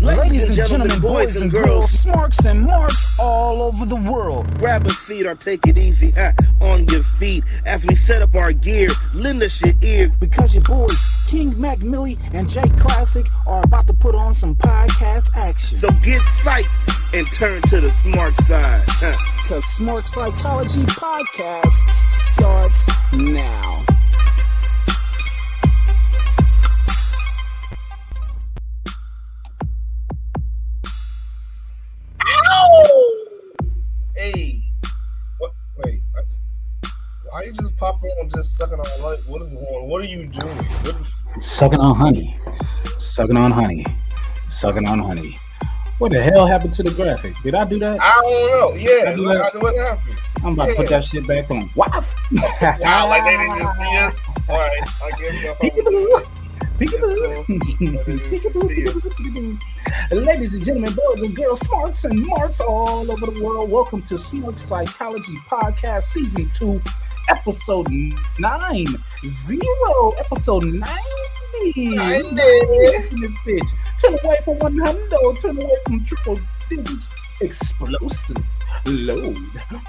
Ladies and gentlemen, boys and girls, smarks and marks all over the world. Grab a seat or take it easy on your feet as we set up our gear. Lend us your ear. Because your boys, King Mac, MILLI, and J Classic are about to put on some podcast action. So get psyched and turn to the smart side. Because Smark Psychology Podcast starts now. Hey, what? Wait, why you just popping on just sucking on light? What is going on? What are you doing? Sucking on honey. Sucking on honey. Sucking on honey. What the hell happened to the graphic? Did I do that? I don't know. Yeah, what happened? I'm about to put that shit back on. Wow. Wow, like they didn't just see us. All right, I guess Ladies and gentlemen, boys and girls, smarks and marks all over the world, welcome to Smark Psychology Podcast Season 2, Episode 90. Episode 90. Bitch. Turn away from 100, turn away from triple digits. Explosive load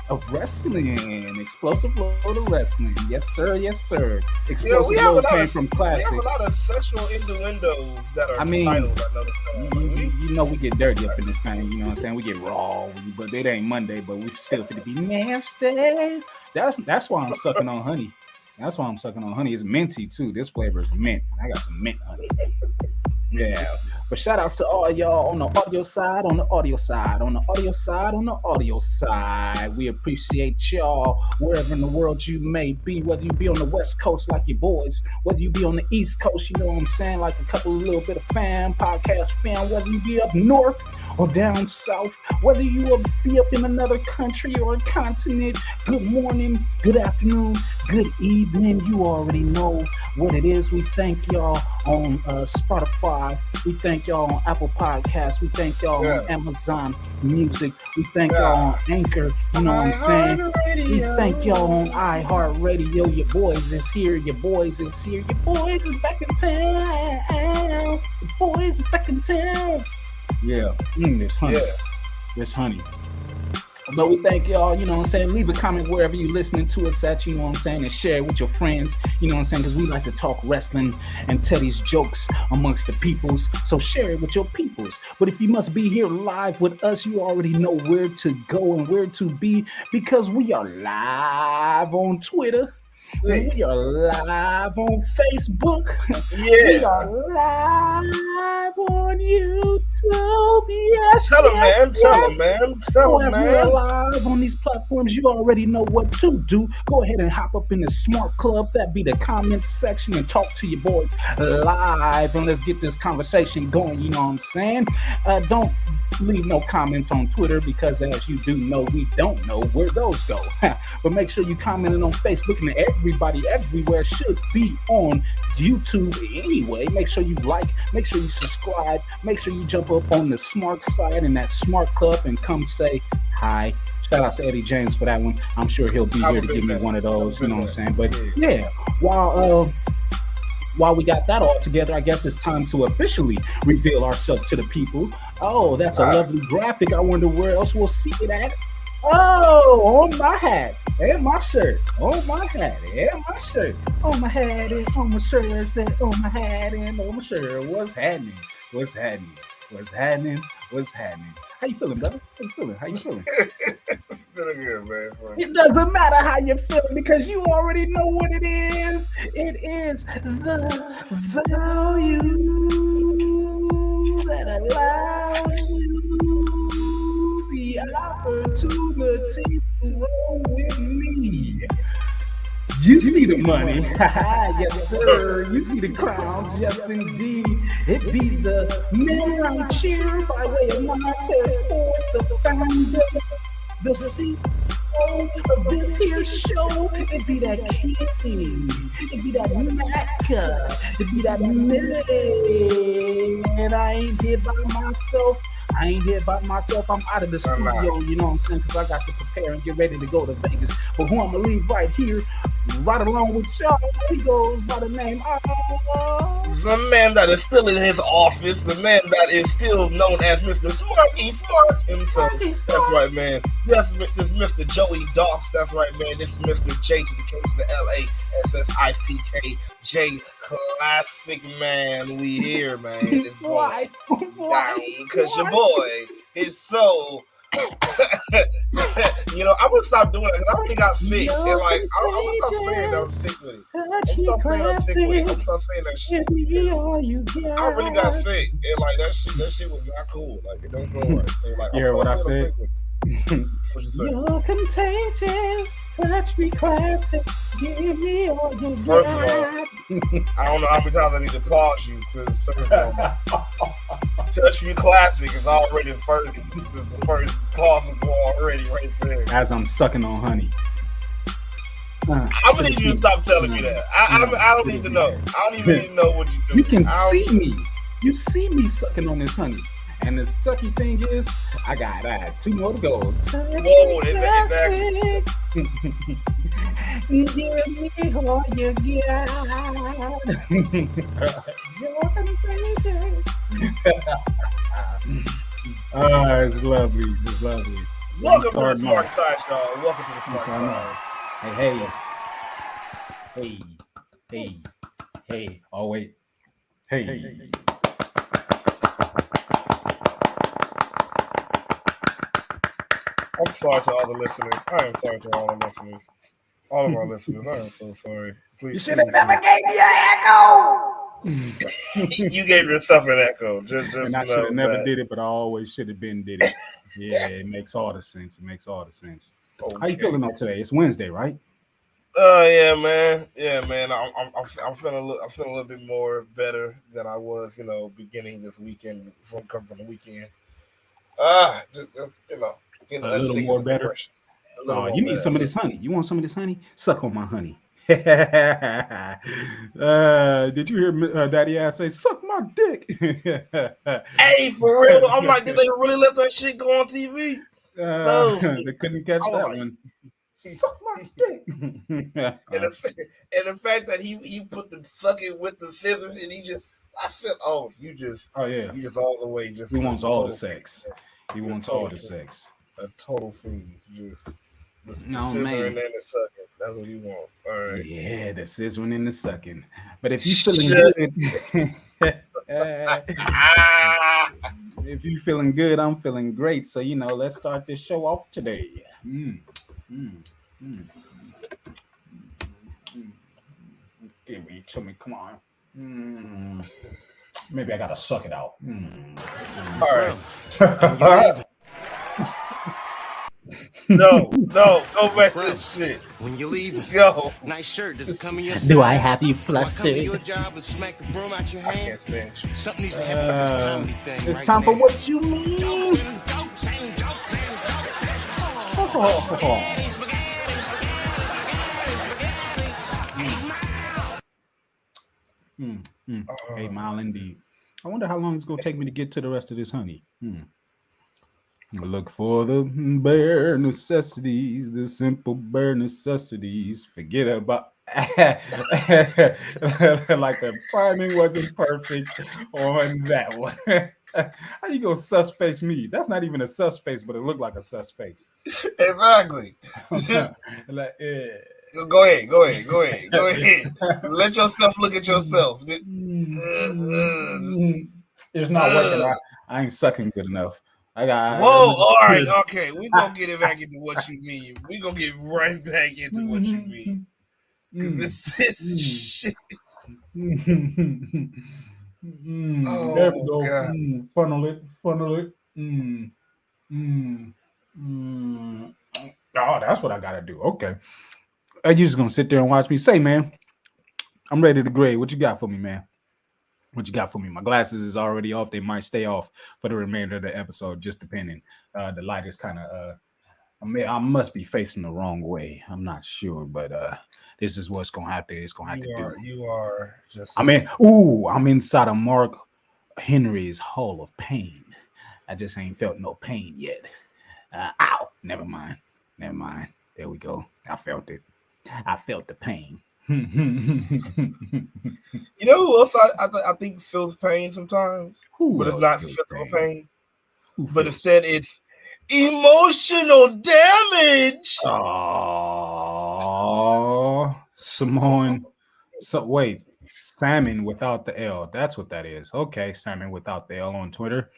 of wrestling. Explosive load of wrestling. Yes, sir. Yes, sir. Explosive load came from Classic. We have a lot of sexual innuendos that are titles. You know we get dirty up in this thing. You know what I'm saying? We get raw, but it ain't Monday. But we still fit to be nasty. That's why I'm sucking on honey. That's why I'm sucking on honey. It's minty too. This flavor is mint. I got some mint honey. Yeah, but shout outs to all y'all on the audio side. We appreciate y'all wherever in the world you may be, whether you be on the West Coast like your boys, whether you be on the East Coast, you know what I'm saying, like a couple of little bit of podcast fam, whether you be up north or down south, whether you will be up in another country or a continent. Good morning, good afternoon, good evening. You already know what it is. We thank y'all on Spotify. We thank y'all on Apple Podcasts. We thank y'all on Amazon Music. We thank y'all on Anchor. You know what I'm saying? We thank y'all on iHeartRadio. Your boys is here. Your boys is back in town. The boys is back in town. Yeah, there's honey. There's honey. But we thank y'all, you know what I'm saying? Leave a comment wherever you're listening to us at, you know what I'm saying? And share it with your friends, you know what I'm saying? Because we like to talk wrestling and tell these jokes amongst the peoples. So share it with your peoples. But if you must be here live with us, you already know where to go and where to be, because we are live on Twitter. We are live on Facebook. We are live on YouTube. Yes. Tell them, man. We're live on these platforms. You already know what to do. Go ahead and hop up in the Smart Club. That be the comment section, and talk to your boys live. And let's get this conversation going. You know what I'm saying? Don't leave no comments on Twitter, because as you do know, we don't know where those go. But make sure you comment on Facebook, and everybody everywhere should be on YouTube anyway. Make sure you like, make sure you subscribe, make sure you jump up on the Smark side and that Smart Club and come say hi. Shout out to Eddie James for that one. I'm sure he'll be here to give me one of those, you know what I'm saying? But yeah, while we got that all together, I guess it's time to officially reveal ourselves to the people. Oh, that's a lovely graphic. I wonder where else we'll see it at. Oh, on my hat and my shirt. On my hat and my shirt. On my hat and on my shirt. On my hat and on my shirt. What's happening? How you feeling, brother? How you feeling? Feeling good, man. It doesn't matter how you're feeling, because you already know what it is. It is the value that allows you the opportunity to roll with me. You see the money, yes sir. You see the crowns, yes indeed. It be the men cheer by way of Montez Ford, the founder, the CEO of this here show. It be that King, it be that Maca, it be that MILLI. And I ain't here by myself. I'm out of the studio, you know what I'm saying? Because I got to prepare and get ready to go to Vegas. But who I'm going to leave right here, right along with y'all, he goes by the name of The man that is still in his office, the man that is still known as Mr. Smark himself. That's right, man. Yes, this is Mr. Joey Dox. That's right, man. This is Mr. J to the K to the LASSICK. J Classic, man. We here, man. It's going down because your boy is so. You know, I'm gonna stop doing it because I already got sick. And like, I'm gonna stop saying that I'm sick with it. I'm stop saying I'm sick with it. I'm stop saying that shit. I really got sick, and like that shit was not cool. Like it doesn't work. So like, you heard what I said? You're contagious. Touch me classic. Give me all you got. First of all, I don't know how many times I need to pause you because Touch Me Classic is already the first plausible already right there. As I'm sucking on honey. I'm gonna need you to stop telling me that. I don't need to know. I don't even need to know what you do. You can see me. You see me sucking on this honey. And the sucky thing is, I got 2 more to go. Whoa, exactly. Give me all you got. You're contagious. It's lovely. It's lovely. Welcome to the Smark Side, y'all. Welcome to the Smark Side. Hey. Oh, wait. Hey. I'm sorry to all the listeners. I am sorry to all the listeners. All of our listeners. I am so sorry. Please. You should have never gave me an echo. You gave yourself an echo. Just and I should have never did it, but I always should have been did it. Yeah, it makes all the sense. Okay. How you feeling on today? It's Wednesday, right? Yeah, man. I'm feeling a little bit more better than I was, beginning this weekend from the weekend. Just getting a little more better. You need some of this honey. You want some of this honey? Suck on my honey. Did you hear Daddy ass say, "Suck my dick"? Hey, for real? I'm like, did they really let that shit go on TV? No, they couldn't catch that one. Suck my dick. and the fact that he put the sucking with the scissors and I said, you just all the way he wants all the sex. He wants all the sex. A total fiend, just the scissoring and the sucking. That's what he wants. All right. Yeah, the scissoring and the sucking. But if you feeling good, if you feeling good, I'm feeling great. So let's start this show off today. Give me to me, come on. Maybe I gotta suck it out. All right. No, go back to this shit. When you leave, go. Nice shirt. Does it come in your size? Do I have you flustered? Your job and smack the broom out your hand. Something needs to happen with this comedy thing. It's time for What You Mean. Hey, Mile indeed. I wonder how long it's gonna take me to get to the rest of this honey. Look for the bare necessities, the simple bare necessities. Forget about like the priming wasn't perfect on that one. How you gonna sus face me? That's not even a sus face, but it looked like a sus face. Exactly. Like, Go ahead. Let yourself look at yourself. It's not working. I ain't sucking good enough. All right, okay. We're gonna get it back into what you mean. We're gonna get right back into what you mean. This is shit. There we go. God. Funnel it. Oh, that's what I gotta do. Okay. Are you just gonna sit there and watch me? Say, man, I'm ready to grade. What you got for me, man? What you got for me? My glasses is already off. They might stay off for the remainder of the episode, just depending. The light is kind of I must be facing the wrong way. I'm not sure, but this is what's gonna have to. It's gonna have to do. You are just. I'm inside of Mark Henry's Hall of Pain. I just ain't felt no pain yet. Ow! Never mind. There we go. I felt it. I felt the pain. You know who else I think feels pain sometimes? Who But it's else not feels physical pain? pain. Who But feels? instead it's emotional damage. Oh, Samoan. So wait, salmon without the L. That's what that is. Okay, salmon without the L on Twitter.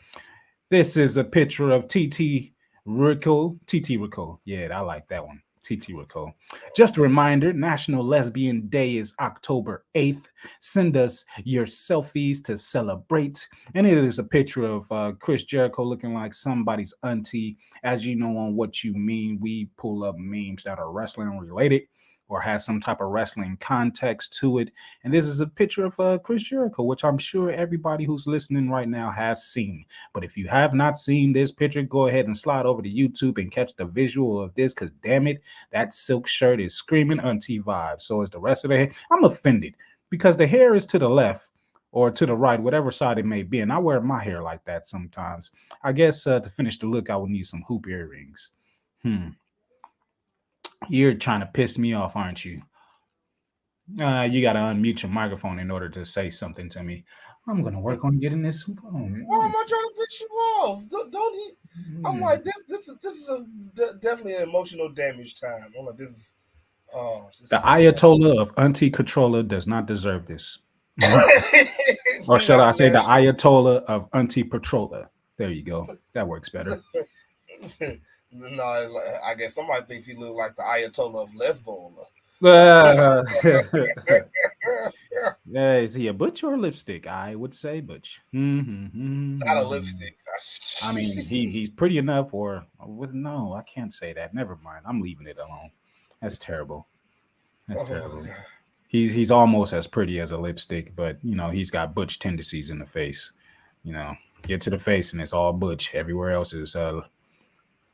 This is a picture of TT Rico. TT Rico. Yeah, I like that one. TT Rico. Just a reminder, National Lesbian Day is October 8th. Send us your selfies to celebrate. And it is a picture of Chris Jericho looking like somebody's auntie. As you know, on What You Mean, we pull up memes that are wrestling related or has some type of wrestling context to it. And this is a picture of Chris Jericho, which I'm sure everybody who's listening right now has seen. But if you have not seen this picture, go ahead and slide over to YouTube and catch the visual of this, because damn it, that silk shirt is screaming auntie vibes. So is the rest of the hair. I'm offended because the hair is to the left or to the right, whatever side it may be. And I wear my hair like that sometimes. I guess to finish the look, I would need some hoop earrings. You're trying to piss me off, aren't you? You got to unmute your microphone in order to say something to me. I'm going to work on getting this hoop on. Why am I trying to piss you off? Don't he? I'm like this is definitely an emotional damage time. I'm like this is. The Ayatollah of Auntie Controller does not deserve this. Or should I say the Ayatollah of Auntie Patroller? There you go. That works better. No, I guess somebody thinks he looked like the Ayatollah of Lesbola. Yeah, is he a butch or a lipstick? I would say butch. Not a lipstick. I mean, he's pretty enough, or no, I can't say that. Never mind. I'm leaving it alone. That's terrible. That's terrible. God. He's almost as pretty as a lipstick, but you know he's got butch tendencies in the face. You know, get to the face and it's all butch. Everywhere else is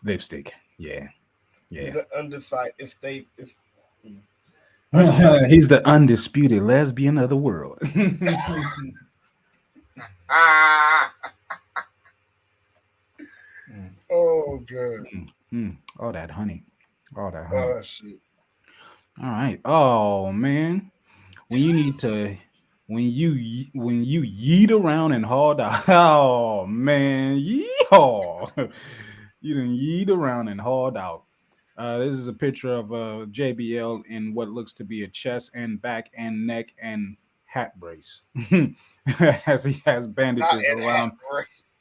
lipstick. Yeah. He's the undecided. He's the undisputed lesbian of the world. Oh god. All that honey. Oh shit. All right. Oh man. When you yeet around and haul out. Oh man. Yeehaw. You done yeet around and hauled out. This is a picture of JBL in what looks to be a chest and back and neck and hat brace. As he has bandages around.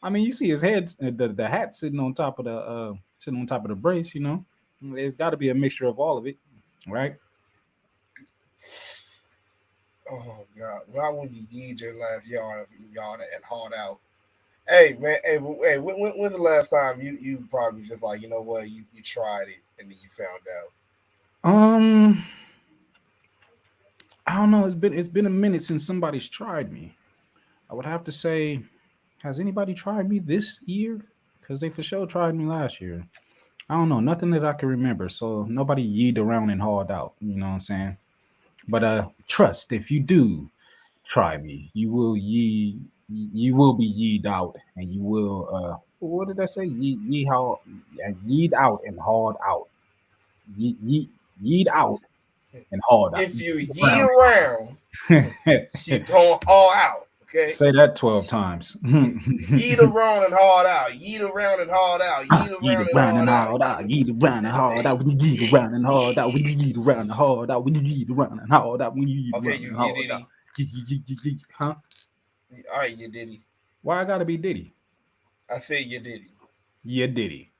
I mean, you see his head, the hat sitting on top of the brace. You know, there's got to be a mixture of all of it, right? Oh God! Not when you yeed your last yard and hauled out. Hey man, when's the last time you probably just like, you know what, you tried it and then you found out? I don't know. It's been a minute since somebody's tried me. I would have to say, has anybody tried me this year? Because they for sure tried me last year. I don't know, nothing that I can remember. So nobody yeed around and hauled out. You know what I'm saying? But trust, if you do try me, you will be yeed out, and you will what did I say? Yeed out and hauled out. Yeed out and hauled out. If you yee around, you gonna haul out. Okay. Say that 12 times. Yeet around and hauled out. Yeet around and hauled out. Yeet around and hauled out. Yeet around and hauled out. When you yeet around and hauled out. When you yeet around and hauled out. When you yeet around and hauled out. When you yeet around and hauled out. Huh? All right, you Diddy. Why I gotta be Diddy? I said you Diddy. You Diddy.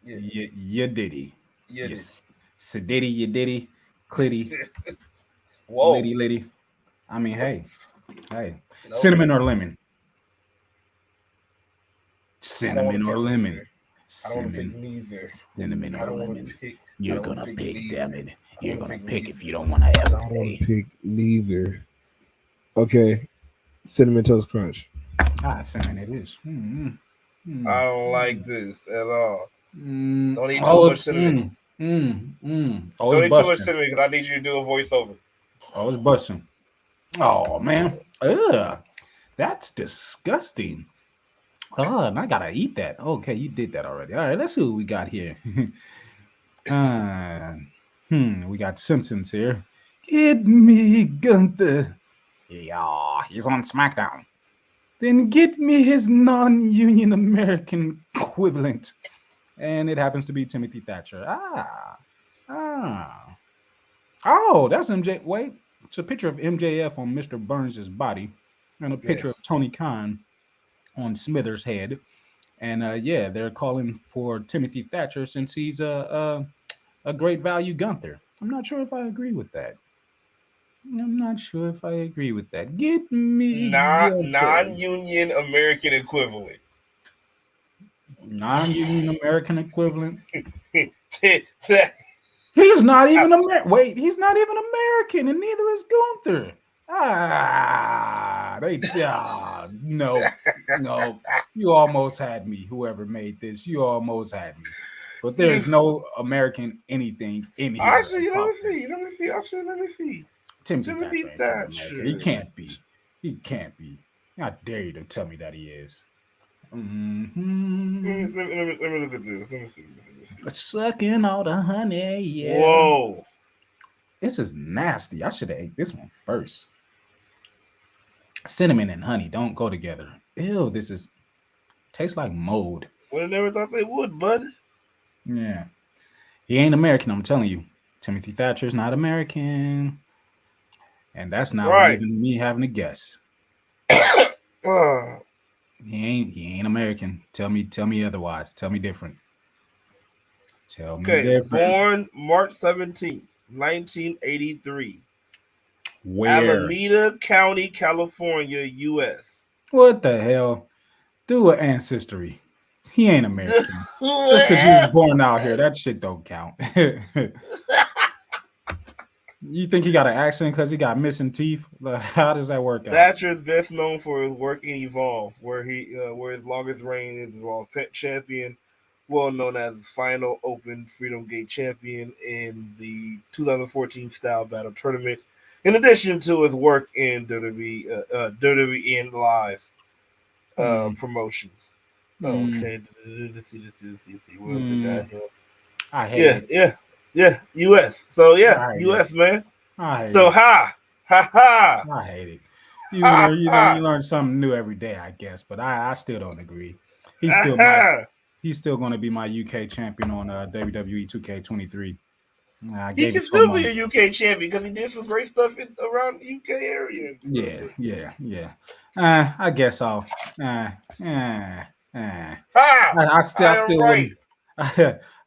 Yeah. You Diddy. Yes. Sediddy, you Diddy. Clitty. Whoa. Liddy. I mean, hey. No. Cinnamon or lemon? Cinnamon or lemon? I don't want to pick neither. Cinnamon or lemon? You're gonna pick, damn it. You're gonna pick if you don't want to have I don't want to pick neither. Okay. Cinnamon Toast Crunch. Cinnamon it is. I don't like this at all. Don't eat too much cinnamon. Don't eat too much cinnamon because I need you to do a voiceover. Oh, it's busting. Oh, man. Ugh. That's disgusting. Oh, and I gotta eat that. Okay, you did that already. All right, let's see what we got here. We got Simpsons here. Get me Gunther. Yeah, he's on SmackDown. Then get me his non-union American equivalent. And it happens to be Timothy Thatcher. Oh, that's MJ. Wait, it's a picture of MJF on Mr. Burns' body and a picture of Tony Khan on Smithers' head. And yeah, they're calling for Timothy Thatcher since he's a great value Gunther. I'm not sure if I agree with that. Get me non-union American equivalent. Non-union American equivalent. He's not even American. Wait, he's not even American, and neither is Gunther. No. You almost had me. Whoever made this, you almost had me. But there's no American anything in here. Actually, let me see. Timothy Thatcher. He can't be. I dare you to tell me that he is. Mm-hmm. Let me look at this. Let me see. Sucking all the honey. Yeah. Whoa. This is nasty. I should have ate this one first. Cinnamon and honey don't go together. Ew, tastes like mold. Would have never thought they would, bud. Yeah. He ain't American, I'm telling you. Timothy Thatcher's not American. And that's not even me having to guess. He ain't American. Tell me otherwise. Tell me different. Born March 17th, 1983. Where? Alameda County, California, U.S. What the hell? Do an ancestry. He ain't American. Just because he was born out here, that shit don't count. You think he got an accent because he got missing teeth? How does that work out? Thatcher is best known for his work in Evolve, where his longest reign is Evolve champion, well known as his final Open Freedom Gate champion in the 2014 Style Battle Tournament. In addition to his work in WWE Live promotions. Okay, let's see. Where we got him? I hate it. Yeah, U.S. So yeah, U.S. man. So ha. I hate it. You learn something new every day, I guess. But I still don't agree. He's still going to be my UK champion on WWE 2K23. He can still be a UK champion because he did some great stuff around the UK area. Yeah. I guess I'll.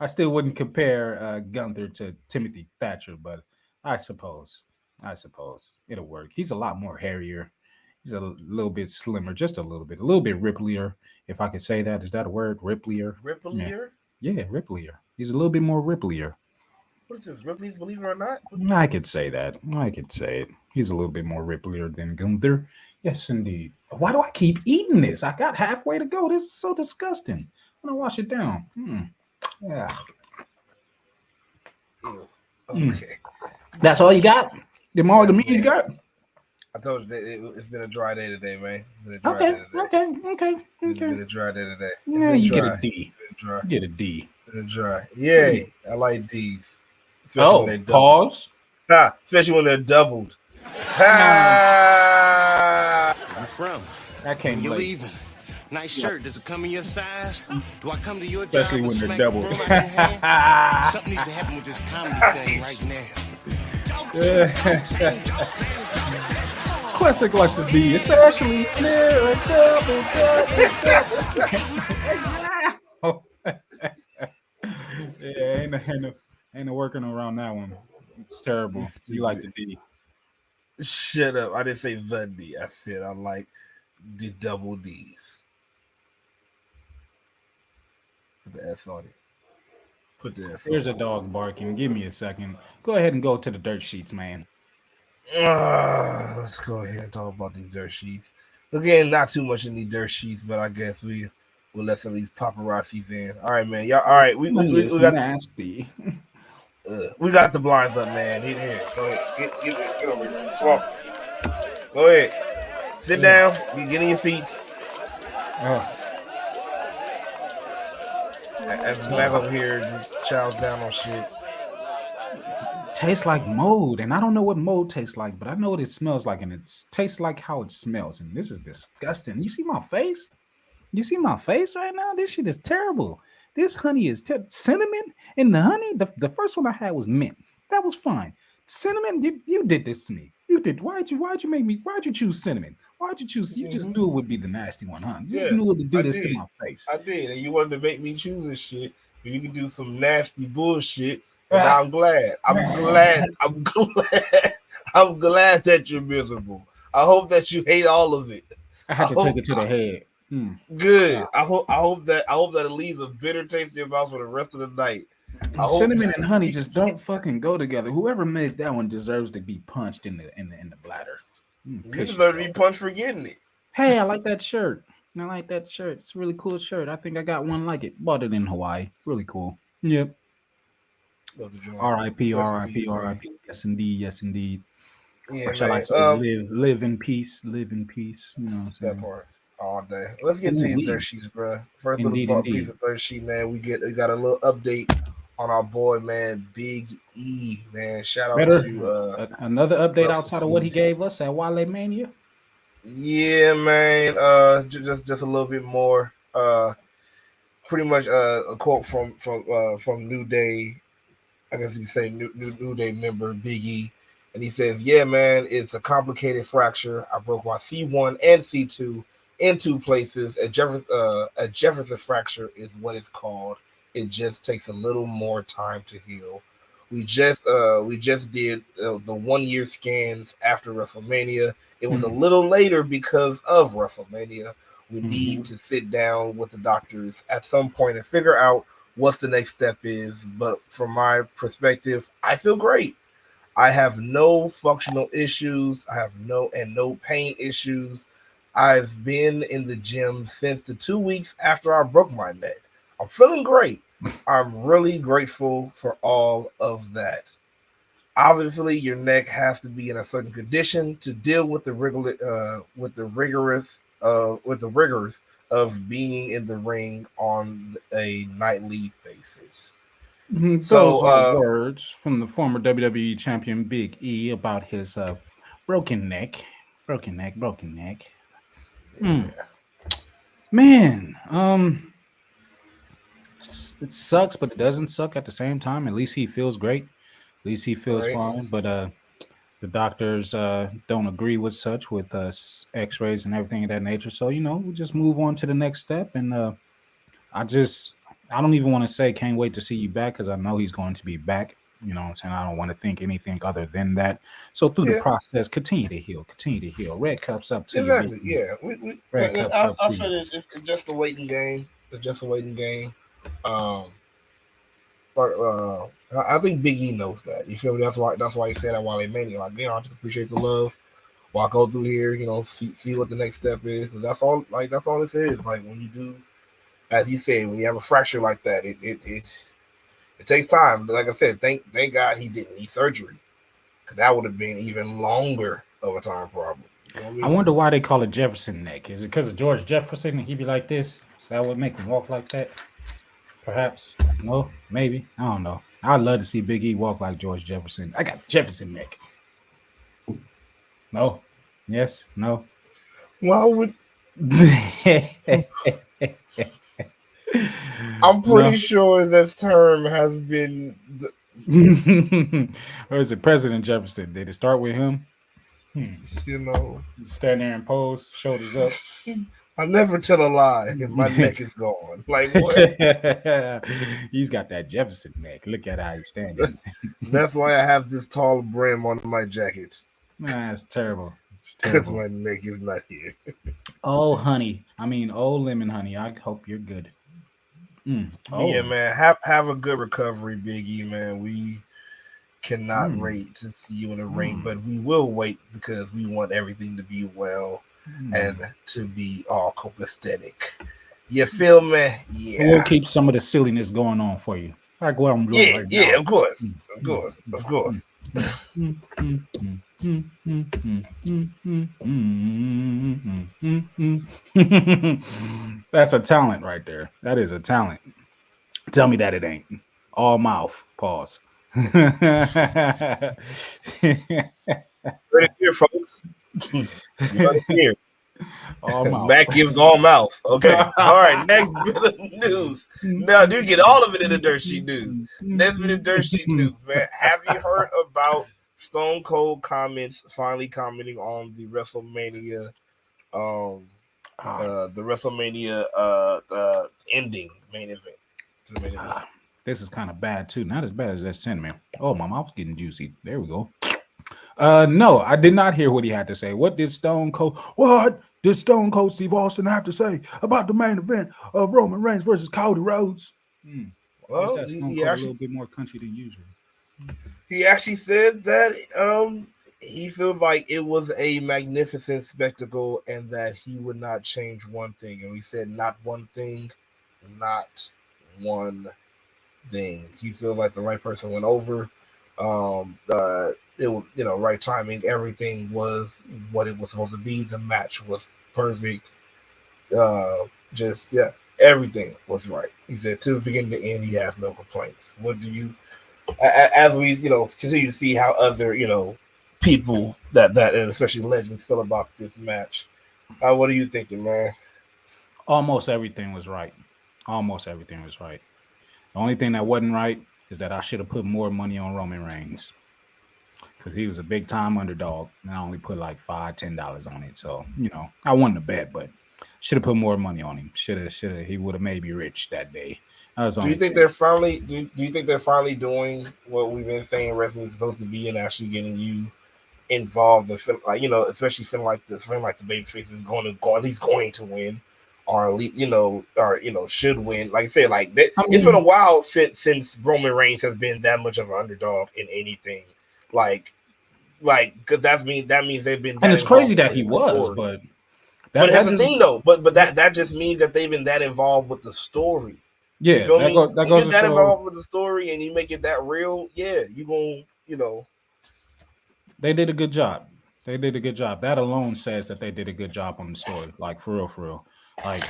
I still wouldn't compare Gunther to Timothy Thatcher, but I suppose it'll work. He's a lot more hairier. He's a little bit slimmer, just a little bit ripplier, if I could say that. Is that a word? Ripplier? Ripplier? Yeah, ripplier. He's a little bit more ripplier. What is this, Ripley's Believe It or Not? I could say that. He's a little bit more ripplier than Gunther. Yes, indeed. Why do I keep eating this? I got halfway to go. This is so disgusting. I'm going to wash it down. Yeah. Okay. That's all you got? Them all the meat you got? I told you that it's been a dry day today, man. Okay. It's been a dry day today. Yeah, you get a D. You get a D. It's been dry. Yay. I like D's. Especially when they're doubled. Pause. Especially when they're doubled. I'm from. That came you late. leaving. Nice shirt. Does it come in your size? Do I come to your Especially job when and they're smack doubled. the broom out your hand? Something needs to happen with this comedy thing right now. Classic likes to be, especially ain't no working around that one. It's terrible. You like the D. Shut up. I didn't say the D. I said I like the double D's. Put the S on it. There's a dog barking. Give me a second. Go ahead and go to the dirt sheets, man. Let's go ahead and talk about these dirt sheets. Again, not too much in these dirt sheets, but I guess we'll let some of these paparazzis in. All right, man. Y'all, all right. We got nasty. We got the blinds up, man. Here. Go ahead. Get over here. Come on. Go ahead. Sit down. Get in your feet. As Mac over here just chows down on shit. tastes like mold, and I don't know what mold tastes like, but I know what it smells like, and it tastes like how it smells. And this is disgusting. You see my face? You see my face right now? This shit is terrible. This honey is cinnamon and the honey. The first one I had was mint. That was fine. Cinnamon, you did this to me. You did. Why'd you make me? Why'd you choose cinnamon? Why'd you choose? You just knew it would be the nasty one, huh? You just knew it to do this to my face. I did, and you wanted to make me choose this shit, but you can do some nasty bullshit. And I'm glad. I'm glad that you're miserable. I hope that you hate all of it. I had to take it to the head. Good. I hope that it leaves a bitter taste in your mouth for the rest of the night. Cinnamon and honey just don't fucking go together. Whoever made that one deserves to be punched in the bladder. You deserve to be punched for getting it. Hey, I like that shirt. It's a really cool shirt. I think I got one like it. Bought it in Hawaii. Really cool. Yep. R.I.P. R.I.P. R.I.P. Yes, indeed. Yes, indeed. Yeah, what shall I say? Live in peace. Live in peace. You know what I'm saying? That part. All day. Let's get to these third sheets, bro. First little piece of third sheet, man. We got a little update on our boy, man, Big E, man. Shout out to another update outside of what he gave us at Wale Mania. Yeah, man. Just a little bit more. Pretty much a quote from New Day. I guess you say New Day member Big E, and he says, "Yeah, man, it's a complicated fracture. I broke my C1 and C2 in 2 places. A Jefferson fracture is what it's called. It just takes a little more time to heal. We just did the 1 year scans after WrestleMania. It was a little later because of WrestleMania. We need to sit down with the doctors at some point and figure out what the next step is. But from my perspective, I feel great. I have no functional issues. I have no pain issues. I've been in the gym since the 2 weeks after I broke my neck. I'm feeling great. I'm really grateful for all of that. Obviously, your neck has to be in a certain condition to deal with the rigors of being in the ring on a nightly basis." Those are words from the former WWE champion Big E about his broken neck. Yeah. Man, it sucks, but it doesn't suck at the same time. At least he feels great. At least he feels fine. But the doctors don't agree with such, with X-rays and everything of that nature. So we just move on to the next step. And I don't even want to say can't wait to see you back, because I know he's going to be back. You know what I'm saying? I don't want to think anything other than that. So through the process, continue to heal. Red Cup's up to you. Exactly, yeah. I'll say this. It's just a waiting game. I think Big E knows that. You feel me? That's why he said that while they made it. Like, I just appreciate the love. While I go through here, see what the next step is. That's all. Like, that's all this is. Like, when you do, as he said, when you have a fracture like that, it takes time. But like I said, thank God he didn't need surgery, because that would have been even longer of a time probably. You know what I mean? I wonder why they call it Jefferson neck. Is it because of George Jefferson and he be like this? So that would make him walk like that? Perhaps. No, maybe. I don't know. I'd love to see Big E walk like George Jefferson. I got Jefferson neck. No. Yes. No. Why would... I'm pretty sure this term has been... Or is it President Jefferson? Did it start with him? Stand there and pose, shoulders up. I never tell a lie if my neck is gone. Like, what? He's got that Jefferson neck. Look at how he's standing. That's why I have this tall brim on my jacket. Man, it's terrible. Because my neck is not here. Oh, honey. Lemon honey. I hope you're good. Yeah, man. Have a good recovery, Big E, man. We cannot wait to see you in the ring, but we will wait because we want everything to be well and to be all copacetic. You feel me? Yeah. We'll keep some of the silliness going on for you. I go out and blow right now. Of course. That's a talent right there. That is a talent. Tell me that it ain't. All mouth. Pause. Heard it here, folks. You heard it here. All mouth. Mac gives all mouth. Okay. All right. Next bit of news. Now, do get all of it in the dirt sheet news. Next bit of dirt sheet news, man. Have you heard about Stone Cold finally commenting on the WrestleMania, ending main event? This is kind of bad too. Not as bad as that sin, man. Oh, my mouth's getting juicy. There we go. No, I did not hear what he had to say. What did Stone Cold Steve Austin have to say about the main event of Roman Reigns versus Cody Rhodes? Well, he actually a little bit more country than usual. He actually said that he feels like it was a magnificent spectacle and that he would not change one thing. And we said not one thing, not one thing. He feels like the right person went over. It was, right timing. Everything was what it was supposed to be. The match was perfect. Everything was right. He said to the beginning to end, he has no complaints. What do you, as we, continue to see how other, people that and especially legends feel about this match? What are you thinking, man? Almost everything was right. The only thing that wasn't right is that I should have put more money on Roman Reigns, because he was a big time underdog, and I only put like $5-10 on it. So I won the bet, but should have put more money on him. Should have. He would have made me rich that day. Do you think they're finally? Do you think they're finally doing what we've been saying wrestling is supposed to be, and actually getting you involved? Especially feeling like the babyface is at least going to win, or at least should win. Like I said, it's been a while since Roman Reigns has been that much of an underdog in anything. Because that means they've been. And it's crazy that he was, but that's the thing, though. But that just means that they've been that involved with the story. Yeah, you feel me? That goes you get that involved with the story, and you make it that real. Yeah, you gonna, They did a good job. That alone says that they did a good job on the story. Like for real. Like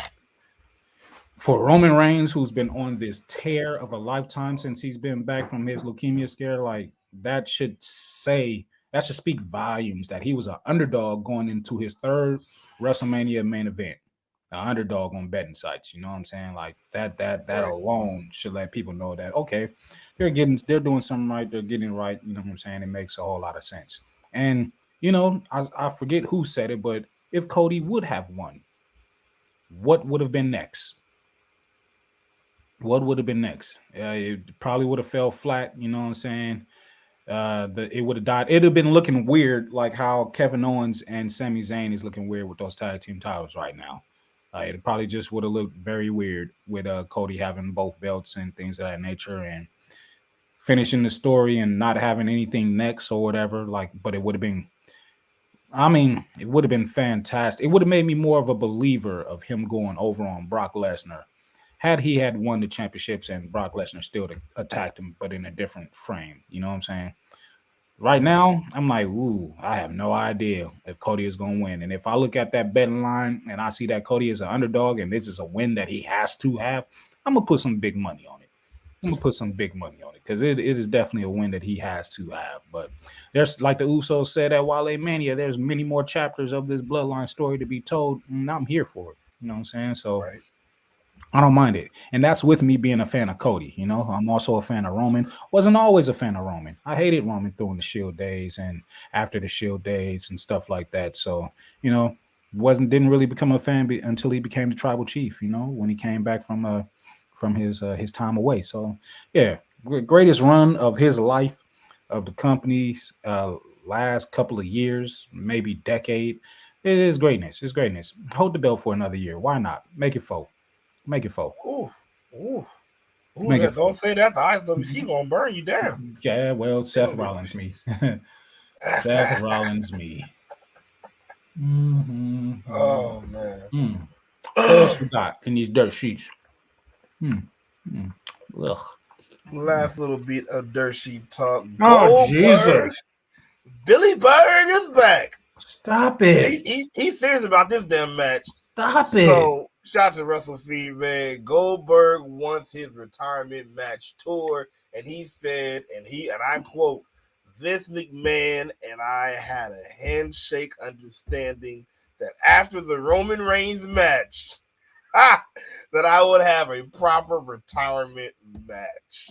for Roman Reigns, who's been on this tear of a lifetime since he's been back from his leukemia scare, like that should speak volumes that he was an underdog going into his third WrestleMania main event. An underdog on betting sites, you know what I'm saying? Like that alone should let people know that okay, they're doing something right, they're getting it right, you know what I'm saying? It makes a whole lot of sense. And I forget who said it, but if Cody would have won, what would have been next? It probably would have fell flat, you know what I'm saying? It would have died. It'd have been looking weird, like how Kevin Owens and Sami Zayn is looking weird with those tag team titles right now. It probably just would have looked very weird with Cody having both belts and things of that nature, and finishing the story and not having anything next or whatever. But it would have been. It would have been fantastic. It would have made me more of a believer of him going over on Brock Lesnar, had he had won the championships and Brock Lesnar still attacked him, but in a different frame. You know what I'm saying? Right now, I'm like, ooh, I have no idea if Cody is going to win. And if I look at that betting line and I see that Cody is an underdog and this is a win that he has to have, I'm going to put some big money on it. Because it is definitely a win that he has to have. But there's, like the Usos said at Wale Mania, there's many more chapters of this bloodline story to be told, and I'm here for it. You know what I'm saying? So right. I don't mind it. And that's with me being a fan of Cody. I'm also a fan of Roman. Wasn't always a fan of Roman. I hated Roman during the Shield days and after the Shield days and stuff like that. So, didn't really become a fan until he became the tribal chief, when he came back from his time away. So, yeah, greatest run of his life, of the company's last couple of years, maybe decade. It is greatness. It's greatness. Hold the belt for another year. Why not? Make it 4. Ooh. Don't say that. The IWC gonna burn you down. Yeah, well, Seth Rollins me. Seth Rollins me. Mm-hmm. Oh man. What else we got in these dirt sheets? Ugh. Last little bit of dirt sheet talk. Oh, Jesus. Billy Berg is back. Stop it. He's serious about this damn match. Stop it. So Shout out to WrestleFeed, man. Goldberg wants his retirement match tour, and he said, and I quote, "This McMahon and I had a handshake understanding that after the Roman Reigns match, that I would have a proper retirement match."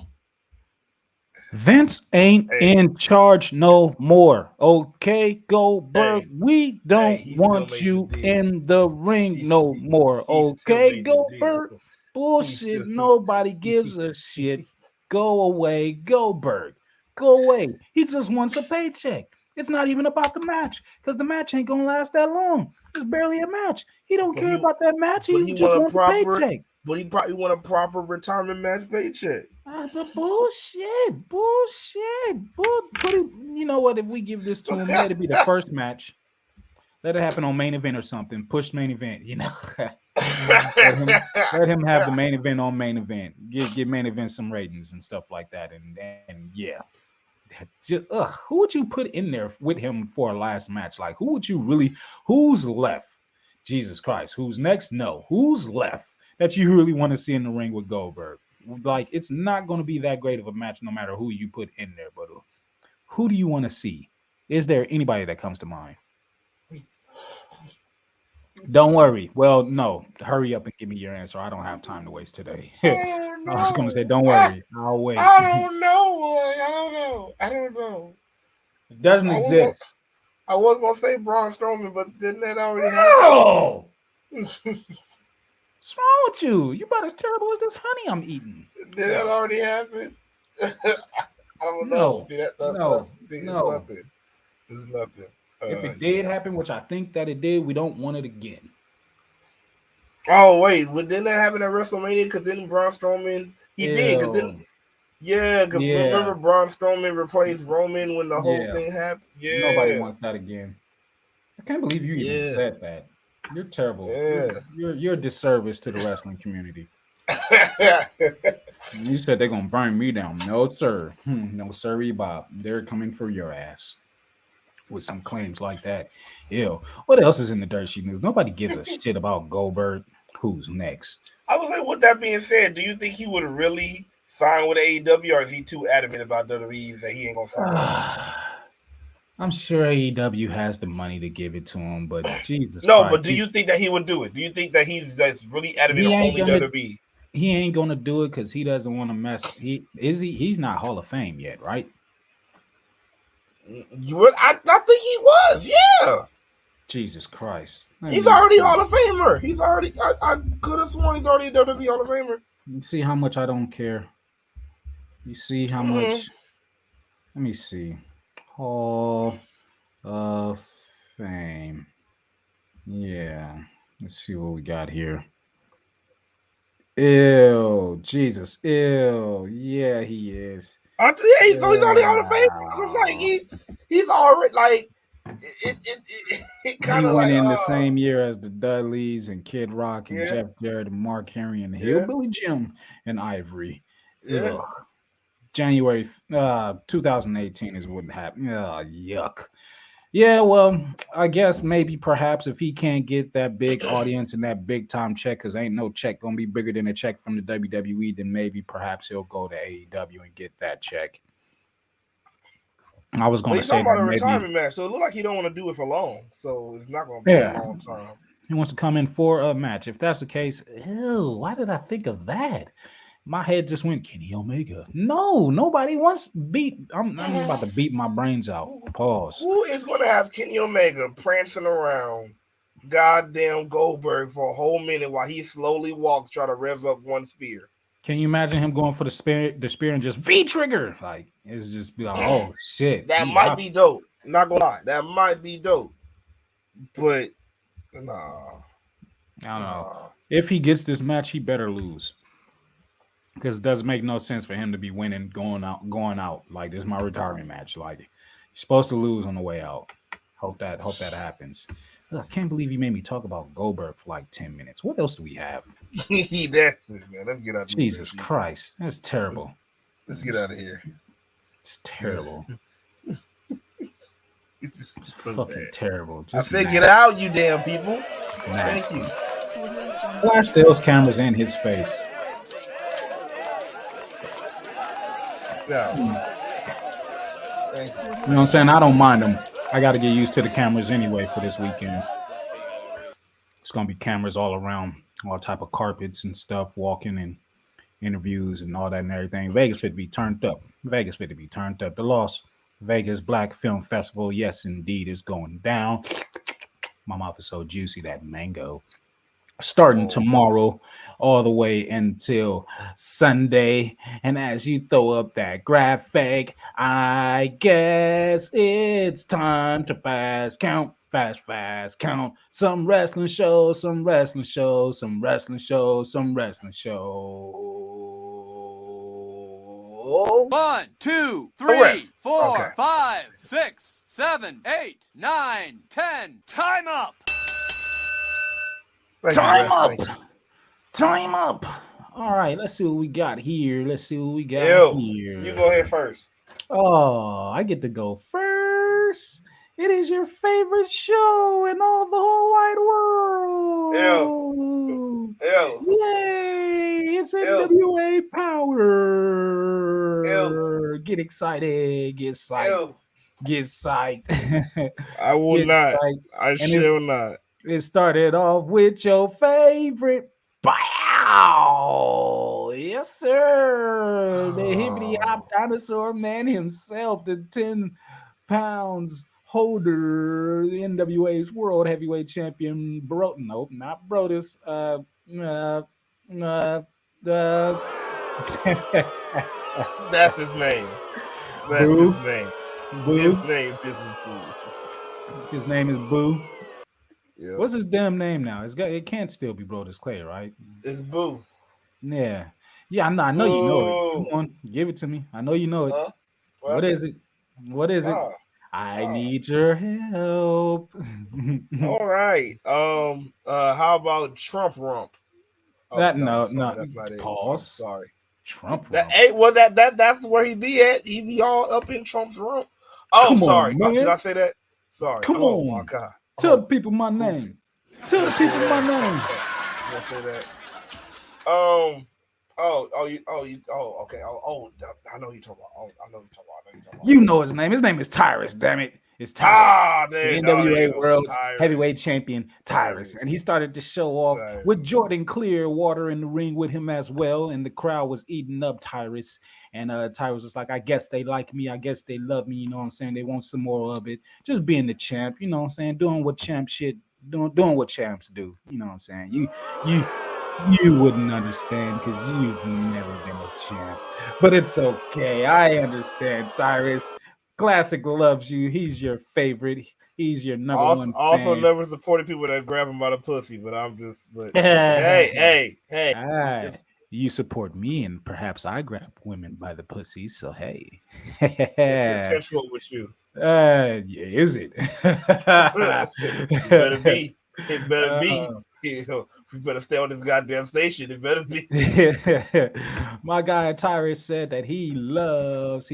Vince ain't in charge no more. Okay, Goldberg, we don't want you in the ring no more. Okay, Goldberg, bullshit. Nobody gives a shit. Go away, Goldberg. Go away. He just wants a paycheck. It's not even about the match because the match ain't gonna last that long. It's barely a match. He don't care about that match. He just wants a paycheck. But he probably want a proper retirement match paycheck. But bullshit. You know what? If we give this to him, let it be the first match. Let it happen on main event or something. Push main event. You know, let him have the main event on main event. Give main event some ratings and stuff like that. And yeah, who would you put in there with him for a last match? Like, who would you really? Who's left? Jesus Christ, who's next? No, who's left that you really want to see in the ring with Goldberg? Like, it's not going to be that great of a match no matter who you put in there, but who do you want to see? Is there anybody that comes to mind? Don't worry. Well, no, hurry up and give me your answer. I don't have time to waste today. I was going to say, don't worry. I'll wait. I don't know. I don't know. It doesn't exist. I was going to say Braun Strowman, but didn't that already happen? What's wrong with you? You about as terrible as this honey I'm eating. Did that already happen? I don't know. No. It's nothing. If it did happen, which I think that it did, we don't want it again. Oh, wait. Didn't that happen at WrestleMania? Because then Braun Strowman, did. Remember Braun Strowman replaced Roman when the whole thing happened? Yeah. Nobody wants that again. I can't believe you even said that. You're terrible. Yeah. You're a disservice to the wrestling community. You said they're gonna burn me down. No, sir. No, sir, Bob. They're coming for your ass with some claims like that. Ew. What else is in the dirt sheet news? Nobody gives a shit about Goldberg. Who's next? I was like, with that being said, do you think he would really sign with AEW, or is he too adamant about WWE that he ain't gonna sign? I'm sure AEW has the money to give it to him, but Jesus. No, Christ, but do you think that he would do it? Do you think that that's really adamant on only WWE? He ain't gonna do it because he doesn't want to mess. He's not Hall of Fame yet, right? I think he was. Yeah. Jesus Christ. He's already Hall of Famer. He's already. I could have sworn he's already a WWE Hall of Famer. You see how much I don't care. You see how much. Let me see. Hall of Fame. Yeah. Let's see what we got here. Ew. Jesus. Ew. Yeah, he is. He's already Hall of Fame. I was like, he's already like. It kind of went in the same year as the Dudleys and Kid Rock and Jeff Jarrett and Mark Henry and Hillbilly Jim and Ivory. Yeah. January 2018 is what happened. Yuck. Yeah, well, I guess maybe perhaps if he can't get that big audience and that big time check, because ain't no check gonna be bigger than a check from the WWE, then maybe perhaps he'll go to AEW and get that check. I was going to say about a retirement match, so it looks like he don't want to do it for long. So it's not going to be a long time. He wants to come in for a match. If that's the case, why did I think of that? My head just went Kenny Omega. No, nobody wants beat. I'm about to beat my brains out. Pause. Who is going to have Kenny Omega prancing around goddamn Goldberg for a whole minute while he slowly walks, try to rev up one spear? Can you imagine him going for the spear and just V-trigger? Like, it's just be like, oh, shit. That might be dope. Not going to lie. That might be dope. But, nah. I don't know. If he gets this match, he better lose. Because it doesn't make no sense for him to be winning, going out. Like, this is my retirement match. Like, you're supposed to lose on the way out. Hope that happens. I can't believe you made me talk about Goldberg for like 10 minutes. What else do we have? That's it, man. Let's get out of here. Jesus Christ. That's terrible. Let's get out of here. It's terrible. It's just fucking terrible. I said get out, you damn people. Thank you. Flash those cameras in his face. Yeah. You know what I'm saying? I don't mind them. I got to get used to the cameras anyway for this weekend. It's gonna be cameras all around, all type of carpets and stuff, walking and interviews and all that and everything. Vegas fit to be turned up. Vegas fit to be turned up. The Las Vegas Black Film Festival, yes, indeed, is going down. My mouth is so juicy, that mango. Starting tomorrow all the way until Sunday. And as you throw up that graphic, I guess it's time to fast count. Fast count. Some wrestling shows, some wrestling shows, some wrestling shows, some wrestling shows. 1, 2, 3, 4, 5, 6, 7, 8, 9, 10. Time up! Time up! Time up! All right, let's see what we got here. You go ahead first. Oh, I get to go first. It is your favorite show in all the whole wide world. Yay! It's NWA Power. Get excited. Get psyched. Get psyched. I will not. Psyched. I shall not. It started off with your favorite. Bow! Yes, sir. The hippity hop dinosaur man himself, the 10 pounds holder, the NWA's world heavyweight champion, nope, not Brodus. That's his name. Boo. His name. Boo. His name is Boo. His name is Boo. Yeah. What's his damn name now? It can't still be Brodus Clay, right? It's Boo. Yeah. I know you know it. Come on, give it to me. I know you know it. What is it? What is it? I need your help. All right. How about Trump Rump? That's not it. Pause. Sorry. Trump Rump. Rump. That's where he be at. He be all up in Trump's rump. Oh, Come sorry. on, man. Did I say that? Sorry. Come on. on. My God. Tell the people my name. Tell the people my name. Did I say that? Okay. I know you talking about. You know his name. His name is Tyrus. Damn it, it's Tyrus. The NWA World's Heavyweight Champion Tyrus, and he started to show off with Jordan Clearwater in the ring with him as well, and the crowd was eating up Tyrus. And Tyrus was like, "I guess they like me. I guess they love me. You know what I'm saying? They want some more of it. Just being the champ. You know what I'm saying? Doing what champ shit. Doing what champs do. You know what I'm saying? You wouldn't understand because you've never been a champ. But it's okay. I understand, Tyrus. Classic loves you. He's your favorite. He's your number one fan. Also never supported people that grab him by the pussy, but hey. You support me, and perhaps I grab women by the pussy, so hey. It's consensual with you. Is it? It better be. It better be. We better stay on this goddamn station. It better be. My guy Tyrus said that he loves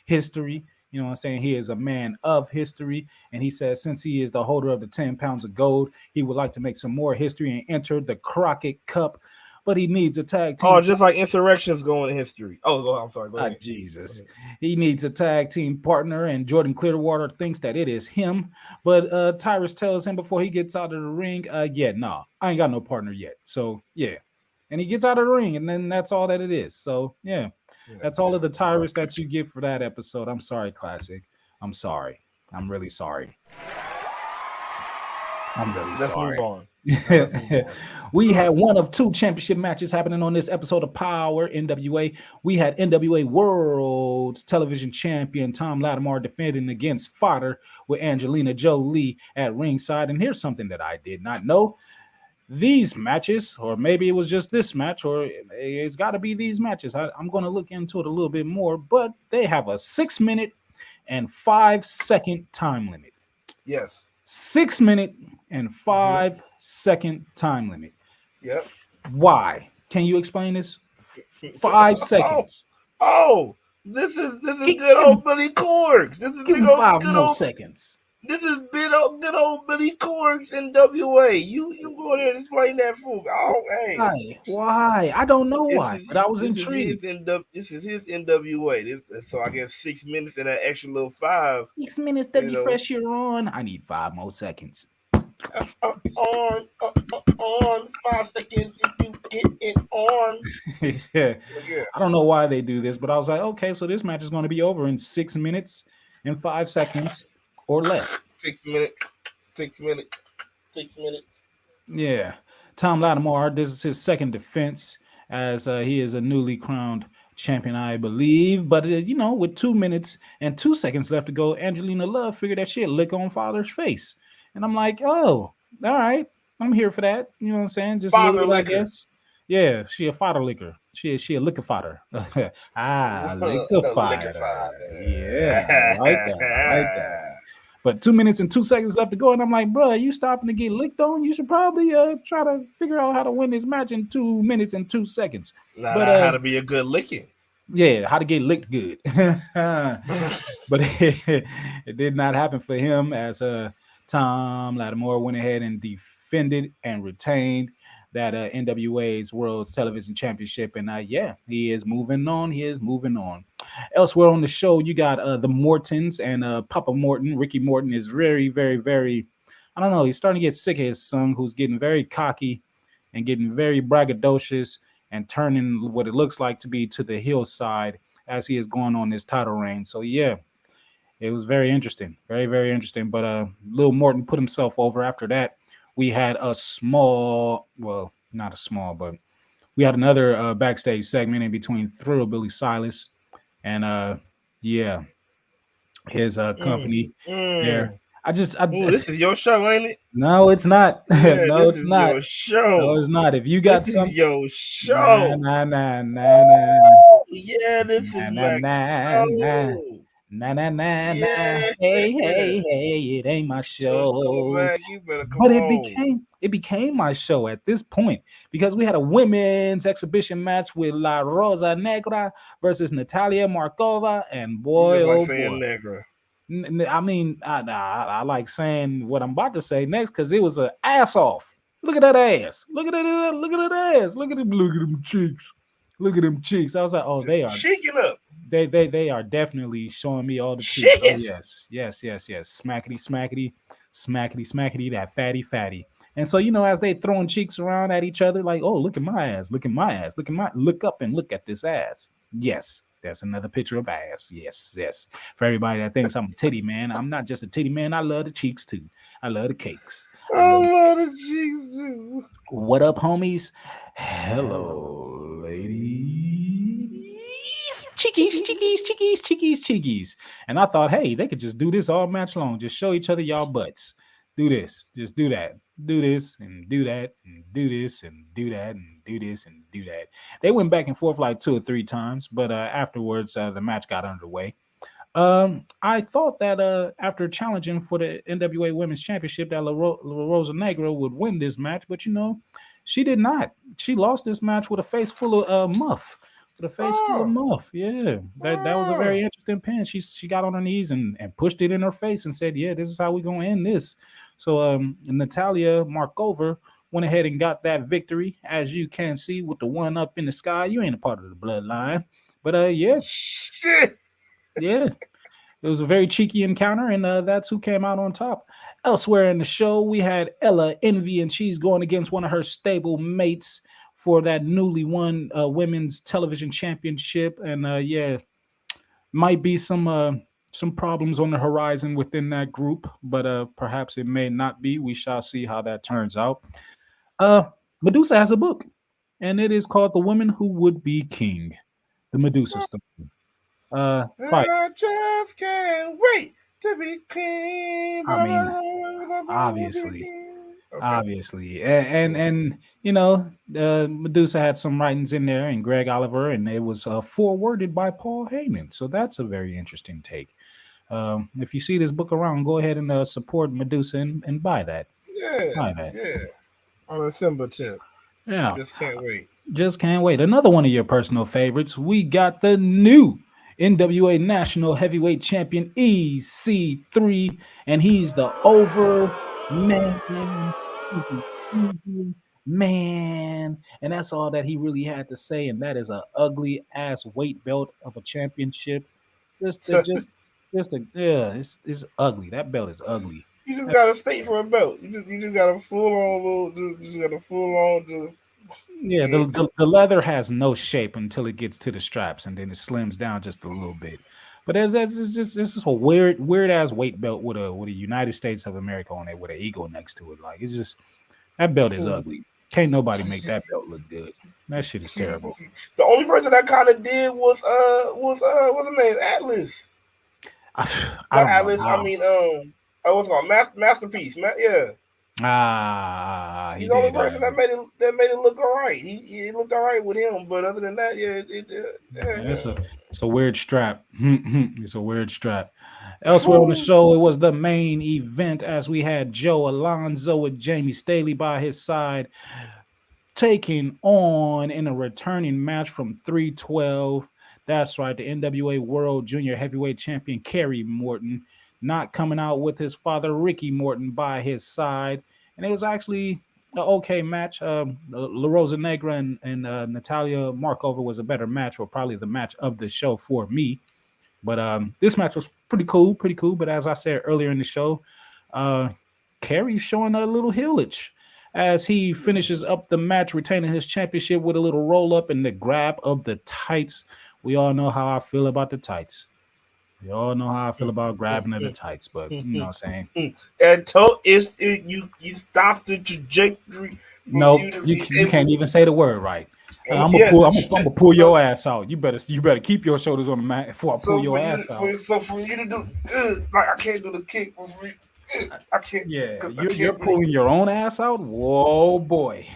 history. You know what I'm saying? He is a man of history. And he says since he is the holder of the 10 pounds of gold, he would like to make some more history and enter the Crockett Cup. But he needs a tag team. Oh, just like insurrections going in history. Oh, I'm sorry. Go ahead. Jesus. He needs a tag team partner, and Jordan Clearwater thinks that it is him. But Tyrus tells him before he gets out of the ring, I ain't got no partner yet. So, yeah. And he gets out of the ring, and then that's all that it is. So, yeah. That's all of the Tyrus that you get for that episode. I'm sorry, Classic. I'm sorry. I'm really sorry. Let's move on. We had one of two championship matches happening on this episode of Power NWA. We had NWA World's Television Champion Tom Latimer defending against Fodder with Angelina Jolie at ringside. And here's something that I did not know. These matches, or maybe it was just this match, or it's got to be these matches. I'm going to look into it a little bit more, but they have a 6-minute and 5-second time limit. Yes. 6-minute and 5-second time limit. Yep. Why? Can you explain this? 5 seconds. This is good old Billy Corks. This is Give him 5 more seconds. This is good old Billy Corg's NWA. You go there and explain that fool. Oh, hey. Why? I don't know why, but I was intrigued. This is his NWA. So I guess 6 minutes and an extra little 5. 6 minutes to refresh your on. I need 5 more seconds. On 5 seconds if you get it on. Yeah. I don't know why they do this, but I was like, okay, so this match is going to be over in 6 minutes and 5 seconds or less. 6 minutes. 6 minutes. 6 minutes. Yeah. Tom Lattimore, this is his second defense as he is a newly crowned champion, I believe. But, with 2 minutes and 2 seconds left to go, Angelina Love figured that she'd lick on Father's face. And I'm like, oh, all right. I'm here for that. You know what I'm saying? Just father a little, liquor. I guess. Yeah, she a fodder liquor. She a liquor fodder. Liquor fodder. Yeah, I like that. But 2 minutes and 2 seconds left to go, and I'm like, bro, you stopping to get licked on? You should probably try to figure out how to win this match in 2 minutes and 2 seconds. How to be a good licking. Yeah, how to get licked good. But it did not happen for him as Tom Lattimore went ahead and defended and retained that NWA's World Television Championship. And he is moving on. Elsewhere on the show, you got the Mortons and Papa Morton. Ricky Morton is very, very, very, I don't know, he's starting to get sick of his son, who's getting very cocky and getting very braggadocious and turning what it looks like to be to the hillside as he is going on this title reign. So, yeah. It was very interesting, very, very interesting. But Lil Morton put himself over. After that, we had a small, well, not a small, but we had another backstage segment in between Thrill Billy Silas and, his company there. This is your show, ain't it? No, it's not. Yeah, no, this it's is not. your show. No, it's not. If you got this something, is your show. Nah. Yeah, this is my show. Yeah. Hey, it ain't my show. You better come but on. it became my show at this point because we had a women's exhibition match with La Rosa Negra versus Natalia Markova, and boy, like oh saying boy. Negra. I mean, I like saying what I'm about to say next because it was an ass off. Look at that ass. Look at that ass. Look at them cheeks. Look at them cheeks. I was like, oh, they are cheeking up. They are definitely showing me all the cheeks. Oh, yes. Smackety, that fatty. And so, as they throwing cheeks around at each other, like, oh, look at my ass, look up and look at this ass. Yes, that's another picture of ass. Yes. For everybody that thinks I'm a titty man, I'm not just a titty man. I love the cheeks too. I love the cakes. I love the cheeks too. What up, homies? Hello, ladies. Cheekies. And I thought, hey, they could just do this all match long. Just show each other y'all butts. Do this. Just do that. Do this and do that and do this and do that and do this and do that. They went back and forth like 2 or 3 times, but afterwards, the match got underway. I thought that after challenging for the NWA Women's Championship, that La Rosa Negra would win this match, but she did not. She lost this match with a face full of muff. Yeah, that was a very interesting pin. She got on her knees and pushed it in her face and said, "Yeah, this is how we're gonna end this." So Natalia Markova went ahead and got that victory, as you can see with the one up in the sky. You ain't a part of the bloodline, but yeah. Yeah, it was a very cheeky encounter, and that's who came out on top. Elsewhere in the show, we had Ella Envy, and she's going against one of her stable mates for that newly won women's television championship. And might be some problems on the horizon within that group, but perhaps it may not be. We shall see how that turns out. Medusa has a book, and it is called The Woman Who Would Be King, the Medusa story. I just can't wait to be king. I mean, obviously, and Medusa had some writings in there, and Greg Oliver, and it was forwarded by Paul Heyman. So that's a very interesting take. If you see this book around, go ahead and support Medusa and buy that. Yeah. On December 10th. Yeah. Just can't wait. Another one of your personal favorites. We got the new NWA National Heavyweight Champion EC3, and he's the over man. And that's all that he really had to say. And that is a ugly ass weight belt of a championship. It's ugly. That belt is ugly. You just got to state for a belt. You just got a full on Yeah, the leather has no shape until it gets to the straps, and then it slims down just a little bit. But it's just a weird ass weight belt with a United States of America on it with an eagle next to it. Like, it's just, that belt is ugly. Can't nobody make that belt look good. That shit is terrible. The only person that kind of did was what's his name? Atlas. Atlas. I mean, what's it called? Masterpiece. Yeah. He's the only person that made it look all right. He looked all right with him, but other than that, it's a weird strap. It's a weird strap. Elsewhere on the show, it was the main event as we had Joe Alonzo with Jamie Staley by his side, taking on in a returning match from 312. That's right, the NWA World Junior Heavyweight Champion Kerry Morton, not coming out with his father Ricky Morton by his side. And it was actually an okay match. La Rosa Negra and Natalia Markova was a better match, or probably the match of the show for me. But this match was pretty cool. But as I said earlier in the show, Kerry's showing a little heelage as he finishes up the match, retaining his championship with a little roll up and the grab of the tights. We all know how I feel about the tights. We all know how I feel about grabbing at the tights, but you know what I'm saying. And you stopped the trajectory. Nope, you can't even say the word right. I'm gonna pull your ass out. You better keep your shoulders on the mat before I pull your ass out. So for you to do, like I can't do the kick. I can't. Yeah, you're pulling your own ass out. Whoa, boy.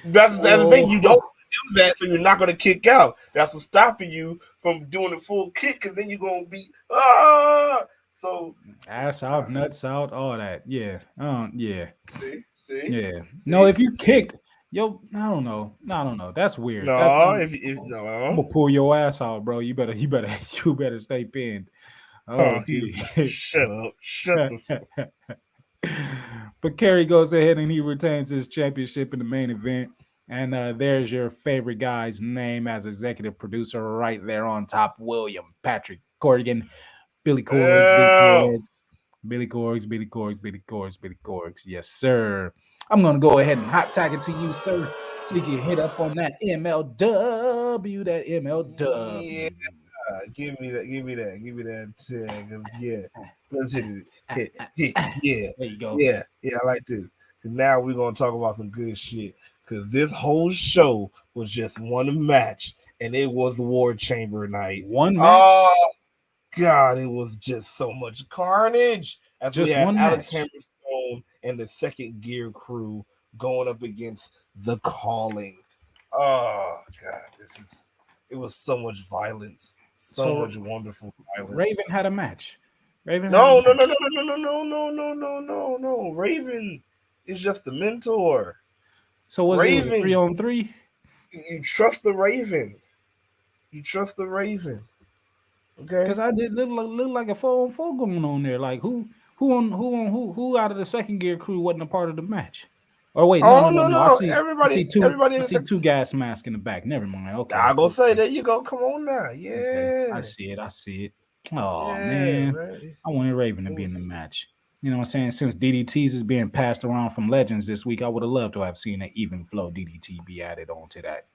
That's the thing. You don't do that, so you're not gonna kick out. That's what's stopping you from doing the full kick, because then you're gonna be so ass out, nuts out, all that. Yeah. Yeah. See? Yeah. No, if you kicked, I don't know. That's weird. No, I'm gonna pull your ass out, bro. You better stay pinned. Shut up. Shut the fuck. But Kerry goes ahead and he retains his championship in the main event. And there's your favorite guy's name as executive producer right there on top. William Patrick Corrigan, Billy Corgs, Billy Corgs. Yes, sir. I'm going to go ahead and hot tag it to you, sir, so you can hit up on that MLW, Yeah, give me that tag. Yeah, let's hit it. Yeah, there you go. Yeah, I like this. Because now we're going to talk about some good shit. Because this whole show was just one match, and it was War Chamber night. One match? Oh, God, it was just so much carnage. As just we had Alex match. Hammerstone and the Second Gear crew going up against The Calling. Oh, God, it was so much violence. So much wonderful violence. Raven had a match. No. Raven is just the mentor. So was Raven, it 3-on-3? You trust the Raven. Okay. Because I did look like a 4-on-4 going on there. Like who out of the Second Gear crew wasn't a part of the match? Or wait, no. I see two gas masks in the back. Never mind. Okay. I go say there you go. Come on now. Yeah. Okay. I see it. Oh man. I wanted Raven to be in the match. You know what I'm saying? Since DDTs is being passed around from Legends this week, I would have loved to have seen an even flow DDT be added on to that.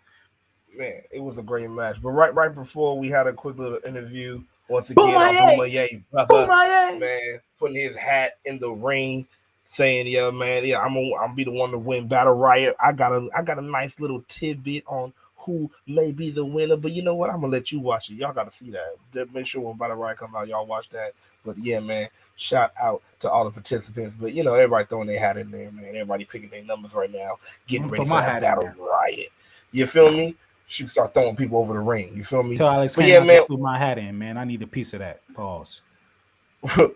Man, it was a great match. But right before we had a quick little interview once again, Boomaier brother, man, putting his hat in the ring, saying, "Yeah, man, I'm be the one to win Battle Riot. I got a nice little tidbit on who may be the winner, but you know what? I'm gonna let you watch it. Y'all gotta see that. Make sure when Battle Riot comes out, y'all watch that. But yeah, man, shout out to all the participants. But you know, everybody throwing their hat in there, man. Everybody picking their numbers right now, getting ready for that Battle Riot. You feel me? She start throwing people over the ring. You feel me? So Alex, but yeah, man, put my hat in, man. I need a piece of that. Pause.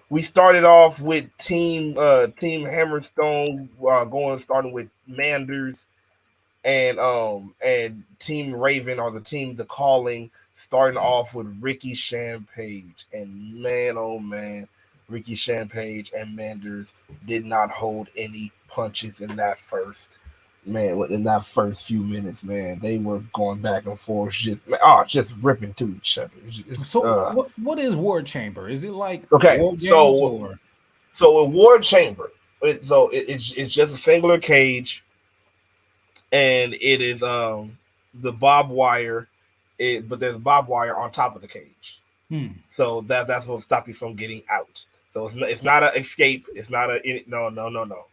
We started off with Team Hammerstone, starting with Manders. And Team Raven, or the team The Calling, starting off with Ricky Shampage, and man, oh man, Ricky Shampage and Manders did not hold any punches in that first few minutes, man. They were going back and forth, just ripping to each other. So what is War Chamber? Is it like okay? War Games or? So a War Chamber, it's just a singular cage, and it is the barbed wire, but there's barbed wire on top of the cage. So that's what will stop you from getting out. So it's not an escape. It's not no.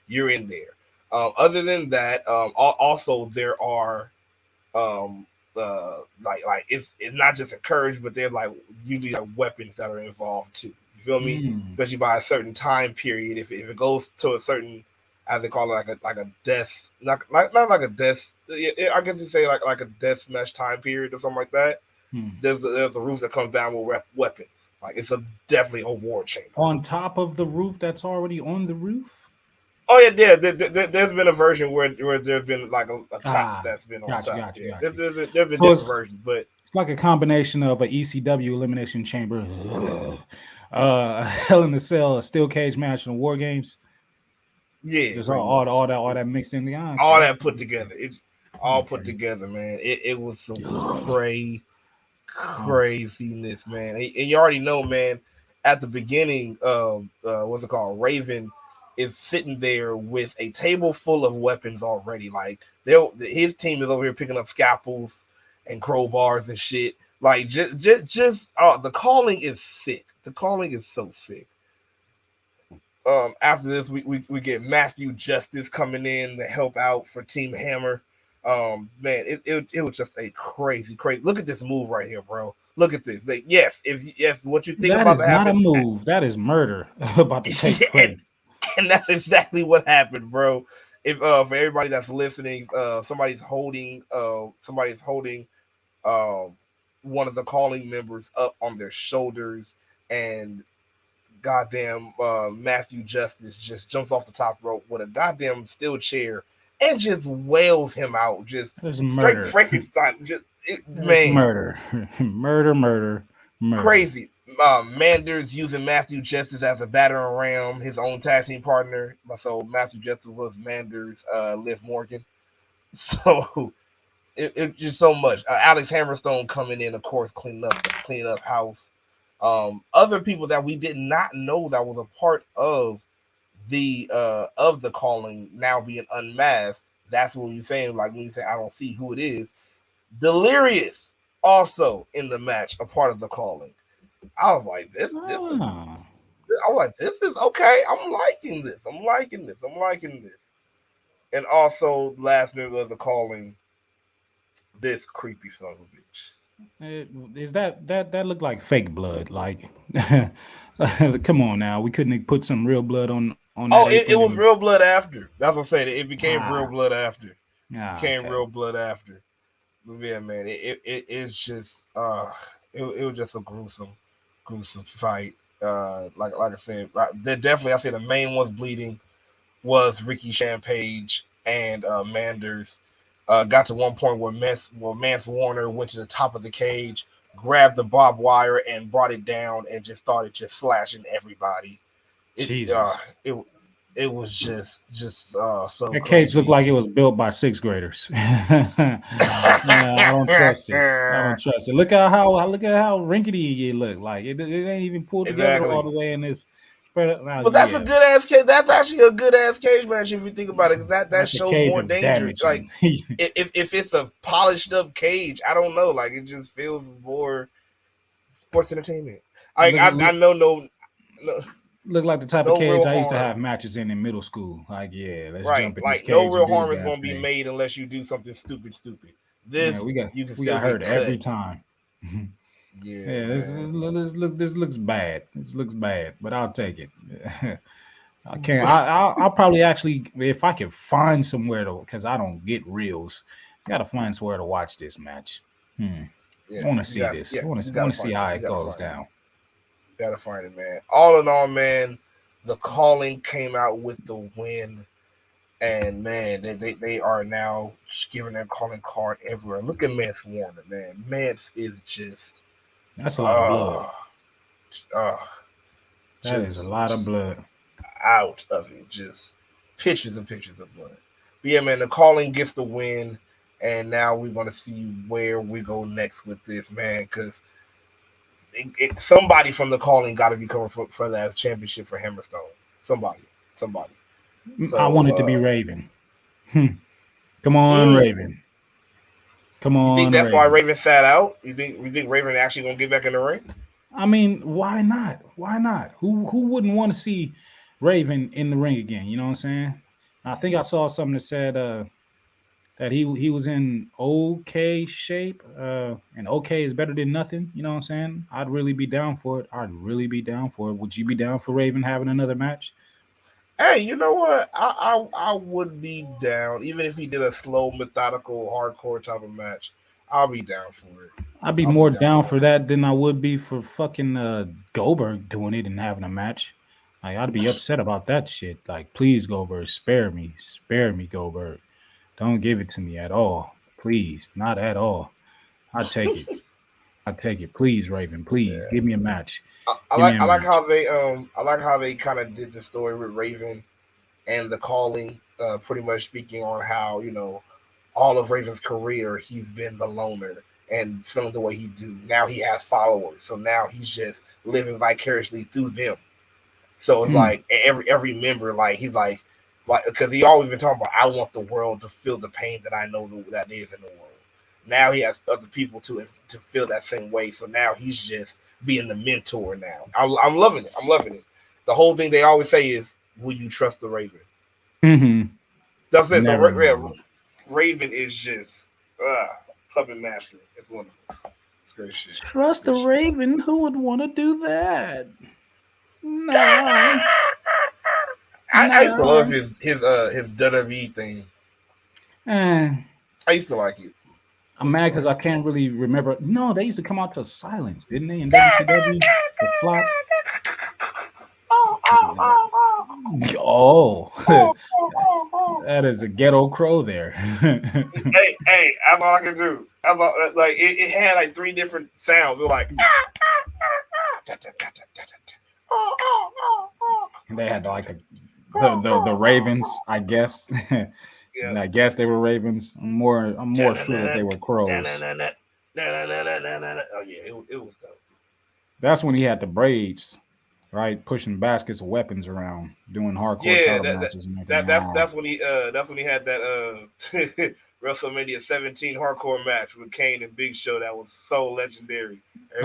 You're in there. Other than that, also there are like it's not just encouraged, but there's like usually like weapons that are involved too. You feel me? Especially by a certain time period. If it goes to a certain, as they call it, like a death, not like a death. I guess you say like a death mesh time period or something like that. There's a roof that comes down with weapons. Like it's definitely a war chamber on top of the roof that's already on the roof. Oh yeah. There's been a version where there's been like a top that's been on top. Gotcha. There's been different versions, but it's like a combination of an ECW elimination chamber, Hell in a Cell, a steel cage match, and War Games. Yeah, there's all that mixed in the eye. All that put together. It's all put together, man. It was some craziness, man. And you already know, man. At the beginning, what's it called? Raven is sitting there with a table full of weapons already. Like his team is over here picking up scalpels and crowbars and shit. Like just the calling is sick. The calling is so sick. After this, we get Matthew Justice coming in to help out for Team Hammer. Man, it was just a crazy. Look at this move right here, bro. Look at this. Like, yes, if what you think that about is not a move. That is murder about to take place. And that's exactly what happened, bro. If for everybody that's listening, somebody's holding one of the calling members up on their shoulders, and goddamn Matthew Justice just jumps off the top rope with a goddamn steel chair and just wails him out, just straight Frankenstein. Murder. Crazy. Manders using Matthew Justice as a battering ram, his own tag team partner. So Matthew Justice was Manders, Liv Morgan. So it just so much. Alex Hammerstone coming in, of course, cleaning up house. Other people that we did not know that was a part of the calling now being unmasked. That's what you're saying. Like when you say I don't see who it is. Delirious also in the match, a part of the calling. I was like, this is okay. I'm liking this. And also last member of the calling, this creepy son of a bitch. Is that looked like fake blood? Like, come on now, we couldn't put some real blood on. Oh, it was real blood after. That's what I'm saying. It became real blood after. Real blood after. But yeah, man, it's just it was just a gruesome fight. Like I said, definitely I say the main ones bleeding was Ricky Shampage and Manders. Got to one point where Mance Warner went to the top of the cage, grabbed the barbed wire and brought it down and just started slashing everybody. It was just so that cage looked like it was built by sixth graders. I don't trust it. Look at how rinkety it looked. Like it ain't even pulled together all the way in this spread. But that's a good ass cage. That's actually a good ass cage match if you think about it. That shows more danger. Like if it's a polished up cage, I don't know. Like it just feels more sports entertainment. I know no. Look like the type of cage I used to have matches in middle school. Like, yeah, let's jump in this cage. No real harm is going to be made unless you do something stupid. This we got hurt every time. This looks bad. This looks bad, but I'll take it. I can't. I'll probably actually, if I can find somewhere to, because I don't get reels. Got to find somewhere to watch this match. I want to see this. I want to see how it goes down. Gotta find it, man. All in all, man, the calling came out with the win. And man, they are now giving their calling card everywhere. Look at Mance Warner, man. Mance is just That's a lot of blood. That is a lot of blood. Out of it. Just pictures and pictures of blood. But yeah, man, the calling gets the win. And now we're going to see where we go next with this, man. Because somebody from the calling got to be coming for that championship for Hammerstone. Somebody. So, I want it to be Raven. Come on, Raven. Come on. You think that's why Raven sat out? You think Raven actually going to get back in the ring? I mean, why not? Why not? Who wouldn't want to see Raven in the ring again? You know what I'm saying? I think I saw something that said that he was in okay shape, and okay is better than nothing. You know what I'm saying? I'd really be down for it. Would you be down for Raven having another match? Hey, you know what? I would be down, even if he did a slow, methodical, hardcore type of match. I'll be down for it. I'd be more down for that than I would be for fucking Goldberg doing it and having a match. Like, I'd be upset about that shit. Like, please, Goldberg, spare me, Goldberg. Don't give it to me at all. Please, not at all. I'd take it. Please, Raven. Please give me a match. I like how they kind of did the story with Raven and the calling, pretty much speaking on how, you know, all of Raven's career he's been the loner and feeling the way he do. Now he has followers, so now he's just living vicariously through them. So it's like every member, like he's like because he always been talking about, I want the world to feel the pain that I know that is in the world. Now he has other people to feel that same way. So now he's just being the mentor now. I'm loving it. The whole thing they always say is, will you trust the Raven? Mm-hmm. That's it. So Raven is just puppet master. It's wonderful. It's great shit. Trust the Raven? Who would want to do that? No. I used to love his WWE thing. I used to like it. I'm mad because I can't really remember. No, they used to come out to silence, didn't they? In WCW, the flop. Oh, that is a ghetto crow there. hey, that's all I can do. Like it had like 3 different sounds. It was like. They had like the ravens, I guess. Yeah. And I guess they were ravens. I'm more sure that they were crows. Oh yeah, it was dope. That's when he had the braids, right? Pushing baskets of weapons around, doing hardcore title matches. That's when he had that WrestleMania 17 hardcore match with Kane and Big Show. That was so legendary. That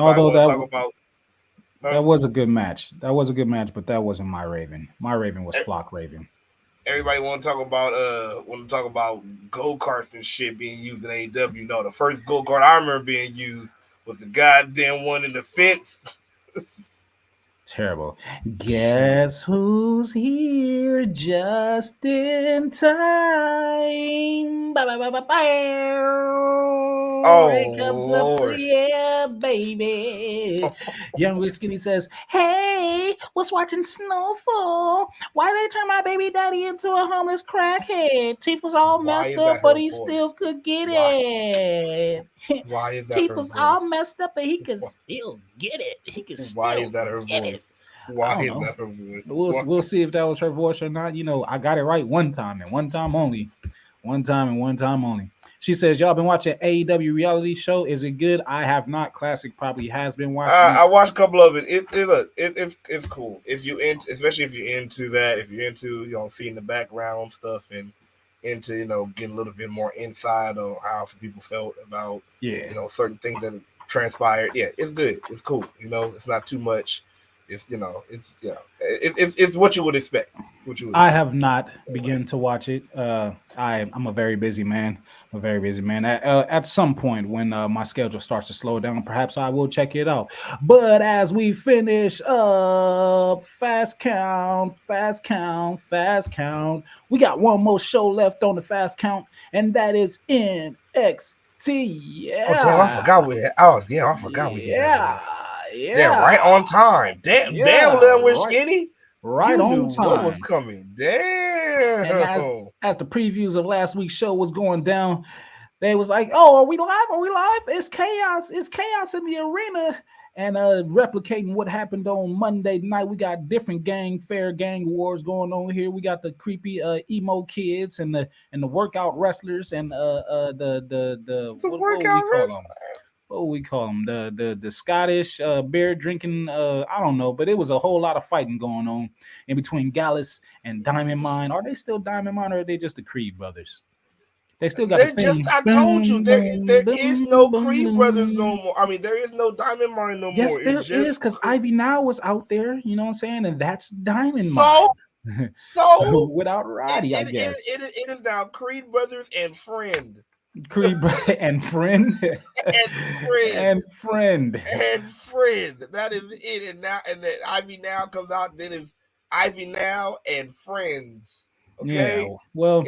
was a good match. But that wasn't my Raven. My Raven was Flock Raven. Everybody want to talk about go-karts and shit being used in AEW. No, the first go-kart I remember being used was the goddamn one in the fence. Terrible. Guess who's here just in time? Oh, it comes Lord. up to yeah, baby. Young Whiskey says, hey, was watching Snowfall. Why they turn my baby daddy into a homeless crackhead? Chief was all messed up, but he still could get it. Why is that Chief her was voice? all messed up, but he could still get it. Why is that her voice? Why is that her voice? We'll see if that was her voice or not. You know, I got it right one time and one time only. One time and one time only. She says, y'all been watching AEW reality show. Is it good? I have not. Classic probably has been watching. I watched a couple of it. It's cool. Especially if you're into that, if you're into, you know, seeing the background stuff and into, you know, getting a little bit more inside on how some people felt about, you know, certain things that transpired. Yeah, it's good. It's cool. You know, it's not too much. It's, you know, it's what you would expect. I have not begun to watch it. I'm a very busy man. At some point when my schedule starts to slow down, perhaps I will check it out. But as we finish up, fast count, we got one more show left on the fast count, and that is NXT. Yeah. Oh, damn, I forgot we did that. Yeah, right on time. Damn, Lil was skinny. Right you on knew time. What was coming? Damn. as the previews of last week's show was going down, they was like, "Oh, are we live? Are we live? It's chaos! It's chaos in the arena!" And replicating what happened on Monday night, we got different gang wars going on here. We got the creepy emo kids and the workout wrestlers and what we call them? The Scottish beer drinking. I don't know, but it was a whole lot of fighting going on in between Gallus and Diamond Mine. Are they still Diamond Mine, or are they just the Creed brothers? They still got the thing. I told you there is no Creed brothers no more. I mean, there is no Diamond Mine no yes, more. Yes, there is, because Ivy Now was out there. You know what I'm saying? And that's Diamond Mine. So without Roddy, I guess it is now Creed brothers and friend. Creed and friend and friend. That is it. And then Ivy Now comes out. Then it's Ivy Now and friends. Okay. Yeah. Well,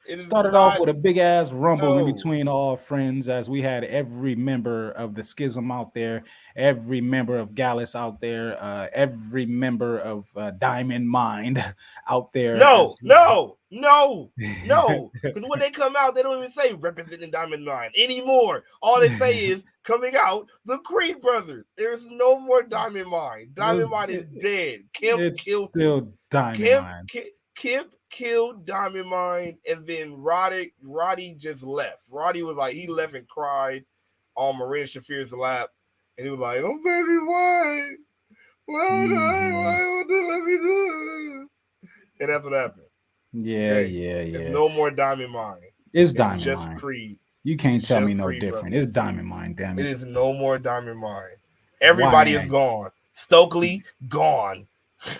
it started off with a big ass rumble in between all friends, as we had every member of the Schism out there, every member of Gallus out there, every member of Diamond Mind out there. No. Because when they come out, they don't even say representing Diamond Mine anymore. All they say is coming out the Creed brothers. There's no more Diamond Mine. Diamond Mine is dead. Kemp killed him. Kemp killed Diamond Mine, and then Roddy just left. Roddy was like, he left and cried on Marina Shafir's lap, and he was like, "Oh baby, why won't they let me do it?" And that's what happened. Yeah. There's no more Diamond Mine. It's Diamond just Mine. Creed. You can't tell me no different. It's Diamond Mine, damn it. It is no more Diamond Mine. Everybody is gone. Stokely gone.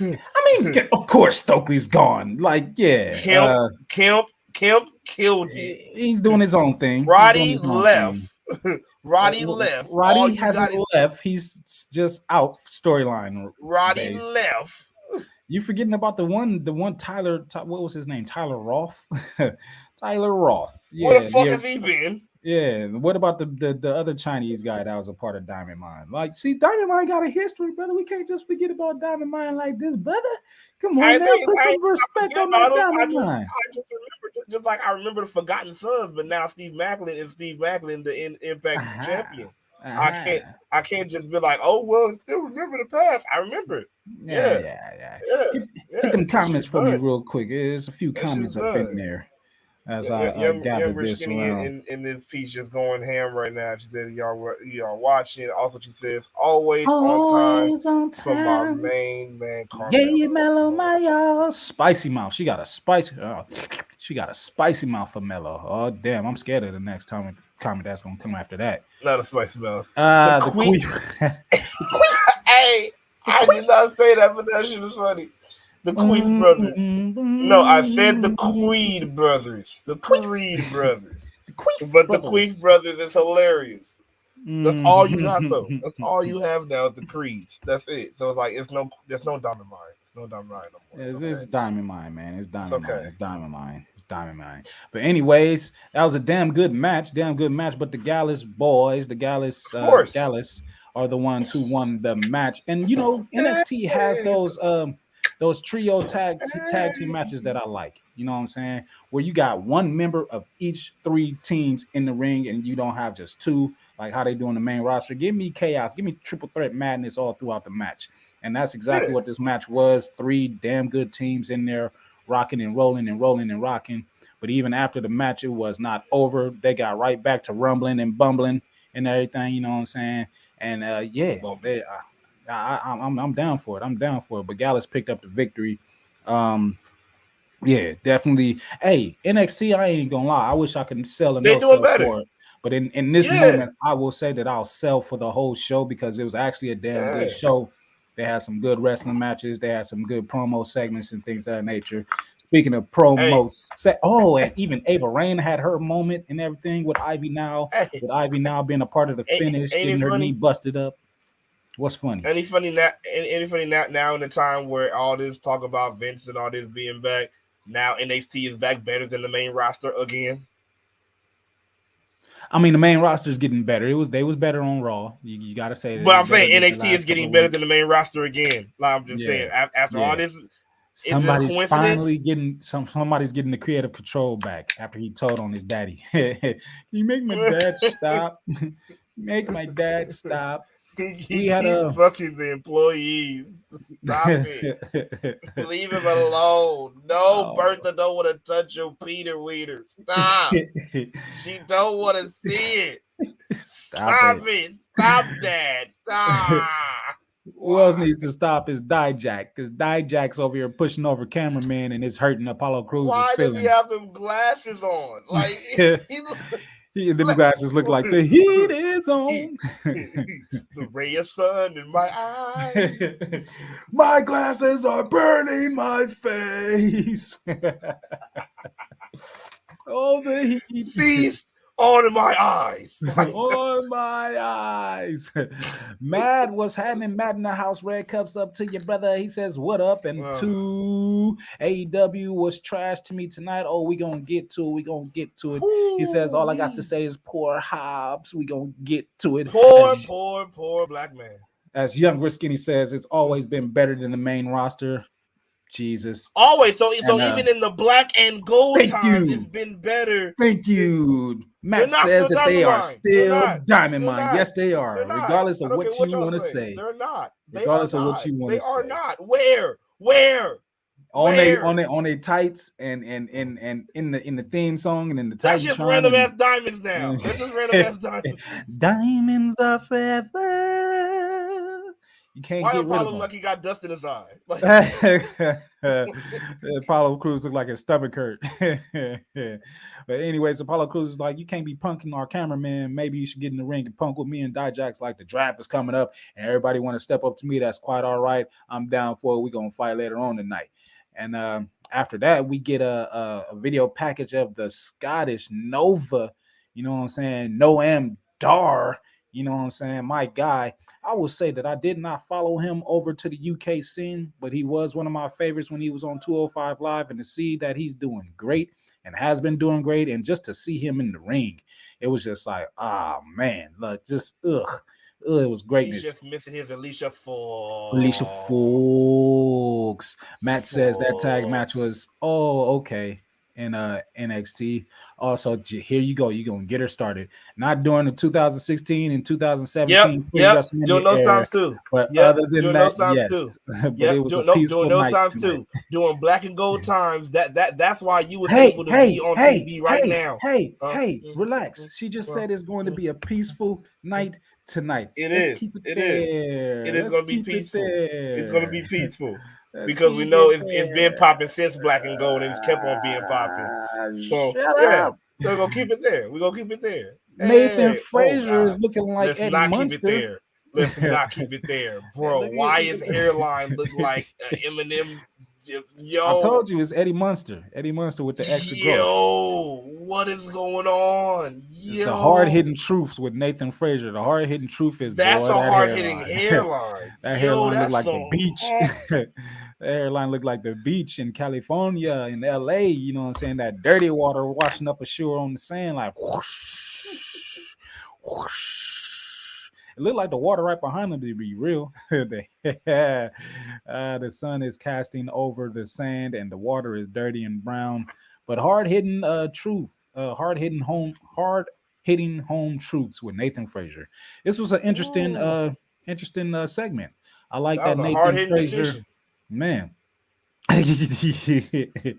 I mean, of course Stokely's gone. Like, yeah. Kemp killed it. He's doing his own thing. Roddy left. Roddy left. Roddy hasn't left. He's just out storyline. Roddy left. You forgetting about the one Tyler, what was his name? Tyler Roth? Tyler Roth. Yeah, where the fuck has he been? Yeah. What about the other Chinese guy that was a part of Diamond Mine? Like, see, Diamond Mine got a history, brother. We can't just forget about Diamond Mine like this, brother. Come on, put some respect on that Diamond Mine. I just remember, just like I remember the Forgotten Sons, but now Steve Macklin is Steve Macklin, the Impact champion. I can't just be like, oh well, still remember the past. I remember it. Yeah. Hit them comments for me real quick. There's a few comments up in there. As I gather this around. In this piece, just going ham right now. She said y'all watching. Also, she says always on time for my main man. Yeah, Mellow, my y'all. Spicy mouth. She got a spicy mouth for Mellow. Oh damn, I'm scared of the next comment that's gonna come after that. Not a spicy mouth. The queef. Hey, I did not say that, but that shit was funny. The Queef brothers. No, I said the Creed brothers. The Creed brothers. But the Queef brothers is hilarious. That's all you got though. That's all you have now is the Creeds. That's it. So it's like there's no Diamond Mine. It's no Diamond Mine no more. It's Diamond Mine, man. It's Diamond Mine. It's Diamond Mine. It's Diamond Mine. But anyways, that was a damn good match. But the Gallus boys, the Gallus are the ones who won the match. And you know, NXT has those trio tag team matches that I like. You know what I'm saying? Where you got one member of each three teams in the ring and you don't have just two, like how they do on the main roster. Give me chaos. Give me triple threat madness all throughout the match. And that's exactly what this match was. Three damn good teams in there rocking and rolling and rolling and rocking. But even after the match, it was not over. They got right back to rumbling and bumbling and everything. You know what I'm saying? And I'm down for it. I'm down for it. But Gallus picked up the victory. Yeah, definitely. Hey, NXT, I ain't gonna lie. I wish I could sell and no sell for it. But in this moment, I will say that I'll sell for the whole show because it was actually a damn good show. They had some good wrestling matches. They had some good promo segments and things of that nature. Speaking of promos, and even Ava Rain had her moment and everything with Ivy Now. With Ivy Now being a part of the finish, getting her knee busted up. What's funny? Any funny now in the time where all this talk about Vince and all this being back, now NXT is back better than the main roster again. I mean, the main roster is getting better. They was better on Raw. You got to say that. But I'm saying NXT is getting better than the main roster again. Like I'm just saying after all this. Somebody's finally getting somebody's getting the creative control back after he told on his daddy. Can you make my dad stop? Make my dad stop. He keeps fucking the employees. Stop it. Leave him alone. No, Bertha don't want to touch your Peter Weeder. Stop. She don't want to see it. Stop it. Stop that. Stop. Who else needs to stop is Dijak, because Dijak's over here pushing over cameraman and it's hurting Apollo Cruz's feelings. Why does he have them glasses on? Like them glasses look like the heat is on. The ray of sun in my eyes. My glasses are burning my face. Oh, the heat. Feast on my eyes. On my eyes. Mad, what's happening? Mad in the house. Red cups up to your brother. He says, what up? And two, AEW was trash to me tonight. Oh, we gonna get to it. He says, all I got to say is poor Hobbs. We gonna get to it. Poor black man. As Young Skinny says, it's always been better than the main roster. Jesus. Always. So even in the black and gold times, it's been better. Thank you. Matt says that they are still Diamond Mine. Yes, they are. Regardless of what you want to say. They're not. Regardless of what you want to say. They are not. Where? On their tights and in the theme song and in the tights. That's just random ass diamonds now. That's just random ass diamonds. Diamonds are forever. You can't Why get rid of Apollo like he got dust in his eye? Like Apollo Crews looked like his stomach hurt. But anyways, Apollo Crews is like, you can't be punking our cameraman. Maybe you should get in the ring and punk with me and Dijak's. Like the draft is coming up and everybody want to step up to me. That's quite all right. I'm down for it. We're gonna fight later on tonight. And after that, we get a video package of the Scottish Nova. You know what I'm saying? Noam Dar. You know what I'm saying? My guy. I will say that I did not follow him over to the UK scene, but he was one of my favorites when he was on 205 Live, and to see that he's doing great and has been doing great, and just to see him in the ring, it was just like, man, look, just it was greatness. He's just missing his Alicia Fox. Matt says that tag match was okay in NXT. Also, here you go. You're going to get her started. Not during the 2016 and 2017. Yep. Doing those times too. But other than that, yes. But it was a peaceful doing those times too. Doing black and gold times. That's why you was able to be on TV right now. Relax. She just said it's going to be a peaceful night tonight. It is going to be peaceful. It's going to be peaceful. Because we know it's been popping since black and gold and it's kept on being popping. So we're gonna keep it there. Nathan Frazier is looking like Eddie Munster. Let's not keep it there, bro. Why his hairline look like Eminem? Yo, I told you it's Eddie Munster. Eddie Munster with the extra growth. Yo, what is going on? Yo, the hard-hitting truths with Nathan Frazier. The hard-hitting truth is that's a hard-hitting hairline. That hairline looked like the beach. The hairline looked like the beach in California, in LA. You know what I'm saying? That dirty water washing up ashore on the sand, like whoosh, whoosh. It looked like the water right behind them, to be real. The sun is casting over the sand and the water is dirty and brown. But hard-hitting truth, hard-hitting home truths with Nathan Frazier. This was an interesting segment. I like that Nathan Frazier. Decision. Man. That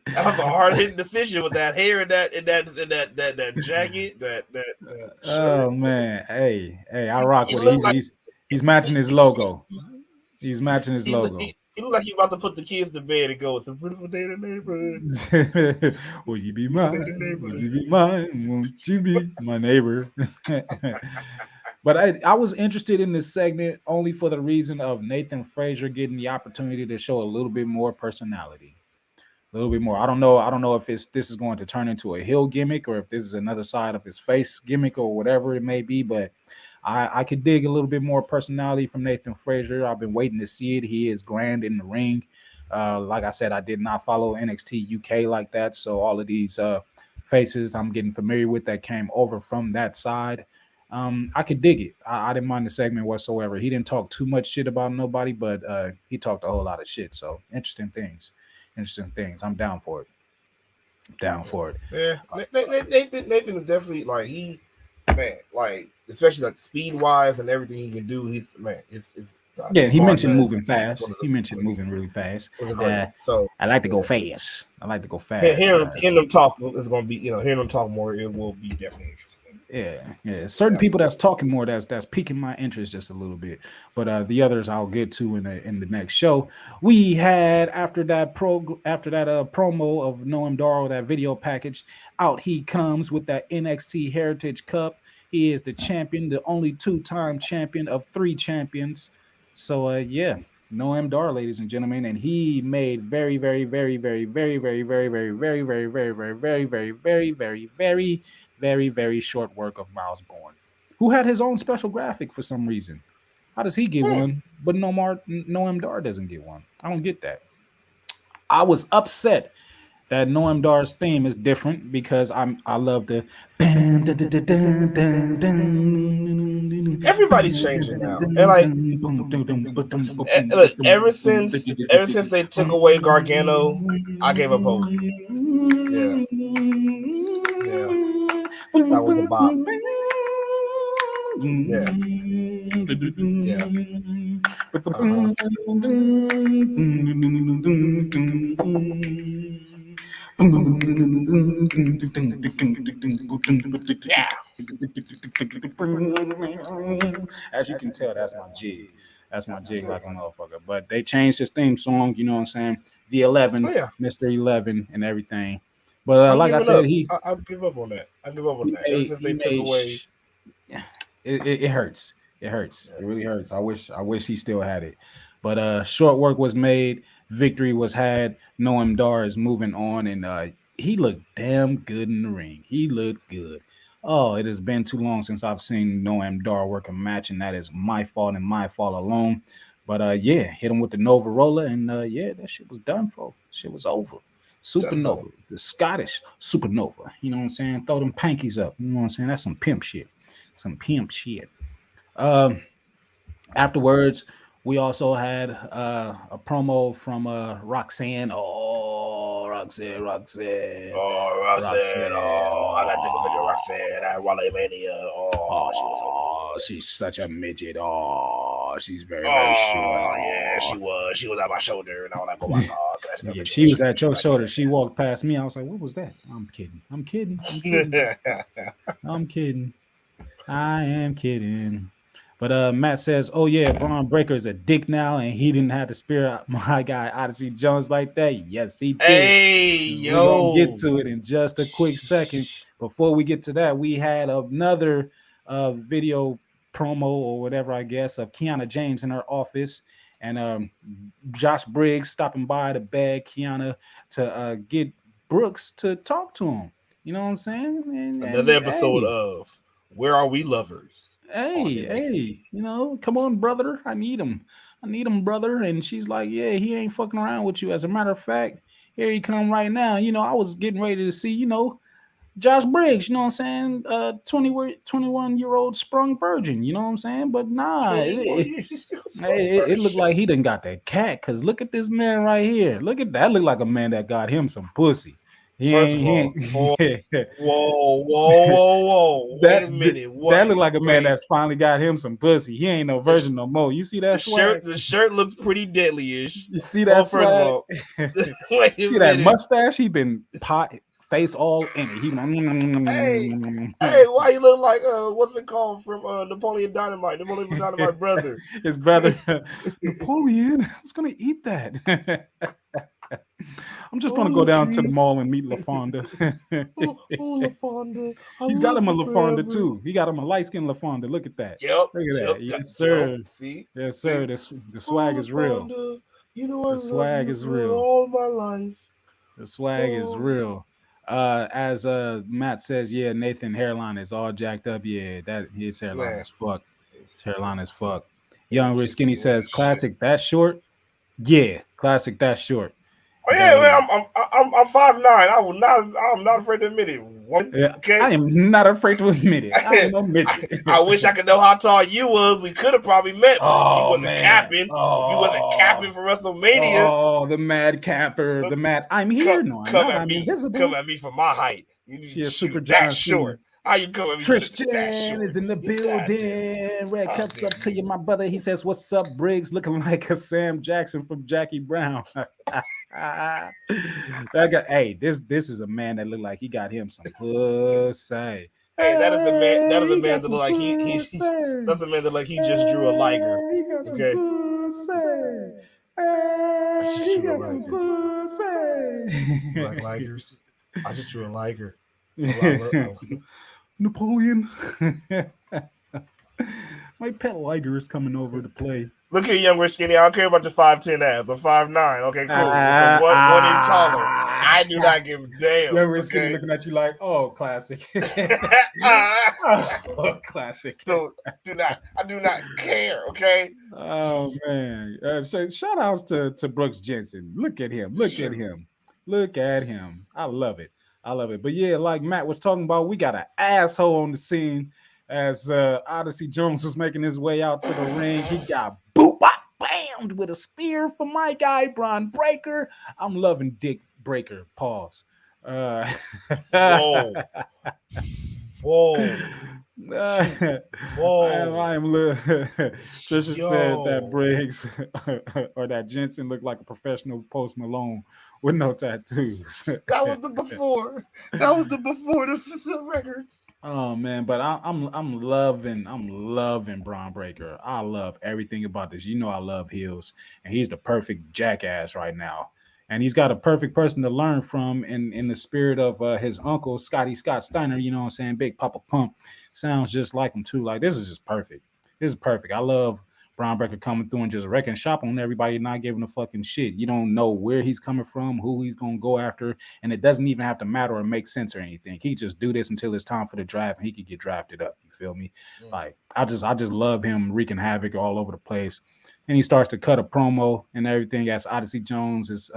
was a hard-hitting decision with that hair and that jacket. That oh man, hey, I rock with it. He's matching his logo. He's matching his logo. He look like he's about to put the kids to bed and go, it's a beautiful day in the neighborhood. Will you be mine? Will you be mine? Won't you be my neighbor? But I was interested in this segment only for the reason of Nathan Frazier getting the opportunity to show a little bit more personality. A little bit more. I don't know if this is going to turn into a heel gimmick or if this is another side of his face gimmick or whatever it may be, but I could dig a little bit more personality from Nathan Frazier. I've been waiting to see it. He is grand in the ring. Like I said, I did not follow NXT UK like that, so all of these faces I'm getting familiar with that came over from that side. I could dig it. I didn't mind the segment whatsoever. He didn't talk too much shit about nobody, but he talked a whole lot of shit. So interesting things. interesting things. I'm down for it. Down for it. Yeah, Nathan is definitely like like especially like speed wise and everything he can do. He's it's yeah. He mentioned moving fast. He mentioned moving really fast. So I like to go fast. I like to go fast. Hearing them talk is going to be hearing them talk more. It will be definitely interesting. Yeah. Certain people that's talking more that's piquing my interest just a little bit. But the others I'll get to in the next show. We had after that promo of Noam Dar, that video package, out he comes with that NXT Heritage Cup. He is the champion, the only 2-time champion of 3 champions. So Noam Dar, ladies and gentlemen, and he made very, very, very, very, very, very, very, very, very, very, very, very, very, very, very, very, very, very, very short work of Miles Bourne, who had his own special graphic for some reason. How does he get one, but Noam Dar doesn't get one? I don't get that. I was upset that Noam Dar's theme is different because I love the. Everybody's changing now, and like look, ever since they took away Gargano, I gave up hope. Yeah, that was a bop. Yeah. As you can tell, that's my jig. That's my jig like a motherfucker. But they changed his theme song, you know what I'm saying? The 11, Mr. 11 and everything. But like I said, I give up on that. Ever since they took away. It hurts. It hurts. It really hurts. I wish he still had it. But short work was made. Victory was had. Noam Dar is moving on, and he looked damn good in the ring. He looked good. Oh, it has been too long since I've seen Noam Dar work a match, and that is my fault and my fault alone. But hit him with the Nova Roller, and that shit was done for. Shit was over. Supernova, the Scottish Supernova. You know what I'm saying? Throw them pankies up. You know what I'm saying? That's some pimp shit. Some pimp shit. Afterwards, we also had a promo from Roxanne. Oh, Roxanne. Oh, Roxanne. Oh, I gotta take a picture of Roxanne at Wale Mania. Oh, she's such a midget. Oh, she's very, very short. Yeah, she was. She was at my shoulder, and I was like, oh my god. Yeah, she was at your shoulder. She walked past me. I was like, what was that? I'm kidding. I'm I am kidding. But Matt says, oh, yeah, Braun Breaker is a dick now, and he didn't have to spear my guy Odyssey Jones like that. Yes, he did. Hey, yo. We're going to get to it in just a quick second. Before we get to that, we had another video promo or whatever, I guess, of Kiana James in her office. And Josh Briggs stopping by to beg Kiana to get Brooks to talk to him. You know what I'm saying? Another episode of Where Are We Lovers? Hey, come on, brother. I need him, brother. And she's like, yeah, he ain't fucking around with you. As a matter of fact, here he come right now. I was getting ready to see, Josh Briggs, you know what I'm saying? 21-year-old sprung virgin, you know what I'm saying? But nah, it looked like he done got that cat, because look at this man right here. Look at that. Look like a man that got him some pussy. Whoa. Wait a minute. That looked like a man that's finally got him some pussy. He ain't no virgin no more. You see that swag? The shirt looks pretty deadly-ish. You see that swag? First of all, wait a minute. That mustache? He been face all in it. Hey, why you look like what's it called from Napoleon Dynamite? Napoleon Dynamite brother. His brother Napoleon. I was gonna eat that. I'm just gonna go down to the mall and meet LaFonda. LaFonda. He's got him a LaFonda too. He got him a light-skinned LaFonda. Look at that. Yep. Look at that. Yes, sir. See? Yes, sir. The swag is real. The swag is real. All my life. The swag is real. As Matt says, yeah, Nathan hairline is all jacked up. Yeah, his hairline is fuck. His hairline is fuck. Young Rich Skinny says, classic that short. Yeah, classic that short. Oh yeah, man, I'm 5'9". I'm not afraid to admit it. woman. Yeah, Okay, I am not afraid to admit it. I am a midget. I wish I could know how tall you was. We could have probably met, but if you Oh wasn't man! capping, Oh, if you wasn't capping for WrestleMania, oh, the mad capper, the mad. I'm here. No, I'm come not. at I'm me. invisible. Come at me for my height. You need She to is Super shoot that John short. Cena. How you come at me Tristan that short? is in the God building. Red God cups damn up to you, my brother. He says, "What's up, Briggs? Looking like a Sam Jackson from Jackie Brown." That guy, hey, this is a man that look like he got him some pussy. Hey, that is a man. That is a He man got that some look like pussy. that's a man that like he just drew a liger. He got some Okay. pussy. just He drew a got some liger. pussy. Black ligers. I just drew a liger. Napoleon. My pet liger is coming over to play. Look here, young rich skinny. I don't care about your 5'10" ass or 5'9". Okay, cool. It's like 1 inch taller. I do not give a damn. Young rich okay? skinny looking at you like, oh, classic. Oh, classic. So I do not care. Okay. Oh man. So shout outs to Brooks Jensen. Look at him. Look at him. Look at him. I love it. I love it. But yeah, like Matt was talking about, we got an asshole on the scene as Odyssey Jones was making his way out to the ring. He got bammed with a spear from my guy, Bron Breakker. I'm loving Dick Breaker. Pause. Whoa. Whoa. Whoa. I'm Trisha said that Briggs or that Jensen looked like a professional Post Malone with no tattoos. That was the before. That was the before the records. Oh man, but I'm loving Bron Breakker. I love everything about this. You know I love heels, and he's the perfect jackass right now. And he's got a perfect person to learn from in the spirit of his uncle, Scott Steiner, you know what I'm saying? Big Papa Pump. Sounds just like him too. Like, this is just perfect. This is perfect. I love Bron Breakker coming through and just wrecking shop on everybody, not giving a fucking shit. You don't know where he's coming from, who he's going to go after, and it doesn't even have to matter or make sense or anything. He just do this until it's time for the draft, and he could get drafted up. You feel me? Like, I just love him wreaking havoc all over the place. And he starts to cut a promo and everything as Odyssey Jones is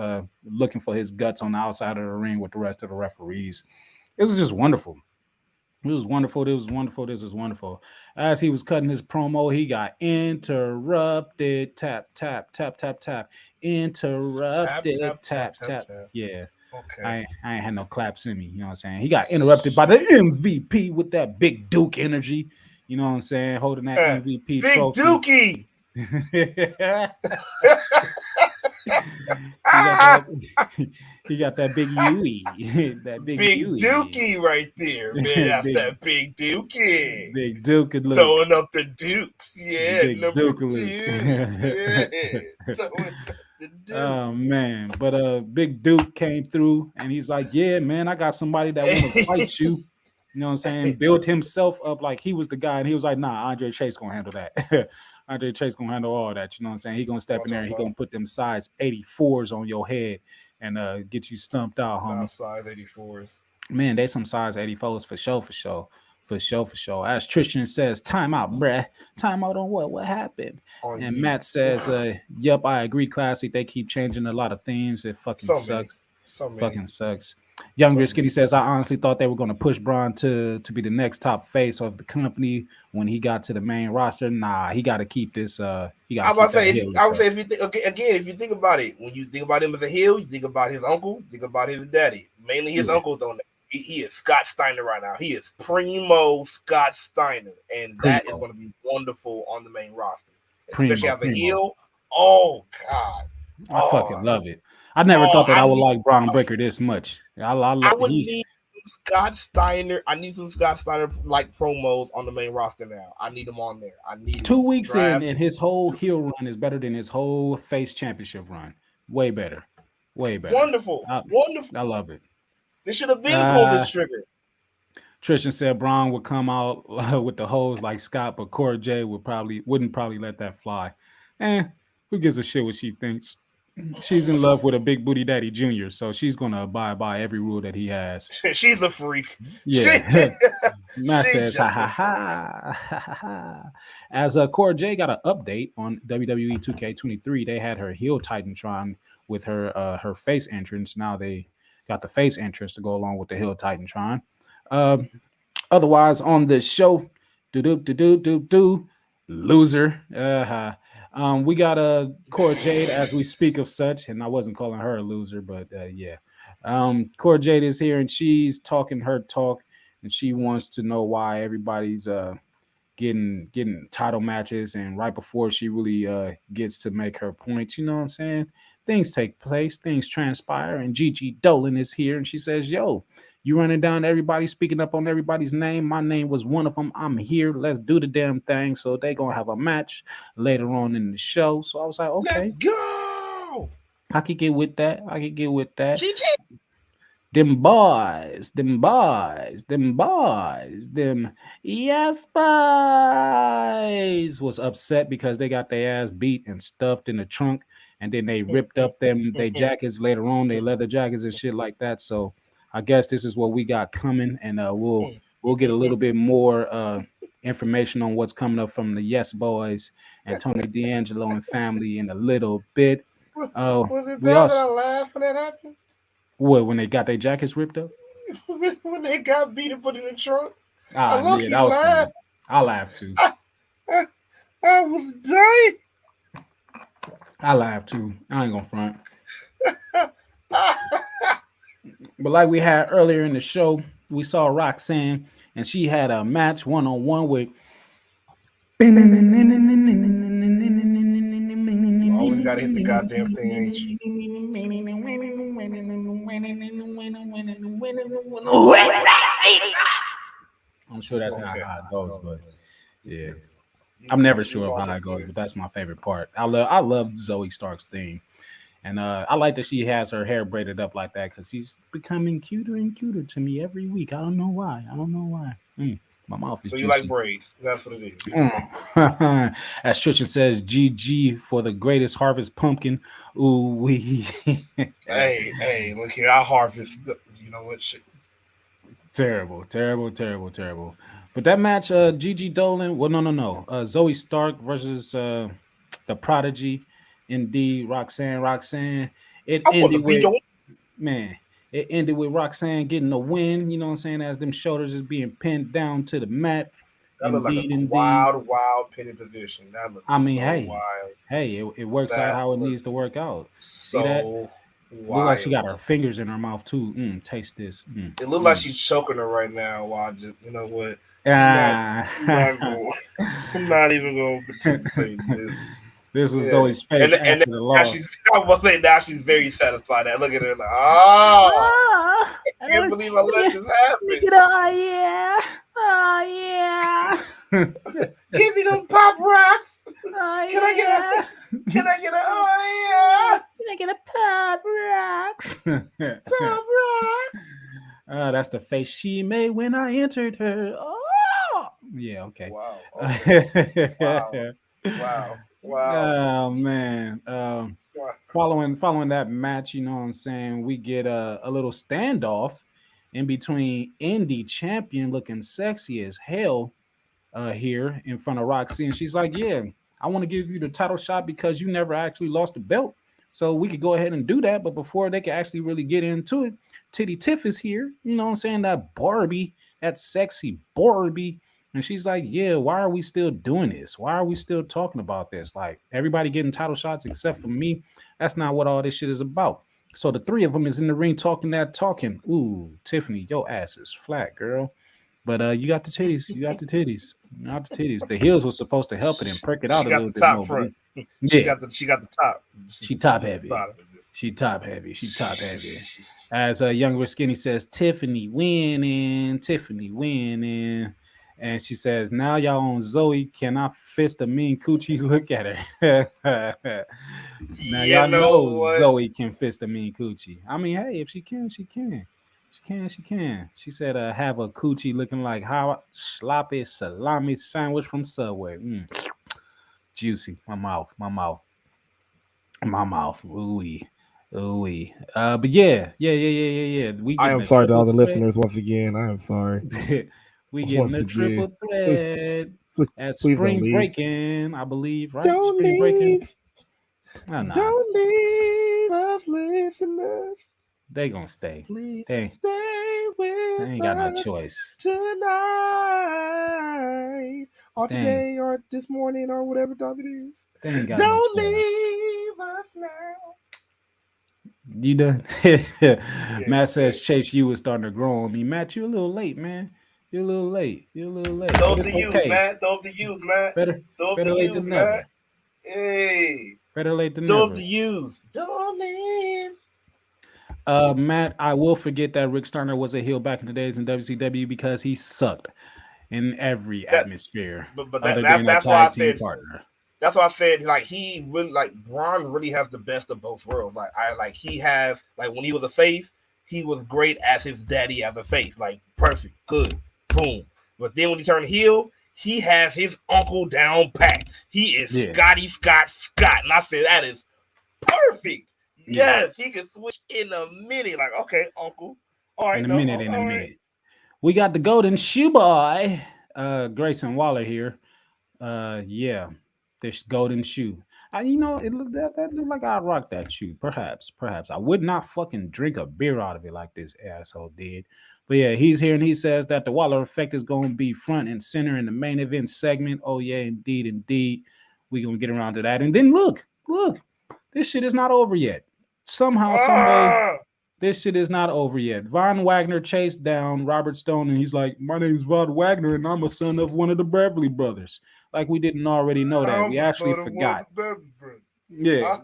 looking for his guts on the outside of the ring with the rest of the referees. It was just wonderful. It was wonderful. This was wonderful. As he was cutting his promo, he got interrupted. Tap, tap, tap, tap, tap. Interrupted. Tap. Yeah. Okay. I ain't had no claps in me. You know what I'm saying? He got interrupted by the MVP with that big Duke energy. You know what I'm saying? Holding that MVP big trophy. Dookie. He got that big Yui. That big Yui. Dookie right there, man. That's that big Dookie. Big Duke throwing up the Dukes. Yeah, big number Duke 2. Yeah. Throwing up the Dukes. Oh man. But Big Duke came through and he's like, yeah, man, I got somebody that want to fight you. You know what I'm saying? Build himself up like he was the guy, and he was like, nah, Andre Chase gonna handle that. Andre Chase gonna handle all that. You know what I'm saying? He gonna step in there and he gonna put them size 84s on your head and get you stumped out, homie. Not size 84s. Man, they some size 84s for sure. As Tristan says, time out, bruh. Time out on what? What happened? And Matt says, yep, I agree, Classic. They keep changing a lot of themes. It fucking sucks. Fucking sucks. Young Risky says, I honestly thought they were going to push Braun to be the next top face of the company when he got to the main roster. Nah, he got to keep this. I would say, if you think, again, if you think about it, when you think about him as a heel, you think about his uncle, you think about his daddy. Mainly his uncle's on there. He is Scott Steiner right now. He is primo Scott Steiner, and that is going to be wonderful on the main roster, especially as a heel. Oh God, I fucking love it. I never thought that I would like Bron Breakker this much. I would need Scott Steiner. I need some Scott Steiner like promos on the main roster now. I need them on there. I need 2 weeks in, and his whole heel run is better than his whole face championship run. Way better. Wonderful. I love it. They should have been pulled this trigger. Tristan said Braun would come out with the hose like Scott, but Cora J wouldn't probably let that fly. Who gives a shit what she thinks? She's in love with a big booty daddy junior, so she's gonna abide by every rule that he has. She's a freak. Yeah. Matt says, ha ha ha. As Cora J got an update on WWE 2K23, they had her heel Titantron with her face entrance. Now they got the face entrance to go along with the heel Titantron. Otherwise, on the show, loser. We got a Cora Jade as we speak of such, and I wasn't calling her a loser, but yeah. Cora Jade is here, and she's talking her talk, and she wants to know why everybody's getting title matches, and right before she really gets to make her point, you know what I'm saying? Things take place, things transpire, and Gigi Dolan is here, and she says, "Yo, you running down everybody, speaking up on everybody's name. My name was one of them. I'm here. Let's do the damn thing." So they gonna have a match later on in the show. So I was like, okay, let's go. I could get with that. I could get with that. Gigi. Them boys, yes boys was upset because they got their ass beat and stuffed in the trunk, and then they ripped up their jackets later on, their leather jackets and shit like that. So I guess this is what we got coming, and we'll get a little bit more information on what's coming up from the Yes Boys and Tony D'Angelo and family in a little bit. Was it We bad also, that I laughed when that happened? what, when they got their jackets ripped up? When they got beat and put in the trunk? Ah, yeah, that was funny. I laughed too. I was dying. I laughed too. I ain't gonna front. But like we had earlier in the show, we saw Roxanne, and she had a match one-on-one with. Always gotta hit the goddamn thing, ain't you? I'm sure that's not how it goes, but yeah, I'm never sure of how it goes, but that's my favorite part. I love Zoe Stark's theme, and I like that she has her hair braided up like that because she's becoming cuter and cuter to me every week. I don't know why. My mouth is so juicy. You like braids? That's what it is. As Trisha says, GG for the greatest harvest pumpkin. Ooh wee. Hey, look here, I harvest. You know what? Shit. Terrible. But that match, Gigi Dolan. Well, no. Zoe Stark versus the Prodigy. Indeed, Roxanne. It ended with Roxanne getting a win. You know what I'm saying? As them shoulders is being pinned down to the mat. That looked like a wild pinning position. That looks wild. Hey, it works out how it needs to work out. So see that? wild. Look like she got her fingers in her mouth too. Taste this. It looked like she's choking her right now. While just, you know what? I'm not even going to participate in this. This was Zoe's face after the loss. Now she's very satisfied. Look at her like, I can't believe I let this happen. Oh yeah. Give me them pop rocks. Oh, Can I get a Can I get a pop rocks? Pop rocks. That's the face she made when I entered her. Oh, yeah, okay. Wow. Okay. Wow. Oh man. Following that match, you know what I'm saying, we get a little standoff in between indie champion looking sexy as hell here in front of Roxy, and she's like, yeah, I want to give you the title shot because you never actually lost the belt, so we could go ahead and do that. But before they can actually really get into it, Titty Tiff is here, you know what I'm saying, that Barbie, that sexy Barbie. And she's like, yeah, why are we still doing this? Why are we still talking about this? Like, everybody getting title shots except for me. That's not what all this shit is about. So the three of them is in the ring talking. Ooh, Tiffany, your ass is flat, girl. But you got the titties. The heels was supposed to help it and perk it out a little bit more. Front. Yeah. She got the top. She top heavy. She top heavy. As Younger Skinny says, Tiffany winning. And she says, now y'all on Zoe. Can I fist a mean coochie? Look at her. Now y'all know Zoe can fist a mean coochie. I mean, hey, if she can, she can. She said, have a coochie looking like hot sloppy salami sandwich from Subway. Juicy. My mouth. Ooh-wee. But yeah. I am sorry to all the listeners once again. I am sorry. We getting the triple threat at spring breaking, I believe, right? Don't spring breaking. Don't leave us listeners. They gonna stay. Please They stay with ain't got no us choice. tonight, or They today, or this morning, or whatever time it is. They ain't got Don't no choice. leave us now. You done? Matt says Chase U is starting to grow on me. Matt, you're a little late, man. You're a little late. You're a little late. Throw But up it's the U's, okay. man. Throw up the U's, man. Better Throw up the late than U's, never. man. Hey. Better late than Throw never. up the U's. Don't leave. Matt, I will forget that Rick Steiner was a heel back in the days in WCW because he sucked in every atmosphere. But other than that's a why I tag team said partner. That's why I said like he really like Braun really has the best of both worlds. Like he has like when he was a face, he was great as his daddy as a face. Like perfect, good, boom. But then when he turned heel, he has his uncle down pat. He is Scotty Scott. And I said that is perfect. Yes, he can switch in a minute. Like, okay, uncle. All right, in a minute. Right. We got the golden shoe boy, Grayson Waller here. Yeah, this golden shoe. You know, it looked that looked like I'd rock that shoe. Perhaps. I would not fucking drink a beer out of it like this asshole did. But yeah, he's here and he says that the Waller effect is going to be front and center in the main event segment. Oh yeah, indeed. We're going to get around to that. And then look, this shit is not over yet. Somehow, some way, this shit is not over yet. Von Wagner chased down Robert Stone, and he's like, "My name's Von Wagner, and I'm a son of one of the Beverly brothers." Like we didn't already know that. We actually forgot. Yeah.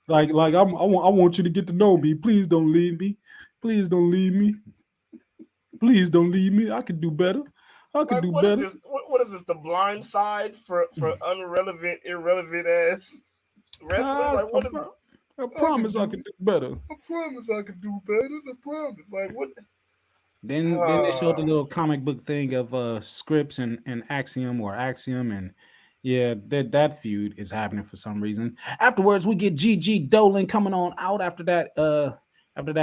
like I want you to get to know me. Please don't leave me. Please don't leave me. Please don't leave me. I could do better. I could do better. What is this? The blind side for irrelevant ass wrestlers? Like what is it? I promise I can do better. I promise I can do better. I promise. Like what? Then they showed the little comic book thing of Scripps and Axiom, and yeah, that feud is happening for some reason. Afterwards, we get Gigi Dolan coming on out after that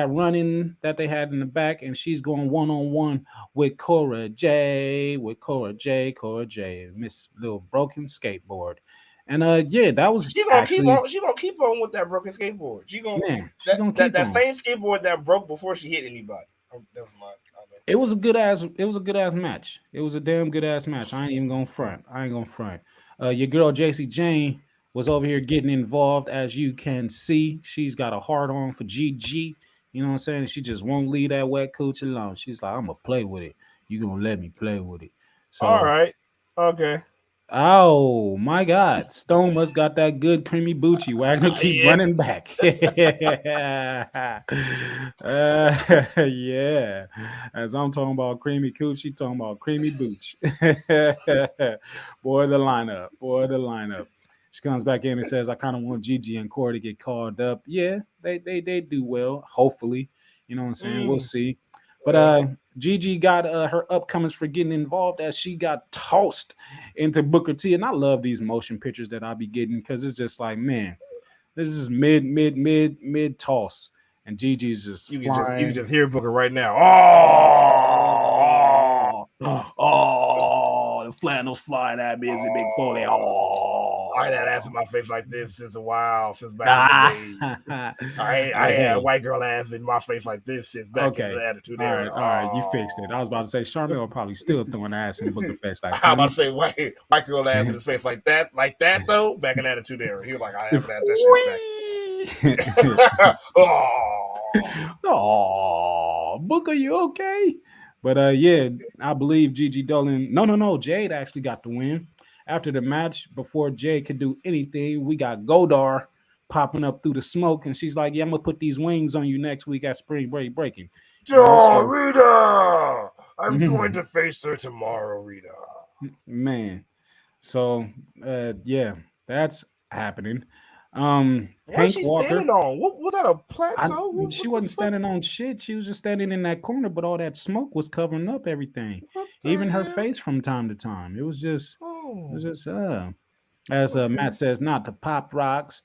run-in that they had in the back, and she's going one-on-one with Cora J, Miss Little Broken Skateboard. And yeah, that was she gonna keep on with that broken skateboard. She gonna that same skateboard that broke before she hit anybody. Never mind. It was a good ass match. It was a damn good ass match. I ain't even gonna front. Your girl JC Jane was over here getting involved, as you can see. She's got a hard on for GG. You know what I'm saying? She just won't leave that wet cooch alone. She's like, I'm gonna play with it. You gonna let me play with it. So all right. Okay. Oh my God! Stone must got that good creamy Bucci. Wagner keep running back. Yeah. As I'm talking about creamy coochie, talking about creamy Booch. Boy, the lineup. She comes back in and says, "I kind of want Gigi and Corey to get called up." Yeah, they do well. Hopefully, you know what I'm saying. We'll see. But Gigi got her upcomings for getting involved as she got tossed into Booker T. And I love these motion pictures that I'll be getting because it's just like, man, this is mid toss. And Gigi's just flying. You can just hear Booker right now. Oh, the flannel's flying at me as a big Foley. I ain't had ass in my face like this since a while, since back in the days. I had a white girl ass in my face like this since back in the Attitude Era. All right, you fixed it. I was about to say Charmel probably still throwing ass in Booker face like that. I'm about to say white girl ass in his face like that though, back in the Attitude Era. He was like, I have that shit back. Oh, Booker, you okay? But yeah, I believe Gigi Dolan. No, Jade actually got the win. After the match, before Jade could do anything, we got Godar popping up through the smoke, and she's like, "Yeah, I'm gonna put these wings on you next week at Spring Break Breaking." Rita, I'm going to face her tomorrow, Rita. Man, so yeah, that's happening. Hank she Walker standing on? What was that, a plateau? She wasn't standing on shit. She was just standing in that corner, but all that smoke was covering up everything, even her face from time to time. It was just as Matt says, not the pop rocks.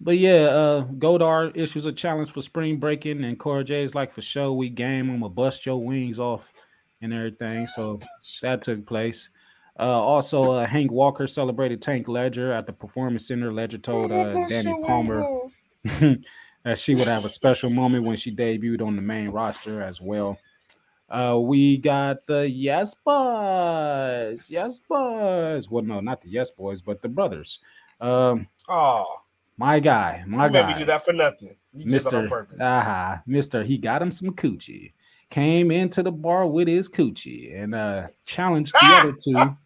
But yeah, Godar issues a challenge for Spring Breaking, and Cora J is like, for sure, we game. I'm gonna bust your wings off and everything. So that took place. Also, Hank Walker celebrated Tank Ledger at the Performance Center. Ledger told Danny Palmer that she would have a special moment when she debuted on the main roster as well. We got the Yes Boys. Yes Boys. Well, no, not the Yes Boys, but the brothers. My guy. You made me do that for nothing. You did that on purpose. Mr. He got him some coochie. Came into the bar with his coochie and challenged the other two.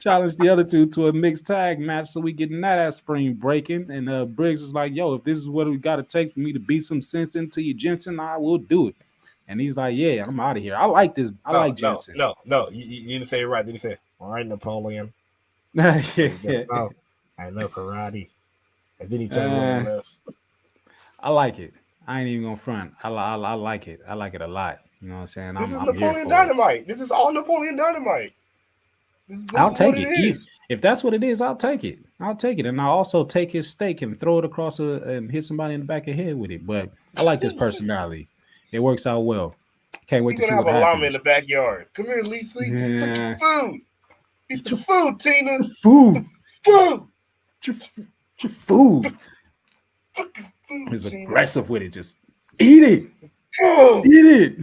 Challenged the other two to a mixed tag match, so we getting that at spring breaking. And Briggs was like, "Yo, if this is what we got to take for me to beat some sense into you, Jensen, I will do it." And he's like, "Yeah, I'm out of here. I like this. I like Jensen." No. You didn't say it right. Did you say, "All right, Napoleon"? Yeah. I know karate. And then he turned around and left. I like it. I ain't even gonna front. I like it. I like it a lot. You know what I'm saying? This is Napoleon Dynamite. This is all Napoleon Dynamite. I'll take it. If that's what it is, I'll take it. And I'll also take his steak and throw it across and hit somebody in the back of the head with it. But I like this personality. It works out well. Can't wait to see what happens. We're gonna have a llama in the backyard. Come here, Lisa. Eat the fucking food. Eat the food, Tina. Food. Your food. He's aggressive with it. Just eat it. Eat it.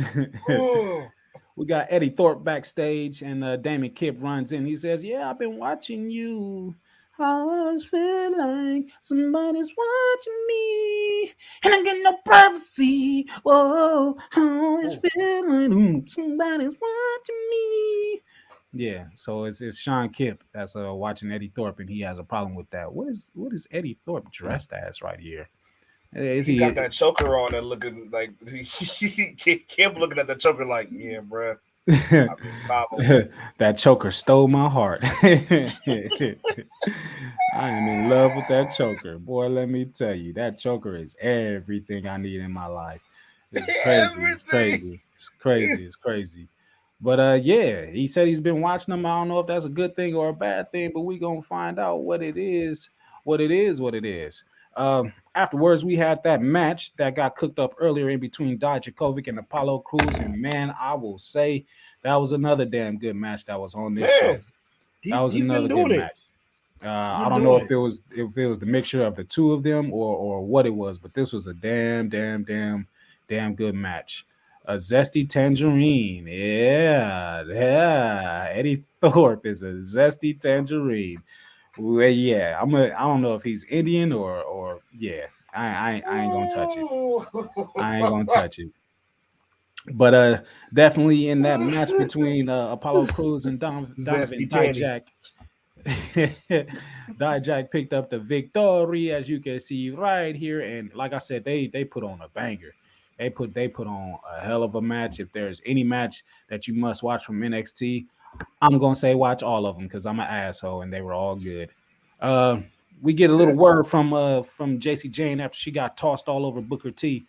We got Eddie Thorpe backstage, and Damon Kip runs in. He says, "Yeah, I've been watching you. I always feel like somebody's watching me, and I get no privacy. Whoa, I always feel like somebody's watching me." Yeah, so it's Sean Kip that's watching Eddie Thorpe, and he has a problem with that. What is Eddie Thorpe dressed as right here? He got that choker on and looking like Kip looking at the choker like, yeah, bro. That choker stole my heart. I am in love with that choker. Boy, let me tell you, that choker is everything I need in my life. It's crazy. But yeah, he said he's been watching them. I don't know if that's a good thing or a bad thing, but we're gonna find out what it is. Afterwards, we had that match that got cooked up earlier in between Dijakovic and Apollo Crews, and man, I will say that was another damn good match that was on this show. That was another good match. I don't know if it was the mixture of the two of them or what it was, but this was a damn good match. A zesty tangerine, yeah. Eddie Thorpe is a zesty tangerine. Well, yeah, I don't know if he's Indian or yeah. I ain't gonna touch it. But definitely in that match between Apollo Crews and Donovan Dijak, Dijak picked up the victory, as you can see right here. And like I said, they put on a banger. They put on a hell of a match. If there's any match that you must watch from NXT, I'm gonna say watch all of them because I'm an asshole and they were all good. We get a little word from JC Jane after she got tossed all over Booker T.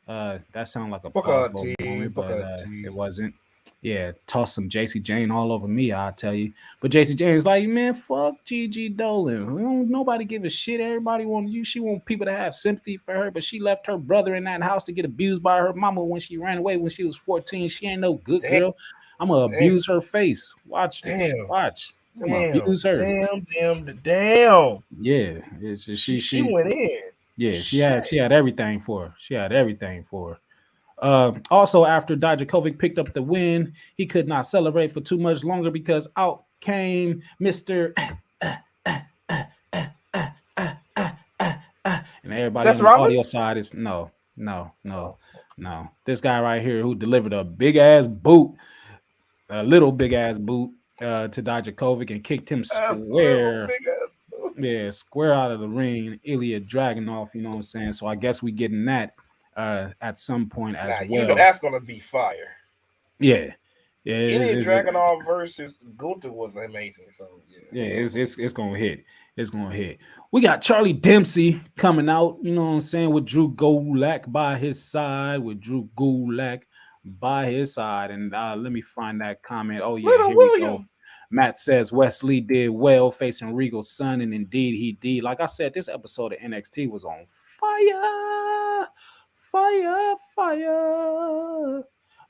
That sounded like a plausible moment, but it wasn't. Yeah, toss some JC Jane all over me, I'll tell you. But JC Jane's like, man, fuck Gigi Dolan. Nobody give a shit. Everybody want you. She want people to have sympathy for her, but she left her brother in that house to get abused by her mama when she ran away when she was 14. She ain't no good girl. I'm gonna abuse her face. Watch this. Watch. I'm gonna abuse her. Damn. Yeah, it's just, she went in. Yeah, she had everything for her. Also, after Dijakovic picked up the win, he could not celebrate for too much longer because out came Mr. And everybody on the audio side is no. This guy right here who delivered a little big ass boot to Dijakovic and kicked him square. Yeah, square out of the ring. Ilya Dragunov, you know what I'm saying? So I guess we getting that at some point as well. You know that's gonna be fire. Yeah. Ilya Dragunov versus Gunther was amazing. So it's gonna hit. It's gonna hit. We got Charlie Dempsey coming out, you know what I'm saying, with Drew Gulak by his side. And let me find that comment. Oh yeah, here we go. Matt says Wesley did well facing Regal's son, and indeed he did. Like I said, this episode of NXT was on fire.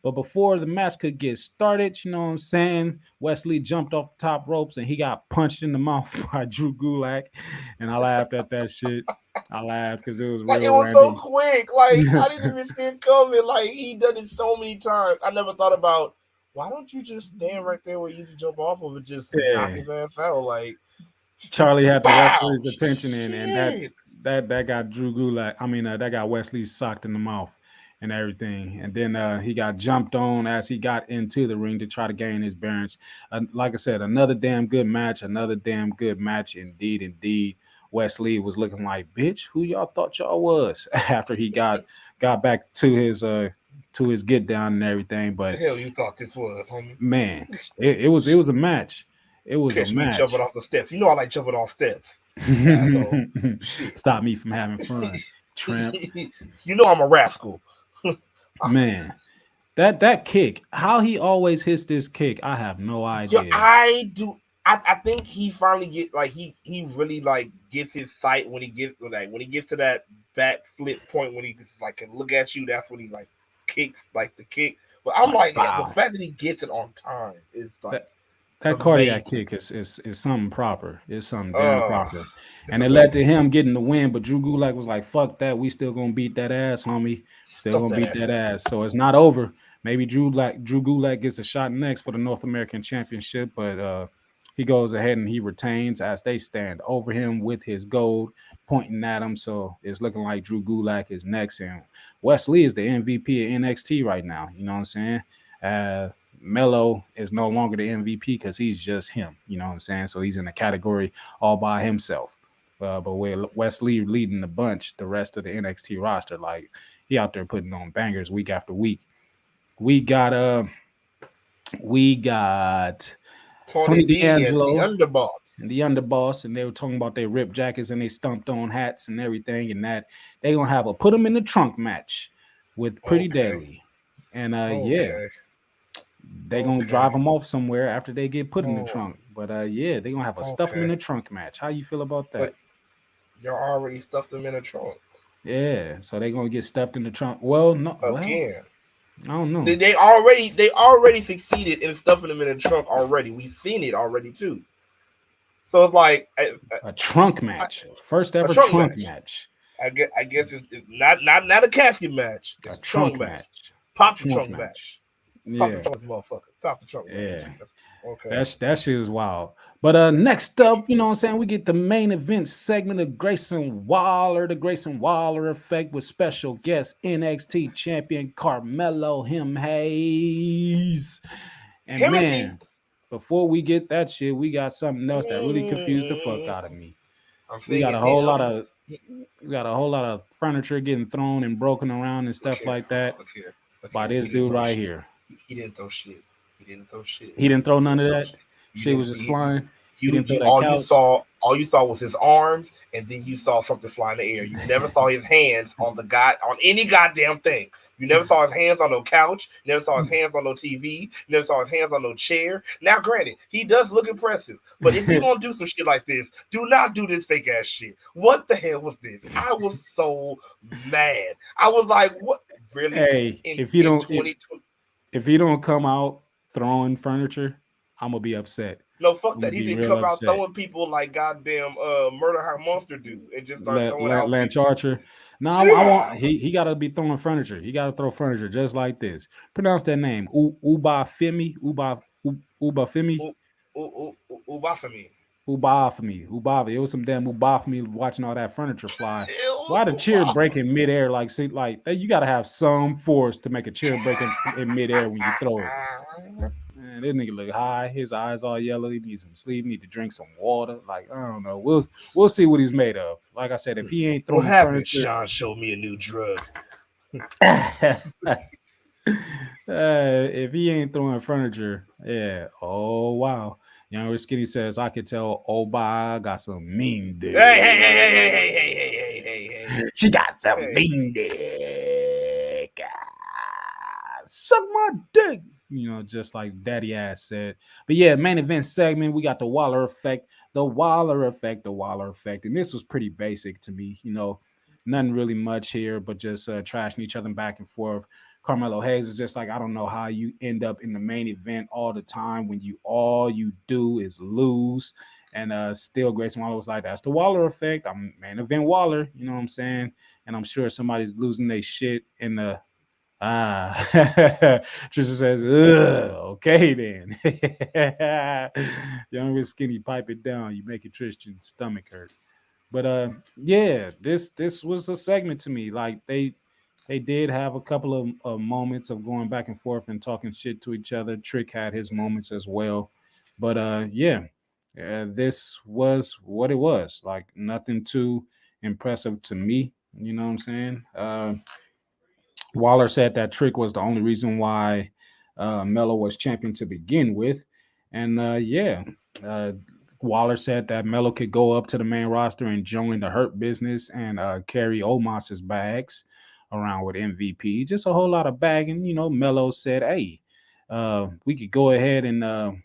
But before the match could get started, you know what I'm saying, Wesley jumped off the top ropes and he got punched in the mouth by Drew Gulak. And I laughed at that shit. I laughed because it was like real it was so randy. quick. Like I didn't even see it coming. Like he done it so many times. I never thought about why don't you just stand right there where you can jump off of and just knock his ass out. Like Charlie had the wow, referee's attention and that got Drew Gulak. I mean that got Wesley socked in the mouth and everything. And then he got jumped on as he got into the ring to try to gain his bearings. Like I said, another damn good match. Indeed. Wesley was looking like, bitch, who y'all thought y'all was after he got back to his get down and everything. But the hell you thought this was, homie? Man, it was a match. It was Catch a match. Me jumping off the steps. You know I like jumping off steps. Stop me from having fun, tramp. You know I'm a rascal. Man, that kick, how he always hits this kick, I have no idea. Yeah, I do. I think he finally get like he really like gets his sight when he gets to that back flip point when he just like can look at you. That's when he like kicks like the kick. But I'm like, wow. The fact that he gets it on time is like that cardiac kick is something proper. It's something damn proper. And it led to him getting the win. But Drew Gulak was like, "Fuck that. We still gonna beat that ass, homie. Still gonna beat that ass." So it's not over. Maybe Drew Gulak gets a shot next for the North American Championship, but he goes ahead and he retains as they stand over him with his gold pointing at him. So it's looking like Drew Gulak is next. And Wesley is the MVP of NXT right now. You know what I'm saying? Mello is no longer the MVP because he's just him. You know what I'm saying? So he's in a category all by himself. But with Wesley leading the bunch, the rest of the NXT roster, like he out there putting on bangers week after week. We got Tony D'Angelo and the underboss, and they were talking about their ripped jackets and they stumped on hats and everything, and that they gonna have a put them in the trunk match with Pretty Deadly, and they gonna drive them off somewhere after they get put in the trunk. But they gonna have a stuff them in the trunk match. How you feel about that? But y'all already stuffed them in the trunk. Yeah, so they gonna get stuffed in the trunk. Well, no, again. I don't know. They already succeeded in stuffing them in a trunk already. We've seen it already too. So it's like a trunk match, first ever trunk match. I guess it's not a casket match. It's a trunk match. Pop the trunk match. Pop the trunk, motherfucker. Pop the trunk. Yeah. Okay. That shit is wild. But next up, you know what I'm saying, we get the main event segment of Grayson Waller, the Grayson Waller effect with special guest NXT champion Carmelo Hayes. And man, before we get that shit, we got something else that really confused the fuck out of me. We got a whole lot of furniture getting thrown and broken around and stuff like that by this dude right here. He didn't throw shit. He didn't throw none of that. Shit was just flying. All you saw was his arms, and then you saw something fly in the air. You never saw his hands on any goddamn thing. You never saw his hands on no couch. You never saw his hands on no TV. You never saw his hands on no chair. Now, granted, he does look impressive, but if you're gonna do some shit like this, do not do this fake ass shit. What the hell was this? I was so mad. I was like, "What? Really?" Hey, if you don't come out throwing furniture, I'm gonna be upset. No, fuck that. He didn't come out throwing people like goddamn Murder High Monster do and just start throwing out Lance Archer. No, I want he gotta be throwing furniture. He gotta throw furniture just like this. Pronounce that name. Ubafemi. It was some damn Ubafemi watching all that furniture fly. Why the chair break in midair? Like, see, like you gotta have some force to make a chair break in midair when you throw it. Man, this nigga look high. His eyes all yellow. He needs some sleep. He need to drink some water. Like, I don't know. We'll see what he's made of. Like I said, if he ain't throwing furniture, Sean showed me a new drug. If he ain't throwing furniture, yeah. Oh wow. You know, Skinny says, I could tell Oba got some mean dick. Hey. She got some mean dick. Suck my dick. You know, just like Daddy Ass said. But yeah, main event segment, we got the Waller effect. And this was pretty basic to me. You know, nothing really much here, but just trashing each other back and forth. Carmelo Hayes is just like, I don't know how you end up in the main event all the time when all you do is lose. And still Grayson Waller was like, that's the Waller effect. I'm main event Waller, you know what I'm saying? And I'm sure somebody's losing their shit in the Tristan says, okay then. Young and skinny, pipe it down. You make it Tristan's stomach hurt. But yeah, this was a segment to me. Like they did have a couple of moments of going back and forth and talking shit to each other. Trick had his moments as well. But yeah, this was what it was. Like nothing too impressive to me. You know what I'm saying? Waller said that Trick was the only reason why Melo was champion to begin with. And yeah, uh, Waller said that Melo could go up to the main roster and join the Hurt Business and carry Omos's bags around with MVP. Just a whole lot of bagging. You know, Melo said, hey, we could go ahead and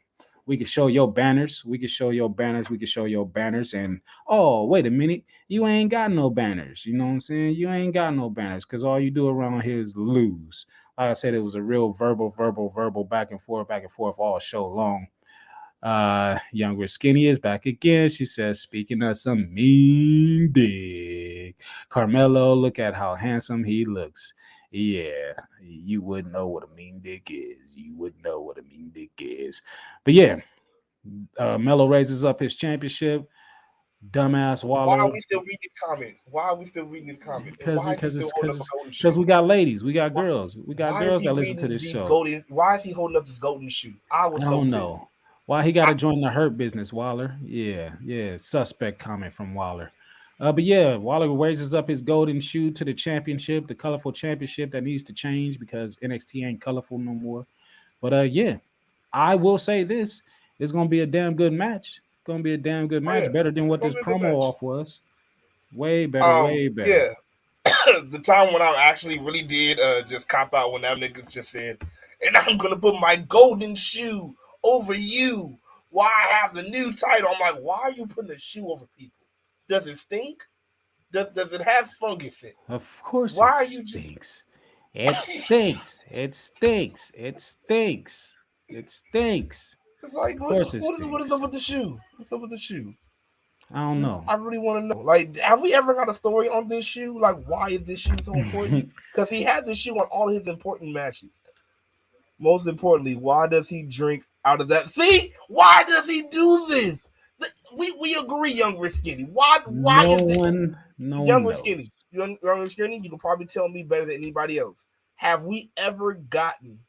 we could show your banners. We could show your banners. We could show your banners. And oh, wait a minute, you ain't got no banners. You know what I'm saying? You ain't got no banners because all you do around here is lose. Like I said, it was a real verbal back and forth all show long. Younger Skinny is back again. She says, speaking of some mean dick, Carmelo, look at how handsome he looks. Yeah, you wouldn't know what a mean dick is. You wouldn't know what a mean dick is. But yeah, Melo raises up his championship. Dumbass Waller. Why are we still reading these comments? Why are we still reading these comments? Because we got ladies, we got girls, we got girls that listen to this show. Why is he holding up this golden shoe? I don't know. Why he got to join the Hurt Business, Waller? Yeah, suspect comment from Waller. But yeah, Waller raises up his golden shoe to the championship, the colorful championship that needs to change because NXT ain't colorful no more. But yeah, I will say this: it's gonna be a damn good match. It's gonna be a damn good match, better than what this promo off was. Way better, way better. Yeah, the time when I actually really did just cop out when that nigga just said, "And I'm gonna put my golden shoe over you. Why I have the new title?" I'm like, why are you putting a shoe over people? Does it stink? Does it have fungus in it? Of course. Why are you stinks? It stinks. It stinks. It stinks. It stinks. It's like, what is up with the shoe? What's up with the shoe? I don't know. I really want to know. Like, have we ever got a story on this shoe? Like, why is this shoe so important? Because he had this shoe on all his important matches. Most importantly, why does he drink out of that? See, why does he do this? We agree, Younger Skinny. Why is this? Younger Skinny, Younger Skinny, you can probably tell me better than anybody else. Have we ever gotten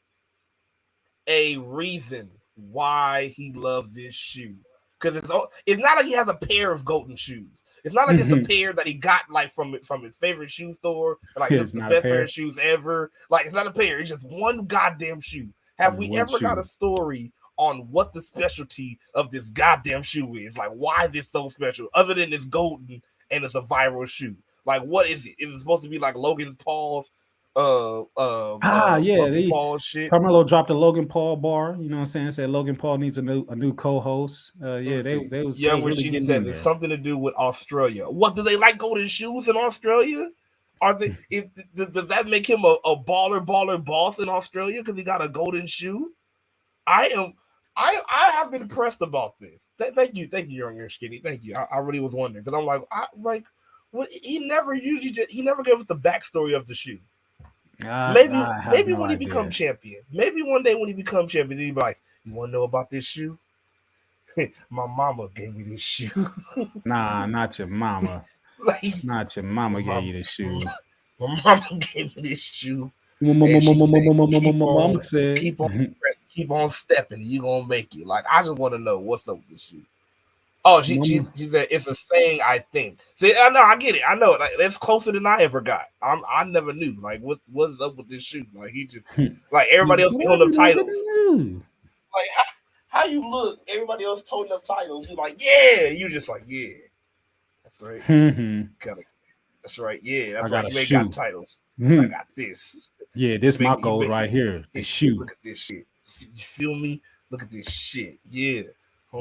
a reason why he loves this shoe? Because it's not like he has a pair of golden shoes. It's not like it's a pair that he got like from his favorite shoe store. Like it's the best pair of shoes ever. Like it's not a pair. It's just one goddamn shoe. Have we ever got a story on what the specialty of this goddamn shoe is? Like why is this so special? Other than it's golden and it's a viral shoe. Like what is it? Is it supposed to be like Logan Paul's? Logan Paul shit. Carmelo dropped a Logan Paul bar. You know what I'm saying? Said Logan Paul needs a new co-host. They was young really said it's something to do with Australia. What do they like golden shoes in Australia? Are they? Does that make him a baller boss in Australia because he got a golden shoe? I have been impressed about this. Thank you, Younger Skinny. Thank you. I really was wondering because I'm like, what? He never gave us the backstory of the shoe. Maybe when he becomes champion. Maybe one day when he becomes champion, he'll be like, "You want to know about this shoe? My mama gave me this shoe." Nah, not your mama. Not your mama gave you this shoe. My mama gave me this shoe. Mama said, "Keep on stepping, you gonna make it." Like I just want to know what's up with this shoe. Oh, she said it's a thing. I think. See, I know, I get it. I know, like that's closer than I ever got. I never knew. Like, what's up with this shoe? Like he just like everybody else be holding up titles. Like how you look? Everybody else holding up titles. You like, yeah. You just like, yeah. That's right. That's right. Yeah, that's right. You ain't got titles. I got this. Yeah, this my goal right here. The shoe. Look at this shit. You feel me? Look at this shit. Yeah.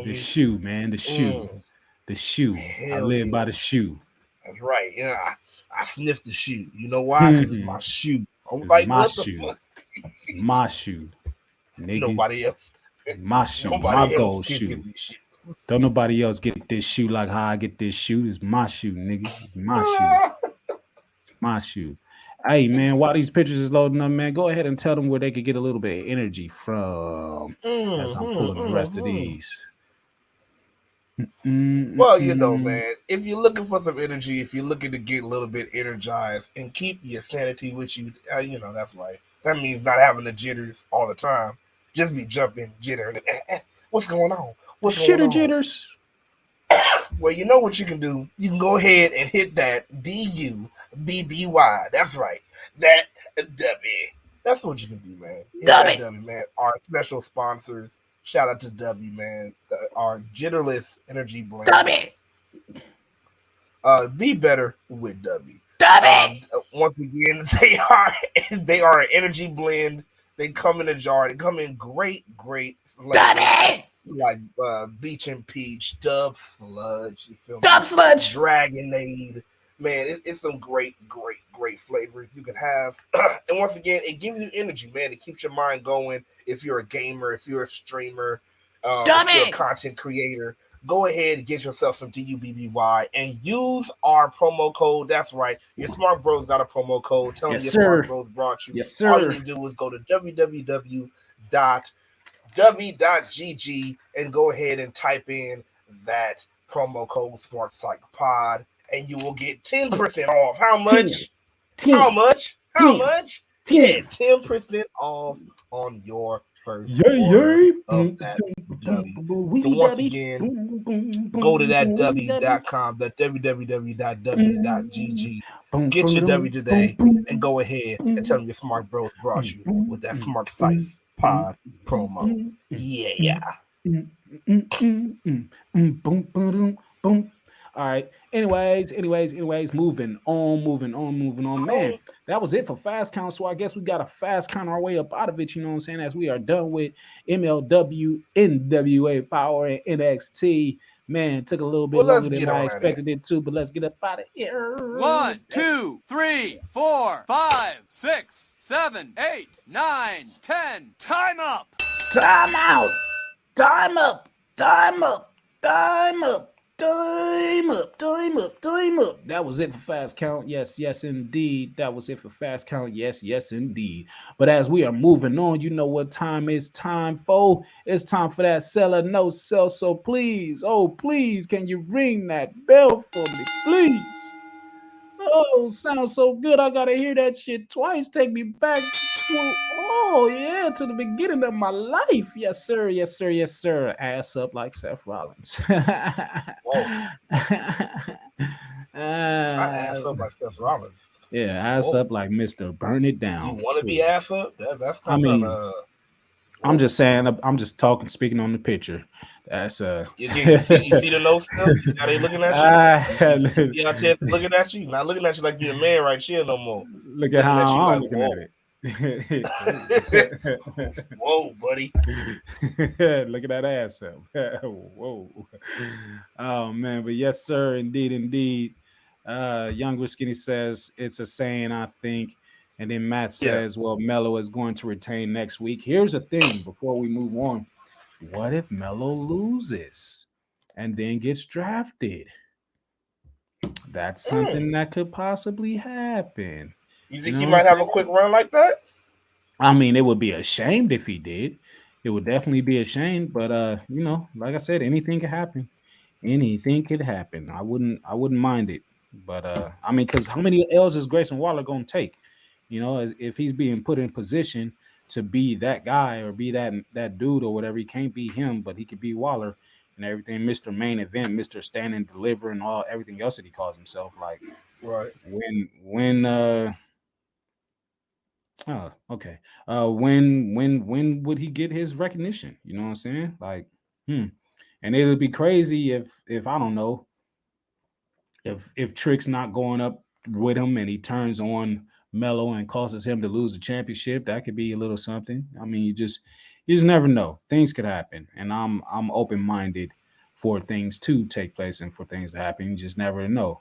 The shoe, man. The shoe. The shoe. I live by the shoe. That's right. Yeah, I sniffed the shoe. You know why? Because it's my shoe. I'm like, what the fuck? My shoe, nigga. Nobody else. My shoe, my gold shoe. Don't nobody else get this shoe like how I get this shoe. It's my shoe, nigga. It's my shoe. It's my shoe. Hey man, while these pictures is loading up, man, go ahead and tell them where they could get a little bit of energy from as I'm pulling the rest of these. Well, you know, man, if you're looking for some energy, if you're looking to get a little bit energized and keep your sanity with you, you know, that's right. That means not having the jitters all the time. Just be jumping, jittering. What's going on? What's going on? Jitters. Well, you know what you can do? You can go ahead and hit that DUBBY. That's right. That W. That's what you can do, man. Hit that W, man. Our special sponsors. Shout out to W, man. Our jitterless energy blend. W. Be better with W. W. Once again, they are an energy blend. They come in a jar. They come in great flavors. Like Beach and Peach, Dub Sludge, you feel me? Dub Sludge, Dragonade, man, it's some great flavors you can have. And once again, it gives you energy, man. It keeps your mind going. If you're a gamer, if you're a streamer, if you're a content creator, go ahead and get yourself some DUBBY and use our promo code. That's right. Your Smart Bros got a promo code. Tell them your Smart Bros brought you. Yes, sir. All you need to do is go to www.w.gg and go ahead and type in that promo code SmarkPsychPod and you will get 10% off. How much? 10. How much? 10. How much? 10. Yeah, 10% off on your first order of that W. So once again, go to that W.com, that www.w.gg. Get your W today and go ahead and tell them your Smart Bros brought you with that Smart Size Pod promo. Yeah. Boom. All right. Anyways, moving on. Man, that was it for Fast Count. So I guess we got to fast count our way up out of it, you know what I'm saying, as we are done with MLW, NWA Power, and NXT. Man, took a little bit longer than I expected it to, but let's get up out of here. 1, 2, 3, 4, 5, 6, 7, 8, 9, 10. Time up. Time out. Time up. That was it for Fast Count. Yes, indeed. That was it for Fast Count. Yes, indeed. But as we are moving on, you know what time it's time for. It's time for that sell or no sell. So please, can you ring that bell for me, please? Oh, sounds so good. I gotta hear that shit twice. Take me back to the beginning of my life. Yes, sir. Ass up like Seth Rollins. Ass up like Seth Rollins. Yeah, ass up like Mr. Burn It Down. You want to be ass up? That's kind of. I'm just saying. I'm just speaking on the picture. That's You see the notes still? You see how they looking at you? You know, looking at you, not looking at you like you're a man right here no more. Look at how I'm looking at it. Whoa, buddy. Look at that ass up. Whoa. Oh man, but yes, sir, indeed. Younger Skinny says it's a saying, I think. And then Matt says, well, Mello is going to retain next week. Here's the thing before we move on. What if Mello loses and then gets drafted? That's something that could possibly happen. You think he might have a quick run like that? I mean, it would be a shame if he did. It would definitely be a shame. But like I said, anything could happen. I wouldn't mind it. But I mean, because how many L's is Grayson Waller gonna take? You know, if he's being put in position to be that guy or be that dude or whatever, he can't be him, but he could be Waller and everything. Mr. Main Event, Mr. Stand and Deliver, and everything else that he calls himself. Like, right? When would he get his recognition? You know what I'm saying? Like, and it would be crazy if I don't know, if Trick's not going up with him and he turns on Mello and causes him to lose the championship. That could be a little something. I mean, you just never know. Things could happen, and I'm open-minded for things to take place and for things to happen. You just never know.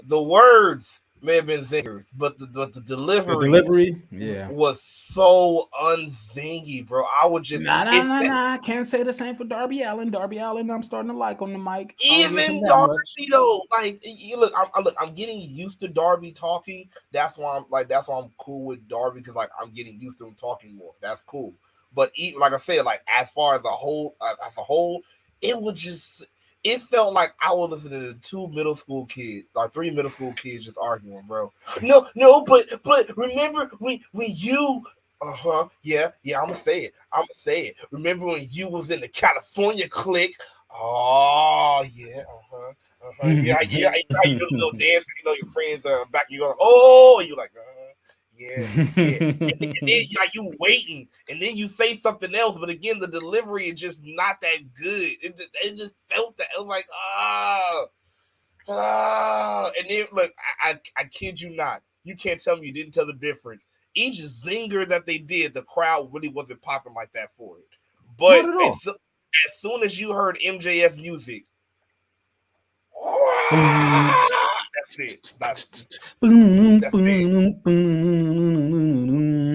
The words may have been zingers, but the delivery, was so unzingy, bro. I would just nah. I can't say the same for Darby Allin. Darby Allin, I'm starting to like on the mic. Even Darby though, like I'm getting used to Darby talking. That's why I'm cool with Darby, because like I'm getting used to him talking more. That's cool. But like I said, like as far as a whole, it felt like I was listening to 2 middle school kids, or 3 middle school kids just arguing, bro. No, but remember when you, yeah, I'm gonna say it. Remember when you was in the California clique? Oh yeah, yeah. You do a little dance, your friends back. You go, oh, you like, yeah. And then you waiting, and then you say something else, but again, the delivery is just not that good. It just felt that. It was like, and then look, I kid you not, you can't tell me you didn't tell the difference. Each zinger that they did, the crowd really wasn't popping like that for it. But as soon as you heard MJF music, that's it. That's it.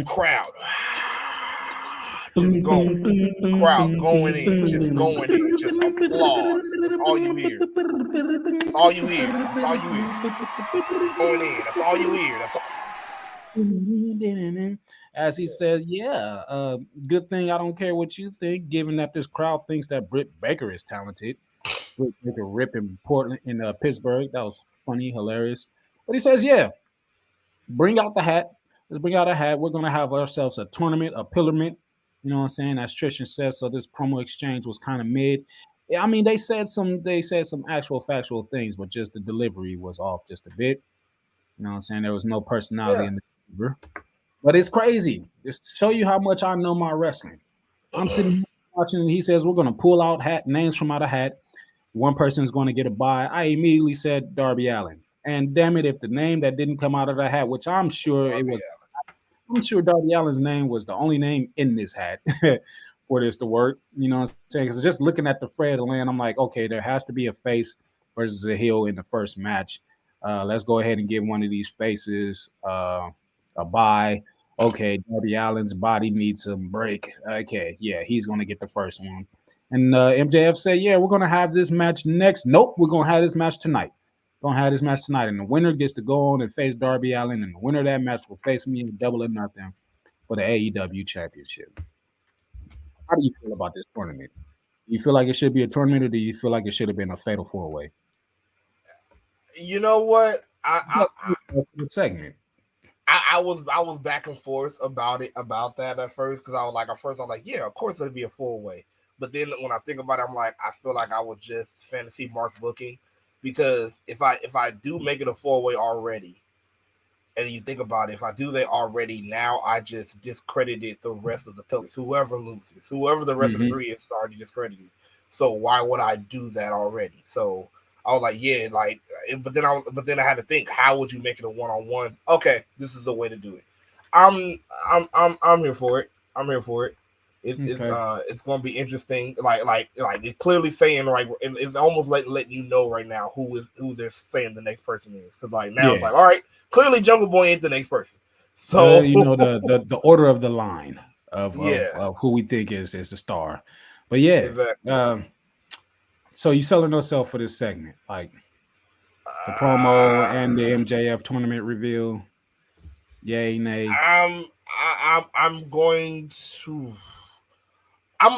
Crowd just going. Crowd going in. Just going in. Just applause. That's all you hear. That's all you hear. That's all you hear. Going in. That's all you hear. That's all. As he said, yeah, good thing I don't care what you think, given that this crowd thinks that Britt Baker is talented. Britt Baker rip in Portland, in Pittsburgh. That was funny, hilarious. But he says, yeah, bring out the hat. Let's bring out a hat. We're going to have ourselves a tournament, a pillarment. You know what I'm saying? As Tristan says, so this promo exchange was kind of mid. I mean, they said some actual factual things, but just the delivery was off just a bit. You know what I'm saying? There was no personality in the delivery. But it's crazy. Just to show you how much I know my wrestling. I'm sitting watching, and he says we're going to pull out names from out of hat. One person is going to get a bye. I immediately said Darby Allin. And damn it, if the name that didn't come out of the hat, which I'm sure it was, I'm sure Darby Allin's name was the only name in this hat for this to work. You know what I'm saying? Because just looking at the Fred of the land, I'm like, okay, there has to be a face versus a heel in the first match. Let's go ahead and give one of these faces a bye. Okay, Darby Allin's body needs some break. Okay, yeah, he's going to get the first one. And MJF said, yeah, we're going to have this match next. Nope, we're going to have this match tonight. Going to have this match tonight. And the winner gets to go on and face Darby Allin. And the winner of that match will face me in Double or Nothing for the AEW Championship. How do you feel about this tournament? Do you feel like it should be a tournament, or do you feel like it should have been a fatal 4-way? You know what? Segment. I was back and forth about that at first, because I was like, yeah, of course it'll be a 4-way. But then when I think about it, I'm like, I feel like I was just fantasy mark booking, because if I do make it a 4-way already, and you think about it, if I do that already, now I just discredited the rest of the pillars. Whoever loses, whoever the rest of the 3 is already discredited. So why would I do that already? So I was like, yeah, like, but then I had to think, how would you make it a 1-on-1? Okay, this is the way to do it. I'm here for it. I'm here for it. It's going to be interesting. Like it's clearly saying, right, and it's almost letting you know right now who they're saying the next person is. Because like now it's like, all right, clearly Jungle Boy ain't the next person. So you know the order of the line of who we think is the star. But yeah, exactly. So you selling yourself for this segment, like the promo and the MJF tournament reveal? Yay, nay? I'm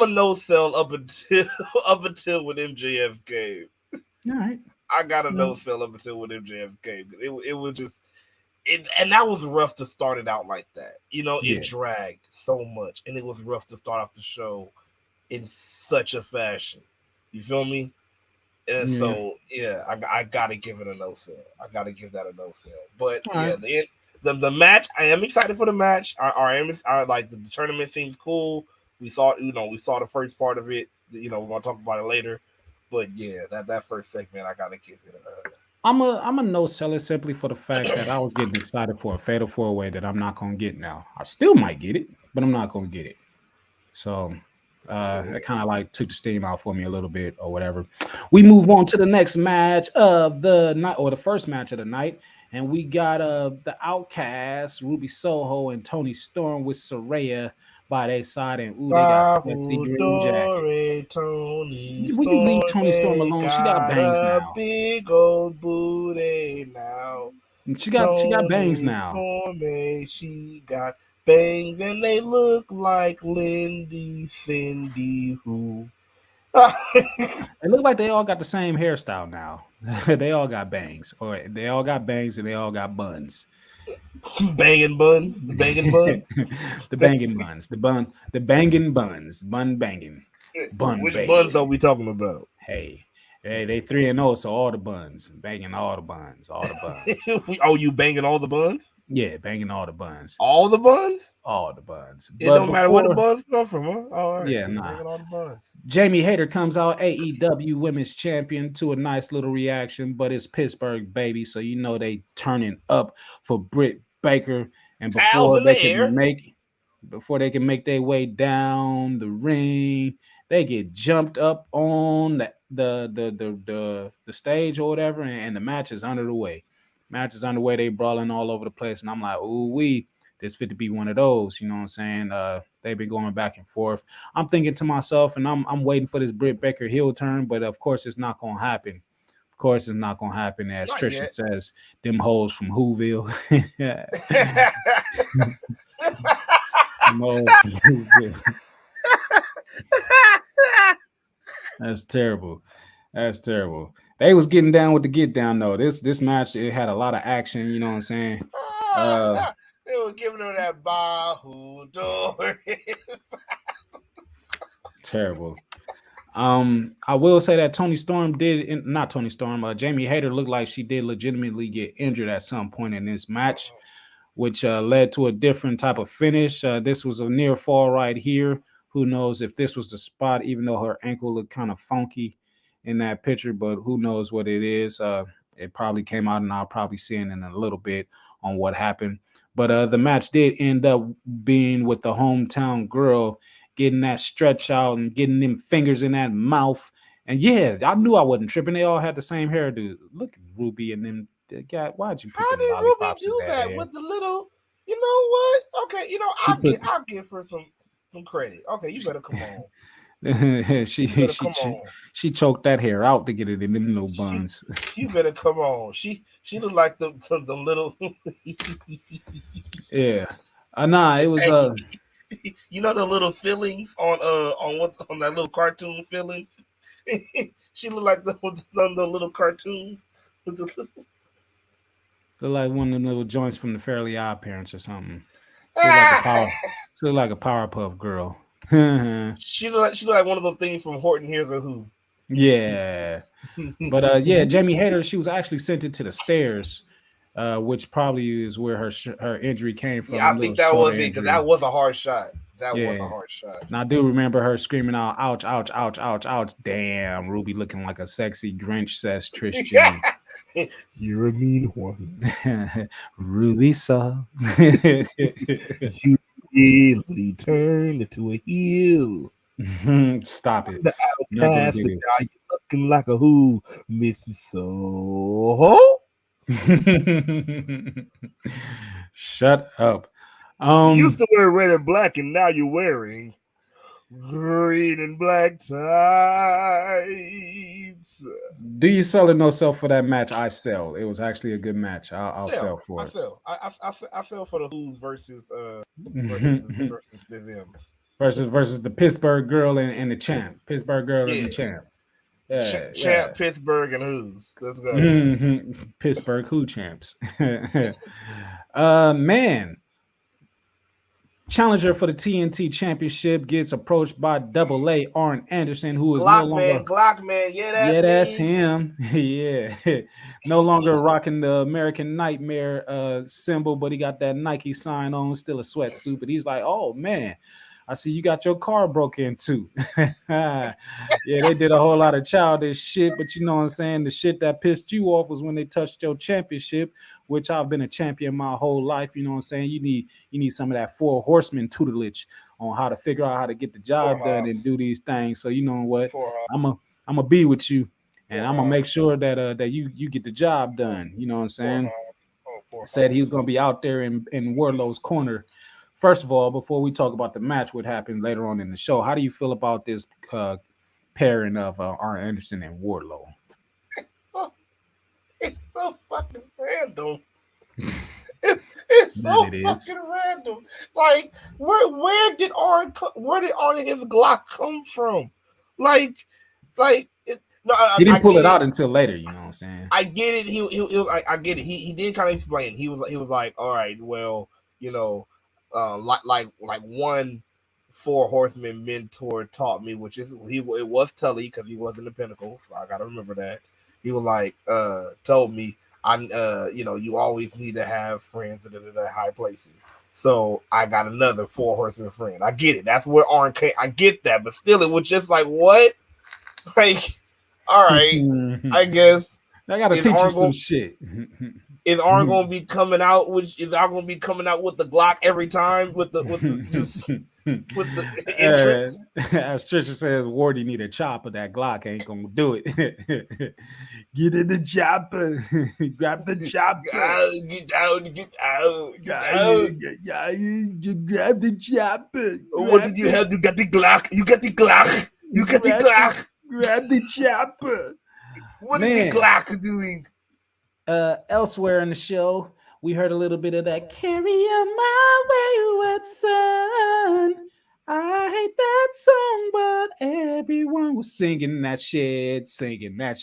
a no sell up until when MJF came. All right. I got a no sell up until when MJF came. It was just and that was rough to start it out like that. You know, it dragged so much, and it was rough to start off the show in such a fashion. You feel me? And so I gotta give it a no sell. I gotta give that a no sell. But the match, I am excited for the match. I like the tournament seems cool. We saw the first part of it. We're gonna talk about it later. But yeah, that first segment, I gotta give it a. I'm a no seller simply for the fact that I was getting excited for a fatal 4-way that I'm not gonna get now. I still might get it, but I'm not gonna get it. So It kind of like took the steam out for me a little bit or whatever. We move on to the next match of the night, or the first match of the night, and we got the Outcasts, Ruby Soho and Tony Storm with Saraya by their side, and ooh, they got sexy green jacket. Would you leave Tony Storm alone? She got bangs now. Big old booty now. She got bangs now. She got bangs, and they look like Lindy Cindy Who. It looks like they all got the same hairstyle now. They all got bangs, or they all got bangs, and they all got buns. Banging buns, the banging buns, the banging buns, the banging buns, bun banging, bun. Which banging. buns are we talking about? Hey, they 3-0, so all the buns, banging all the buns, all the buns. Oh, you banging all the buns? Yeah, banging all the buns. All the buns? All the buns. It don't matter where the buns come from, huh? All right. Yeah, nah. Banging all the buns. Jamie Hayter comes out, AEW Women's Champion, to a nice little reaction, but it's Pittsburgh, baby, so you know they turning up for Britt Baker, and before they can make their way down the ring, they get jumped up on the stage or whatever, and the match is underway. They brawling all over the place, and I'm like, ooh, this fit to be one of those, you know what I'm saying? They've been going back and forth. I'm thinking to myself, and I'm waiting for this Britt Baker heel turn, but of course it's not gonna happen. Of course it's not gonna happen, as Not Trisha yet. says, them hoes from Whoville. No, That's terrible. They was getting down with the get down though. This match, it had a lot of action, you know what I'm saying? They were giving her that Bahu door. It's terrible. I will say that Jamie Hayter looked like she did legitimately get injured at some point in this match, which led to a different type of finish. This was a near fall right here. Who knows if this was the spot, even though her ankle looked kind of funky in that picture, but who knows what it is. It probably came out, and I'll probably see it in a little bit on what happened. But the match did end up being with the hometown girl getting that stretch out and getting them fingers in that mouth. And yeah, I knew I wasn't tripping. They all had the same hairdo. Look at Ruby and them. God, why'd you put How them did Ruby lollipops in do that hair? with the little? You know what? Okay, I'll give her some credit. Okay, you better come on. She choked that hair out to get it in them little buns. You better come on. She looked like the little. Yeah, nah, it was You know the little fillings on that little cartoon filling. She looked like the little cartoons. Look like one of them little joints from the Fairly Odd Parents or something. She look like a Powerpuff Girl. She look like one of those things from Horton Hears a Who. Yeah, but yeah, Jamie Hayter, she was actually sent into the stairs, which probably is where her injury came from. Yeah, I think that was it, because that was a hard shot. That was a hard shot. And I do remember her screaming out, "Ouch, ouch, ouch, ouch, ouch!" Damn, Ruby looking like a sexy Grinch, says Tristan. You're a mean one. Ruby saw. You really turned into a heel. Stop it. The Outcast, now you're looking like a who, Mrs. Soho. Shut up. You used to wear red and black, and now you're wearing green and black tights. Do you sell or no sell for that match? I sell. It was actually a good match. I'll sell for it. I sell for the Who's versus the Vims. Versus the Pittsburgh girl and the champ. Pittsburgh girl and the champ. Yeah, champ, Pittsburgh and Who's. Let's go. Pittsburgh Who champs. Man. Challenger for the TNT Championship gets approached by Double A Arn Anderson, who is no longer Glockman. Yeah, that's him. Yeah, no longer rocking the American Nightmare symbol, but he got that Nike sign on, still a sweatsuit. But he's like, "Oh man, I see you got your car broke into. Yeah, they did a whole lot of childish shit, but you know what I'm saying? The shit that pissed you off was when they touched your championship, which I've been a champion my whole life. You know what I'm saying? You need some of that 4 horsemen tutelage on how to figure out how to get the job done and do these things. So you know what? I'm a be with you, and I'm gonna make sure that that you get the job done. You know what I'm saying? Said he was gonna be out there in Wardlow's corner. First of all, before we talk about the match, what happened later on in the show, how do you feel about this pairing of Arn Anderson and Wardlow? It's so fucking random. It's so fucking random. Like, where did Arn and his Glock come from? Like, no, he didn't pull it out until later. You know what I'm saying? I get it. I get it. He did kind of explain. He was like, all right, well, you know, like one 4 horsemen mentor taught me, which is it was Tully because he was in the Pinnacle. So I gotta remember that. He was like, told me, you know, you always need to have friends that are in the high places. So I got another 4 horsemen friend. I get it. That's where Arn came. I get that, but still, it was just like, what? Like, all right, I guess I gotta teach you some shit. Is Arn gonna be coming out? Is Arn gonna be coming out with the Glock every time with the entrance? As Trisha says, Wardy need a chopper. That Glock ain't gonna do it. Get in the chopper. Grab the chopper. Get out. Grab the chopper. What did you have? You got the Glock. You got the Glock. Grab the chopper. What is the Glock doing? Elsewhere in the show, we heard a little bit of that "Carry On My Wayward Son." I hate that song, but everyone was singing that shit, singing that.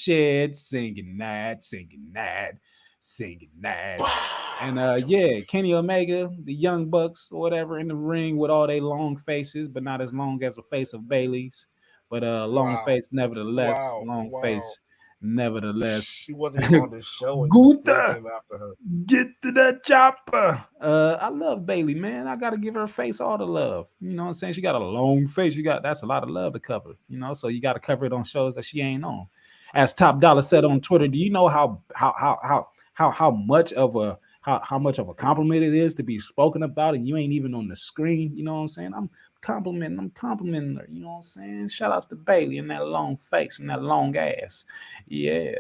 And yeah, Kenny Omega, the Young Bucks or whatever in the ring with all they long faces, but not as long as the face of Bailey's, but long face nevertheless, face. Nevertheless, she wasn't on the show. And Gunther, came after her. Get to that chopper. I love Bailey, man. I gotta give her face all the love. You know what I'm saying? She got a long face. That's a lot of love to cover. You know, so you got to cover it on shows that she ain't on. As Top Dollar said on Twitter, do you know how much of a compliment it is to be spoken about and you ain't even on the screen? You know what I'm saying? I'm complimenting her. You know what I'm saying? Shout outs to Bailey and that long face and that long ass. Yeah.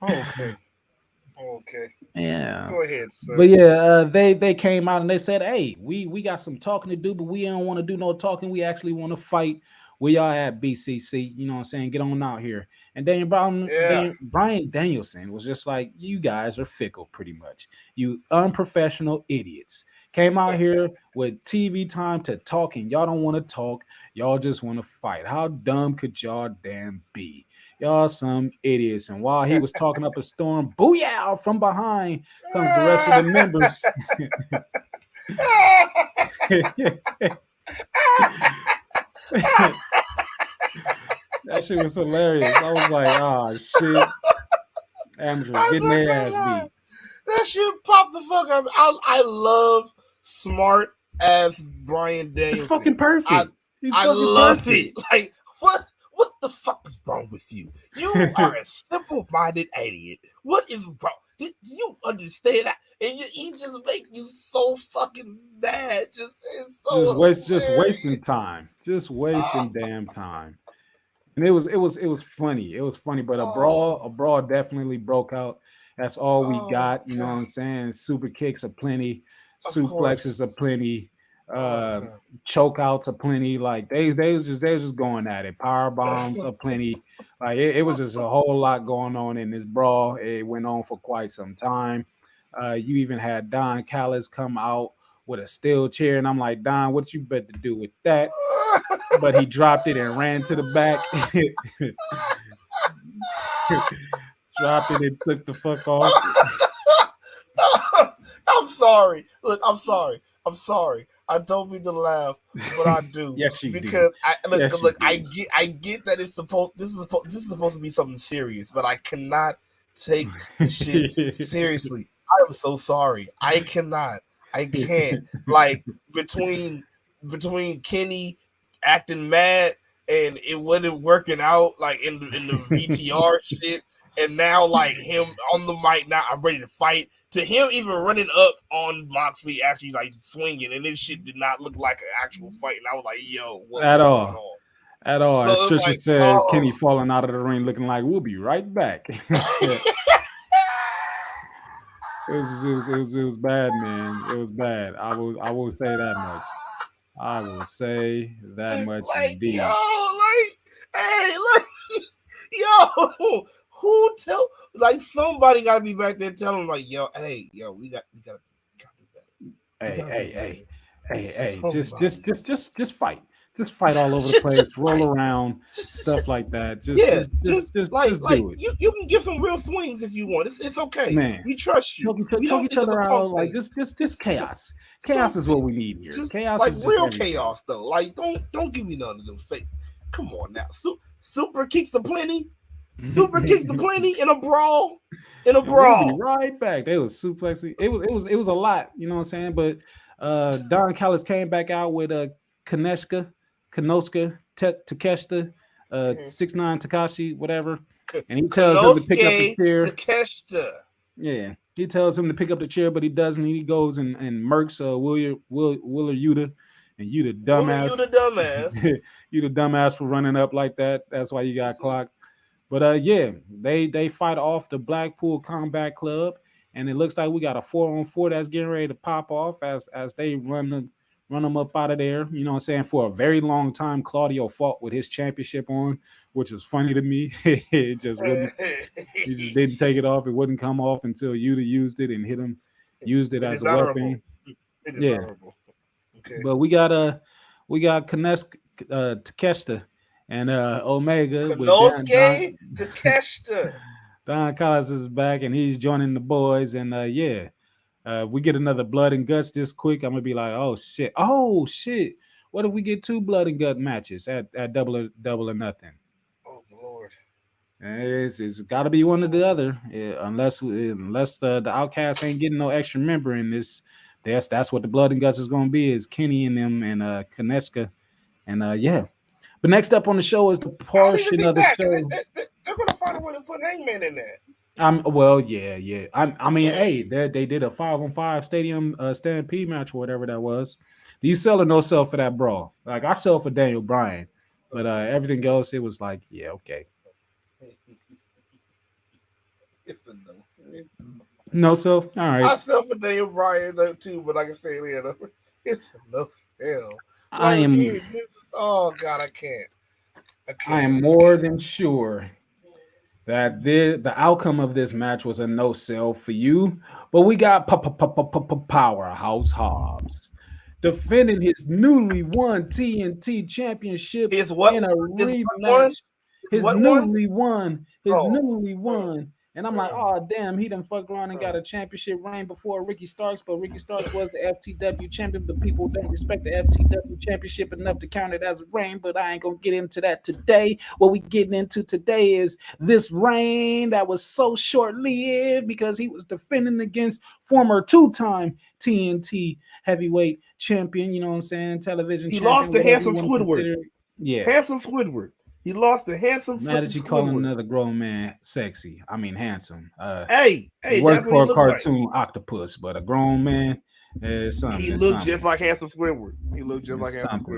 Okay. Yeah. Go ahead, sir. But yeah, they came out and they said, hey, we got some talking to do, but we don't want to do no talking. We actually want to fight. Where y'all at, BCC? You know what I'm saying? Get on out here. And Bryan Danielson was just like, you guys are fickle, pretty much. You unprofessional idiots. Came out here with TV time to talk, and y'all don't want to talk. Y'all just want to fight. How dumb could y'all damn be? Y'all some idiots. And while he was talking up a storm, booyah, from behind comes the rest of the members. That shit was hilarious. I was like, oh, shit. Amateurs getting their ass beat. That shit popped the fuck up. I love smart ass Bryan Danielson. It's fucking perfect. I love it. Like, what the fuck is wrong with you? You are a simple-minded idiot. What is wrong? Do you understand that? And he just make you so fucking mad. Just wasting time. Just wasting damn time. And it was funny. It was funny, but a brawl definitely broke out. That's all we got. You know what I'm saying? Super kicks are plenty. Suplexes are plenty. Choke outs are plenty. Like they was just going at it. Power bombs are plenty. Like it was just a whole lot going on in this brawl. It went on for quite some time. You even had Don Callis come out with a steel chair, and I'm like, Don, what you better do with that? But he dropped it and ran to the back. Dropped it and took the fuck off. I'm sorry. Look, I'm sorry. I don't mean to laugh, but I do. Yes, you because do. I get that this is supposed to be something serious, but I cannot take this shit seriously. I am so sorry. I cannot. I can't. Like between Kenny acting mad and it wasn't working out, like in the VTR shit, and now like him on the mic, now I'm ready to fight. To him even running up on Moxley, actually like swinging, and this shit did not look like an actual fight. And I was like, yo, what's going on? At all. So As Trisha like, said, Kenny falling out of the ring looking like we'll be right back. It was bad, man. It was bad. I will say that much. I will say that much indeed. Yo, like, hey, like, yo, who tell? Like, somebody got to be back there telling, like, yo, hey, yo, we got to do better. Hey, just fight. Just fight all over the place, roll around, stuff like that. Just do it. You can get some real swings if you want. It's okay, man. We trust you. Choke each other out, like just chaos. Chaos is what we need here. Chaos, like is real everything. Chaos though. Like don't give me none of them fake. Come on now, super kicks the plenty. Super kicks the plenty in a brawl. We'll be right back. They was suplexing. It was a lot. You know what I'm saying? But Don Callis came back out with Kanoska, Takeshita, 6ix9ine Takashi, whatever. And he tells him to pick up the chair. Takeshita. Yeah. He tells him to pick up the chair, but he doesn't. He goes and murks Willer Yuta. And you the dumbass. You the dumbass for running up like that. That's why you got clocked. But yeah, they fight off the Blackpool Combat Club. And it looks like we got a 4-on-4 that's getting ready to pop off as they run them up out of there. You know what I'm saying? For a very long time, Claudio fought with his championship on, which was funny to me. It just wouldn't, he just didn't take it off. It wouldn't come off until Yuta used it and hit him, used it as a weapon. Yeah. Okay. But we got Takeshita and Omega. Takeshita. Don Callis is back and he's joining the boys. And if we get another blood and guts this quick, I'm gonna be like, oh shit. What if we get 2 blood and gut matches at double or nothing? Oh Lord. It's got to be one or the other, unless the Outcast ain't getting no extra member in this. That's what the blood and guts is gonna be, is Kenny and them and Kaneshka, and yeah. But next up on the show is the portion of the show. They're gonna find a way to put Hangman in there. Well, yeah. I mean, hey, they did a 5-on-5 stadium stampede match or whatever that was. Do you sell or no sell for that brawl? Like, I sell for Daniel Bryan, but everything else, it was like, yeah, okay. It's a no sell. No sell? All right. I sell for Daniel Bryan though too, but like I say, it's a no sell. Oh God, I can't. I am more than sure that the outcome of this match was a no sell for you, but we got Powerhouse Hobbs defending his newly won TNT championship in a rematch. His newly won. And I'm like, oh, damn, he done fucked around and got a championship reign before Ricky Starks, but Ricky Starks was the FTW champion, but people don't respect the FTW championship enough to count it as a reign, but I ain't going to get into that today. What we getting into today is this reign that was so short-lived because he was defending against former 2-time TNT heavyweight champion, you know what I'm saying, television champion. He lost to Handsome Squidward. Yeah. Handsome Squidward. He lost to Handsome. Mad that you calling another grown man sexy. I mean handsome. Hey, work for a cartoon octopus, but a grown man is something. He looked just like Handsome Squidward.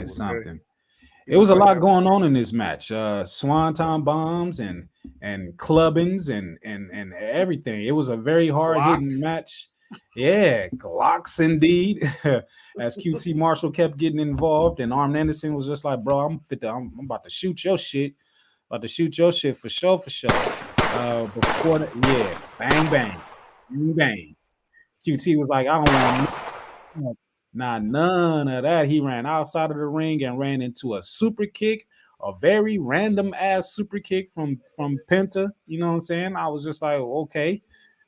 Something. It was a lot going on in this match. Swanton bombs and clubbings and everything. It was a very hard hitting match. Yeah, Glocks indeed. As QT Marshall kept getting involved, and Arn Anderson was just like, bro, I'm about to shoot your shit. For sure. Before that, yeah, bang. QT was like, I don't want none of that. He ran outside of the ring and ran into a super kick, a very random ass super kick from Penta. You know what I'm saying? I was just like, okay,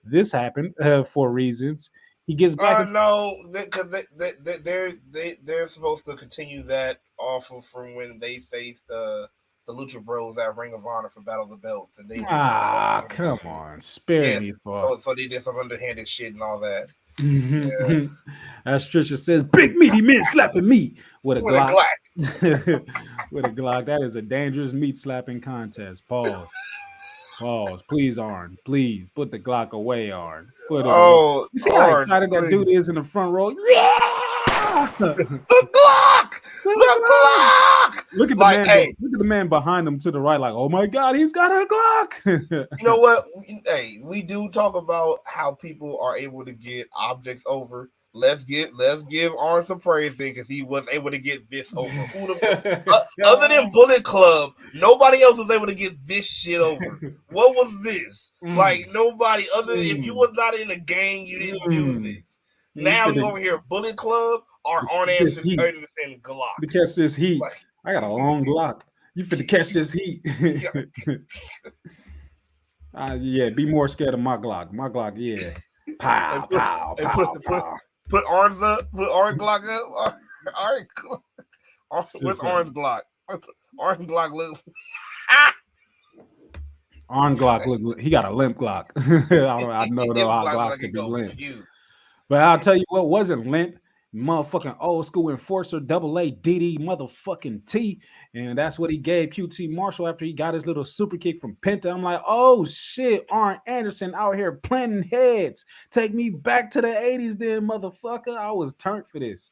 this happened for reasons. He gets back. No, because they're supposed to continue that off of from when they faced the Lucha Bros at Ring of Honor for Battle of the Belts, and they come on, spare me for. So they did some underhanded shit and all that. Yeah. As Trisha says, big meaty men slapping meat with a Glock. With a Glock. That is a dangerous meat slapping contest. Pause. Pause. Please, Arn. Please put the Glock away, Arn. Put it away. You see how excited that dude is in the front row? Yeah! The Glock! The Glock! Look at the man. Hey. Look at the man behind him to the right, like, oh my God, he's got a Glock. You know what? Hey, we do talk about how people are able to get objects over. Let's give Arn some praise then, because he was able to get this over. Who the other than Bullet Club, nobody else was able to get this shit over. What was this? Like nobody other than if you was not in a gang, you didn't do this. Now you over here, Bullet Club or Arn Anderson Glock. To catch this heat, like, I got a long Glock. You finna catch this heat. Yeah, be more scared of my Glock. My Glock, yeah. Pow, pow, pow, pow. Put Arn's up. Put Arn's Glock up. All right. What's Arn's Glock? Arn's Glock look. Arn Glock look. He got a limp Glock. I know though how Glocks can be limp. But I'll tell you what wasn't limp. Motherfucking old school enforcer AA DD motherfucking T. And that's what he gave QT Marshall after he got his little super kick from Penta. I'm like, oh shit, Arn Anderson out here planting heads. Take me back to the 80s then, motherfucker. I was turned for this.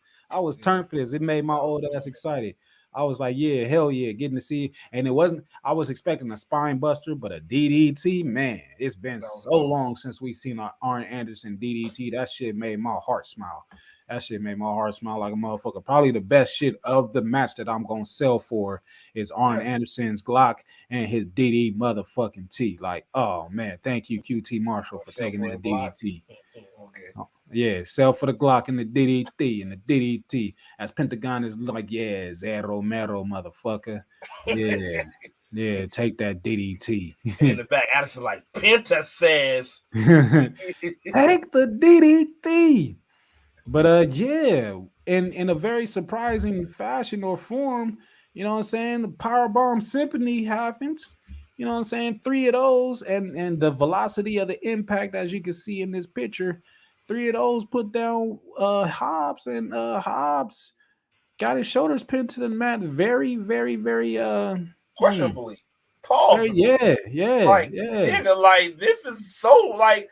It made my old ass excited. I was like, yeah, hell yeah, getting to see. And it wasn't, I was expecting a spine buster, but a DDT, man, it's been so long since we seen Arn Anderson DDT. That shit made my heart smile. That shit made my heart smile like a motherfucker. Probably the best shit of the match that I'm going to sell for is Arn Anderson's Glock and his DD motherfucking T. Like, oh, man, thank you, QT Marshall, for taking that DDT. Okay. Yeah, sell for the Glock and the DDT and the DDT. As Pentagon is like, yeah, Zero Mero, motherfucker. Yeah. Yeah, take that DDT. In the back, Addison like, Penta says. Take the DDT. But yeah, in a very surprising fashion or form, you know what I'm saying? The Powerbomb Symphony happens, you know what I'm saying? 3 of those, and the velocity of the impact, as you can see in this picture, 3 of those put down Hobbs, and Hobbs got his shoulders pinned to the mat very, very, very questionably. Pause. Yeah. Like, nigga, like this is so like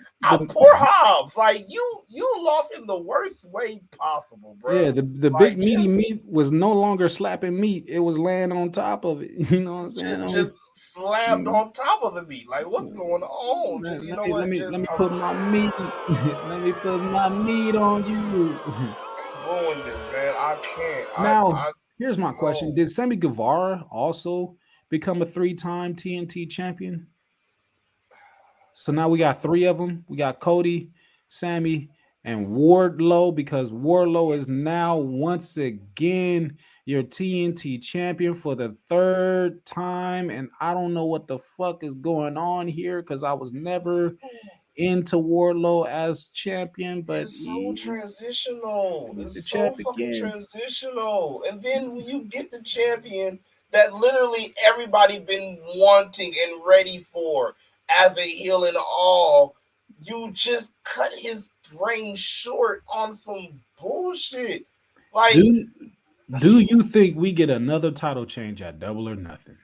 poor Hobbs. Like you lost in the worst way possible, bro. Yeah, the like, big meaty meat was no longer slapping meat; it was laying on top of it. You know what I'm saying? Just slapped on top of the meat. Like what's going on? Just, you know what? Let me put my meat. Let me put my meat on you. I'm doing this, man. I can't. Now, here's my question: did Sammy Guevara also become a 3-time TNT champion? So now we got 3 of them. We got Cody, Sammy, and Wardlow, because Wardlow is now once again your TNT champion for the 3rd time. And I don't know what the fuck is going on here, because I was never into Wardlow as champion, but it's so transitional. It's so fucking transitional. And then when you get the champion that literally everybody been wanting and ready for as a heel and all, you just cut his reign short on some bullshit. Like, do you think we get another title change at Double or Nothing?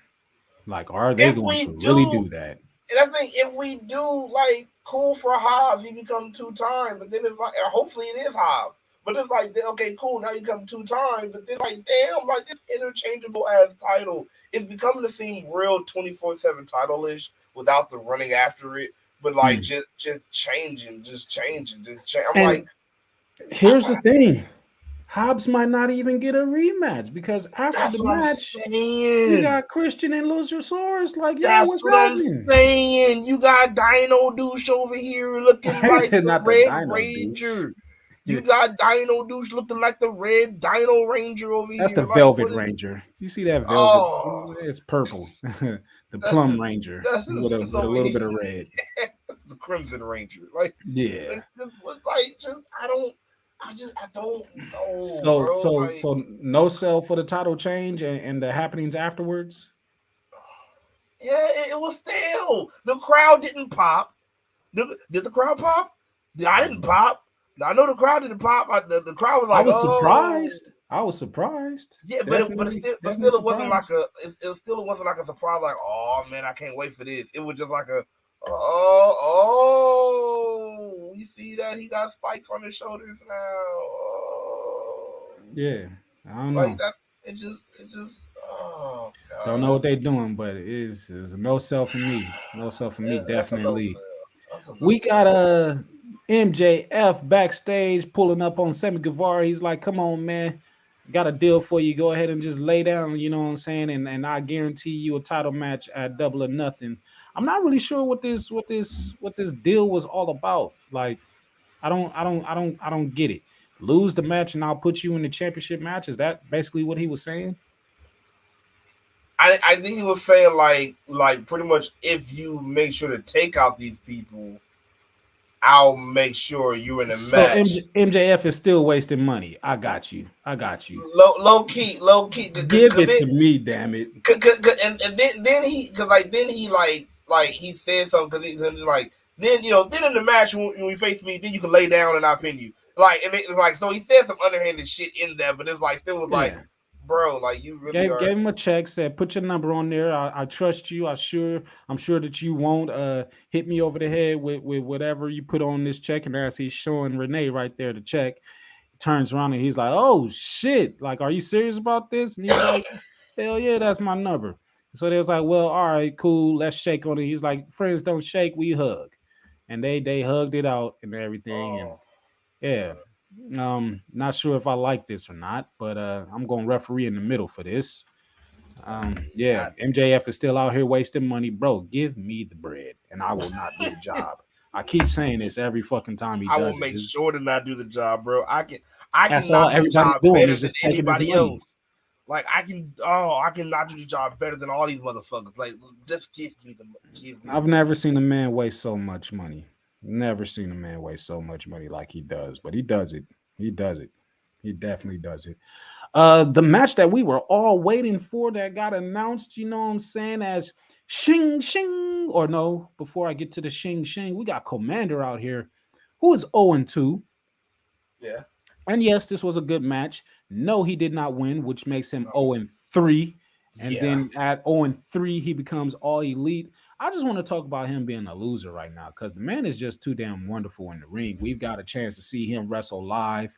Like, are they going to really do that? And I think if we do, like, cool for Hobbs, he become 2-time, but then it's like, hopefully it is Hobbs. But it's like, okay, cool, now you come 2 times. But then, like, damn, like, this interchangeable ass title is becoming to seem real 24/7 title-ish without the running after it. But, like, just changing. I'm like, here's the thing. Hobbs might not even get a rematch, because after the match, you got Christian and Luchasaurus. Like, yeah, what's happening? I'm saying. You got Dino Douche over here looking like the Red Ranger. You got Dino Douche looking like the red Dino Ranger over here. That's the Velvet Ranger. You see that Velvet? Oh. It's purple. The Plum Ranger with a little bit of red. The Crimson Ranger. Like, yeah. I don't know. So no sell for the title change and the happenings afterwards? Yeah, it was still. The crowd didn't pop. Did the crowd pop? I didn't pop. I know the crowd didn't pop. The crowd was like, surprised. I was surprised. Yeah, but it wasn't like it wasn't like a surprise. Like, oh man, I can't wait for this. It was just like a, you see that he got spikes on his shoulders now. Yeah, I don't know. Like that, it just. Oh God. Don't know what they're doing, but it is no sell for me. No sell for me, definitely. We got MJF backstage pulling up on Sammy Guevara. He's like, "Come on, man, got a deal for you. Go ahead and just lay down." You know what I'm saying? And I guarantee you a title match at Double or Nothing. I'm not really sure what this deal was all about. Like, I don't get it. Lose the match and I'll put you in the championship match. Is that basically what he was saying? I think he was saying like pretty much if you make sure to take out these people, I'll make sure you're in the match. MJF is still wasting money. I got you. Low key. Give it to me, damn it. And then he said something because then in the match when you face me, then you can lay down and I'll pin you. So he said some underhanded shit in there, but it's like still was like. Bro, like you really gave him a check, said put your number on there. I trust you. I'm sure that you won't hit me over the head with whatever you put on this check. And as he's showing Renee right there the check, he turns around and he's like, "Oh shit! Like, are you serious about this?" And he's like, "Hell yeah, that's my number." So they was like, "Well, all right, cool. Let's shake on it." He's like, "Friends don't shake, we hug," and they hugged it out and everything. And yeah. Not sure if I like this or not, but I'm going to referee in the middle for this. MJF is still out here wasting money, bro. Give me the bread, and I will not do the job. I keep saying this every fucking time he does. I will make sure to not do the job, bro. I can that's all everybody's doing is just taking anybody else. Like I cannot do the job better than all these motherfuckers. Like just give me the. I've never seen a man waste so much money. Never seen a man waste so much money like he does, but he does it. He does it. He definitely does it. The match that we were all waiting for that got announced, you know what I'm saying, as Shing Shing, or no, before I get to the Shing Shing, we got Commander out here who is 0-2. Yeah. And yes, this was a good match. No, he did not win, which makes him 0-3. And then at 0-3, he becomes all elite. I just want to talk about him being a loser right now because the man is just too damn wonderful in the ring. We've got a chance to see him wrestle live,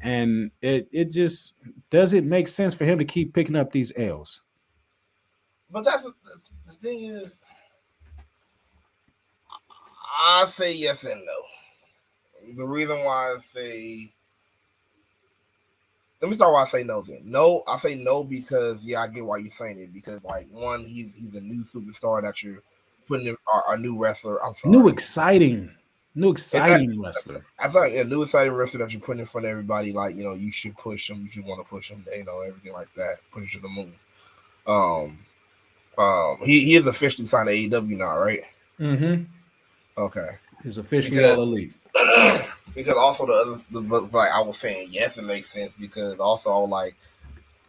and it just doesn't make sense for him to keep picking up these L's. But that's the thing is, I say yes and no. The reason why I say, let me start why I say no then. No, I say no because I get why you're saying it, because like one, he's a new superstar that you're putting in a new wrestler. I'm sorry. New exciting wrestler. I thought a new exciting wrestler that you're putting in front of everybody. Like, you should push him. You should want to push him. Everything like that. Push him to the moon. He is officially signed to AEW now, right? Mm-hmm. Okay. He's officially all elite. Because also like I was saying, yes, it makes sense because also like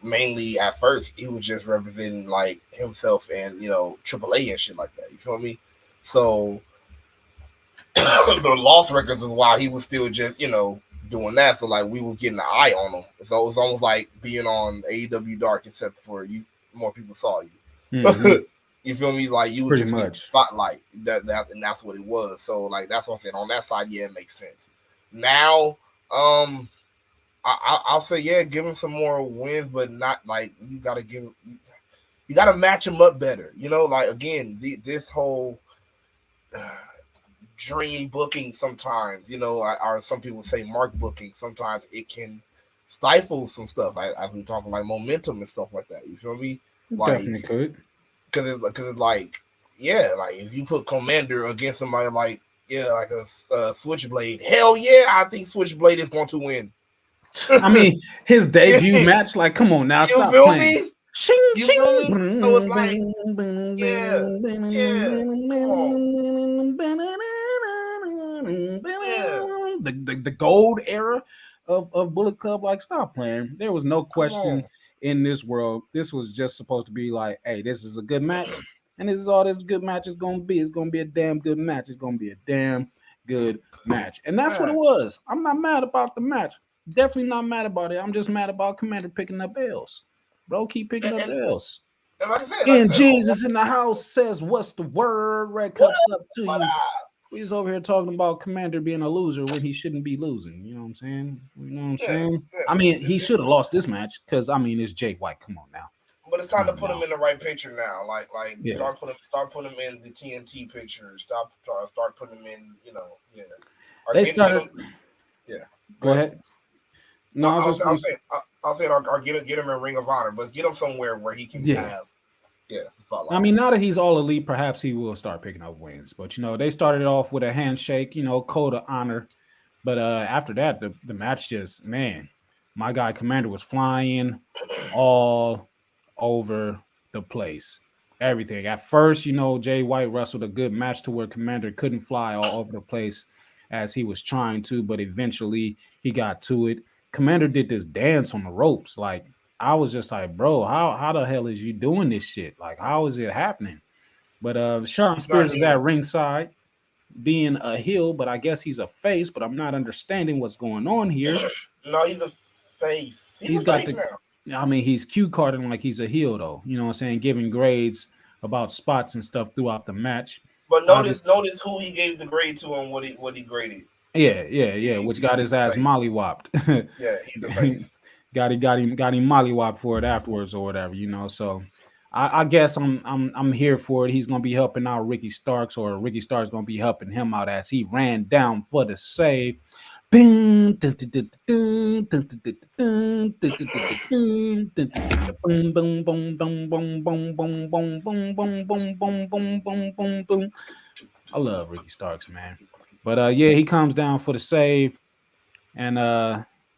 mainly at first he was just representing like himself and AAA and shit like that. You feel me? So the loss records is why he was still just doing that. So like we were getting an eye on him. So it was almost like being on AEW Dark, except for more people saw you. Mm-hmm. You feel me? Like you were just in the spotlight. And that's what it was. So like that's what I'm saying. On that side, it makes sense. Now, I'll say give him some more wins, but not like you gotta match him up better. Like again, this whole dream booking sometimes, or some people say mark booking. Sometimes it can stifle some stuff. As we talking like momentum and stuff like that. You feel me? Like, definitely could. Because it's like if you put Commander against somebody like a Switchblade, hell yeah, I think Switchblade is going to win. I mean, his debut match, like, come on now, stop playing. Me? Shing, you shing. Feel me? So it's like, the gold era of Bullet Club, like, stop playing. There was no question in this world. This was just supposed to be like, hey, this is a good match, and this is all this good match is gonna be. It's gonna be a damn good match. It's gonna be a damn good match. And that's what it was. I'm not mad about the match. Definitely not mad about it. I'm just mad about Commander picking up L's. Bro, keep picking up L's. And like I said, and Jesus in the house says, "What's the word?" Red Cups up to you. He's over here talking about Commander being a loser when he shouldn't be losing. You know what I'm saying? You know what I'm saying? Yeah. I mean, he should have lost this match because I mean, it's Jay White. Come on now. But it's time to put him in the right picture now. Like start putting him in the TNT picture. Start putting him in. You know, yeah. They started. Yeah. Go ahead. No, I'll say, or get him in Ring of Honor, but get him somewhere where he can have. Yeah, I mean, now that he's all elite, perhaps he will start picking up wins. But, you know, they started off with a handshake, you know, code of honor. But after that, the match just, man, my guy Commander was flying all over the place. Everything. At first, you know, Jay White wrestled a good match to where Commander couldn't fly all over the place as he was trying to, but eventually he got to it. Commander did this dance on the ropes, like, I was just like, bro, how the hell is you doing this shit? Like, how is it happening? But Shawn Spears is at ringside being a heel, but I guess he's a face, but I'm not understanding what's going on here. No, he's a face. He's got now. I mean, he's cue carding like he's a heel, though. You know what I'm saying? Giving grades about spots and stuff throughout the match. But notice who he gave the grade to and what he graded. Yeah, which got his ass mollywopped. Yeah, he's a face. got him mollywopped for it afterwards or whatever, you know. So I guess I'm here for it. He's gonna be helping out Ricky Starks, or Ricky Starks gonna be helping him out as he ran down for the save. Boom, boom, boom, boom, boom. I love Ricky Starks, man. But yeah, he comes down for the save, and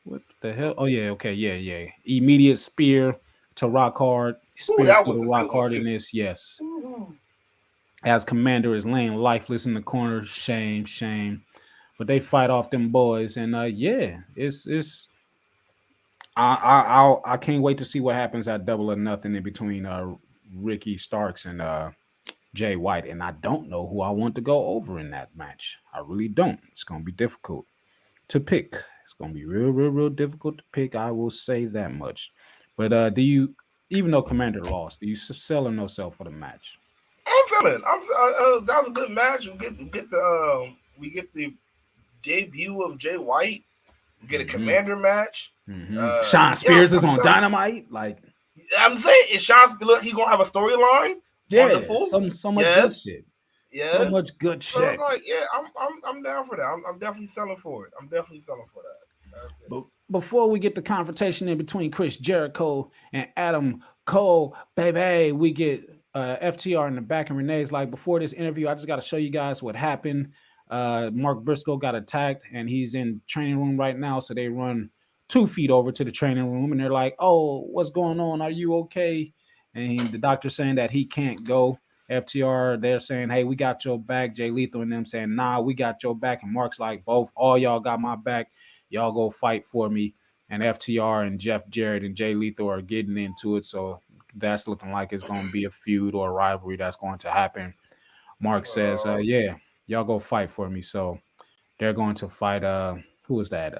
what the hell? Oh yeah, okay, yeah. Immediate spear to Rock Hard. Spear to the Rock Hard in this, yes. As Commander is laying lifeless in the corner, shame. But they fight off them boys, and yeah, it's. I can't wait to see what happens at Double or Nothing in between Ricky Starks and Jay White, and I don't know who I want to go over in that match. I really don't. It's gonna be difficult to pick. It's gonna be real difficult to pick. I will say that much. But do you, even though Commander lost, do you sell or no sell for the match? I'm selling. That was a good match. We get the debut of Jay White. We get a Commander match. Shawn Spears is on Dynamite. Like, I'm saying, is Shawn, look, he's gonna have a storyline. Yeah, so much good shit. Yeah, so much good shit. So like, yeah, I'm down for that. I'm definitely selling for it. But before we get the confrontation in between Chris Jericho and Adam Cole, baby, we get FTR in the back, and Renee's like, before this interview, I just got to show you guys what happened. Mark Briscoe got attacked, and he's in training room right now. So they run 2 feet over to the training room, and they're like, "Oh, what's going on? Are you okay?" And the doctor's saying that he can't go. FTR, they're saying, "Hey, we got your back." Jay Lethal and them saying, "Nah, we got your back." And Mark's like, all y'all got my back. Y'all go fight for me. And FTR and Jeff Jarrett and Jay Lethal are getting into it. So that's looking like it's going to be a feud or a rivalry that's going to happen. Mark says, yeah, y'all go fight for me. So they're going to fight, who is that?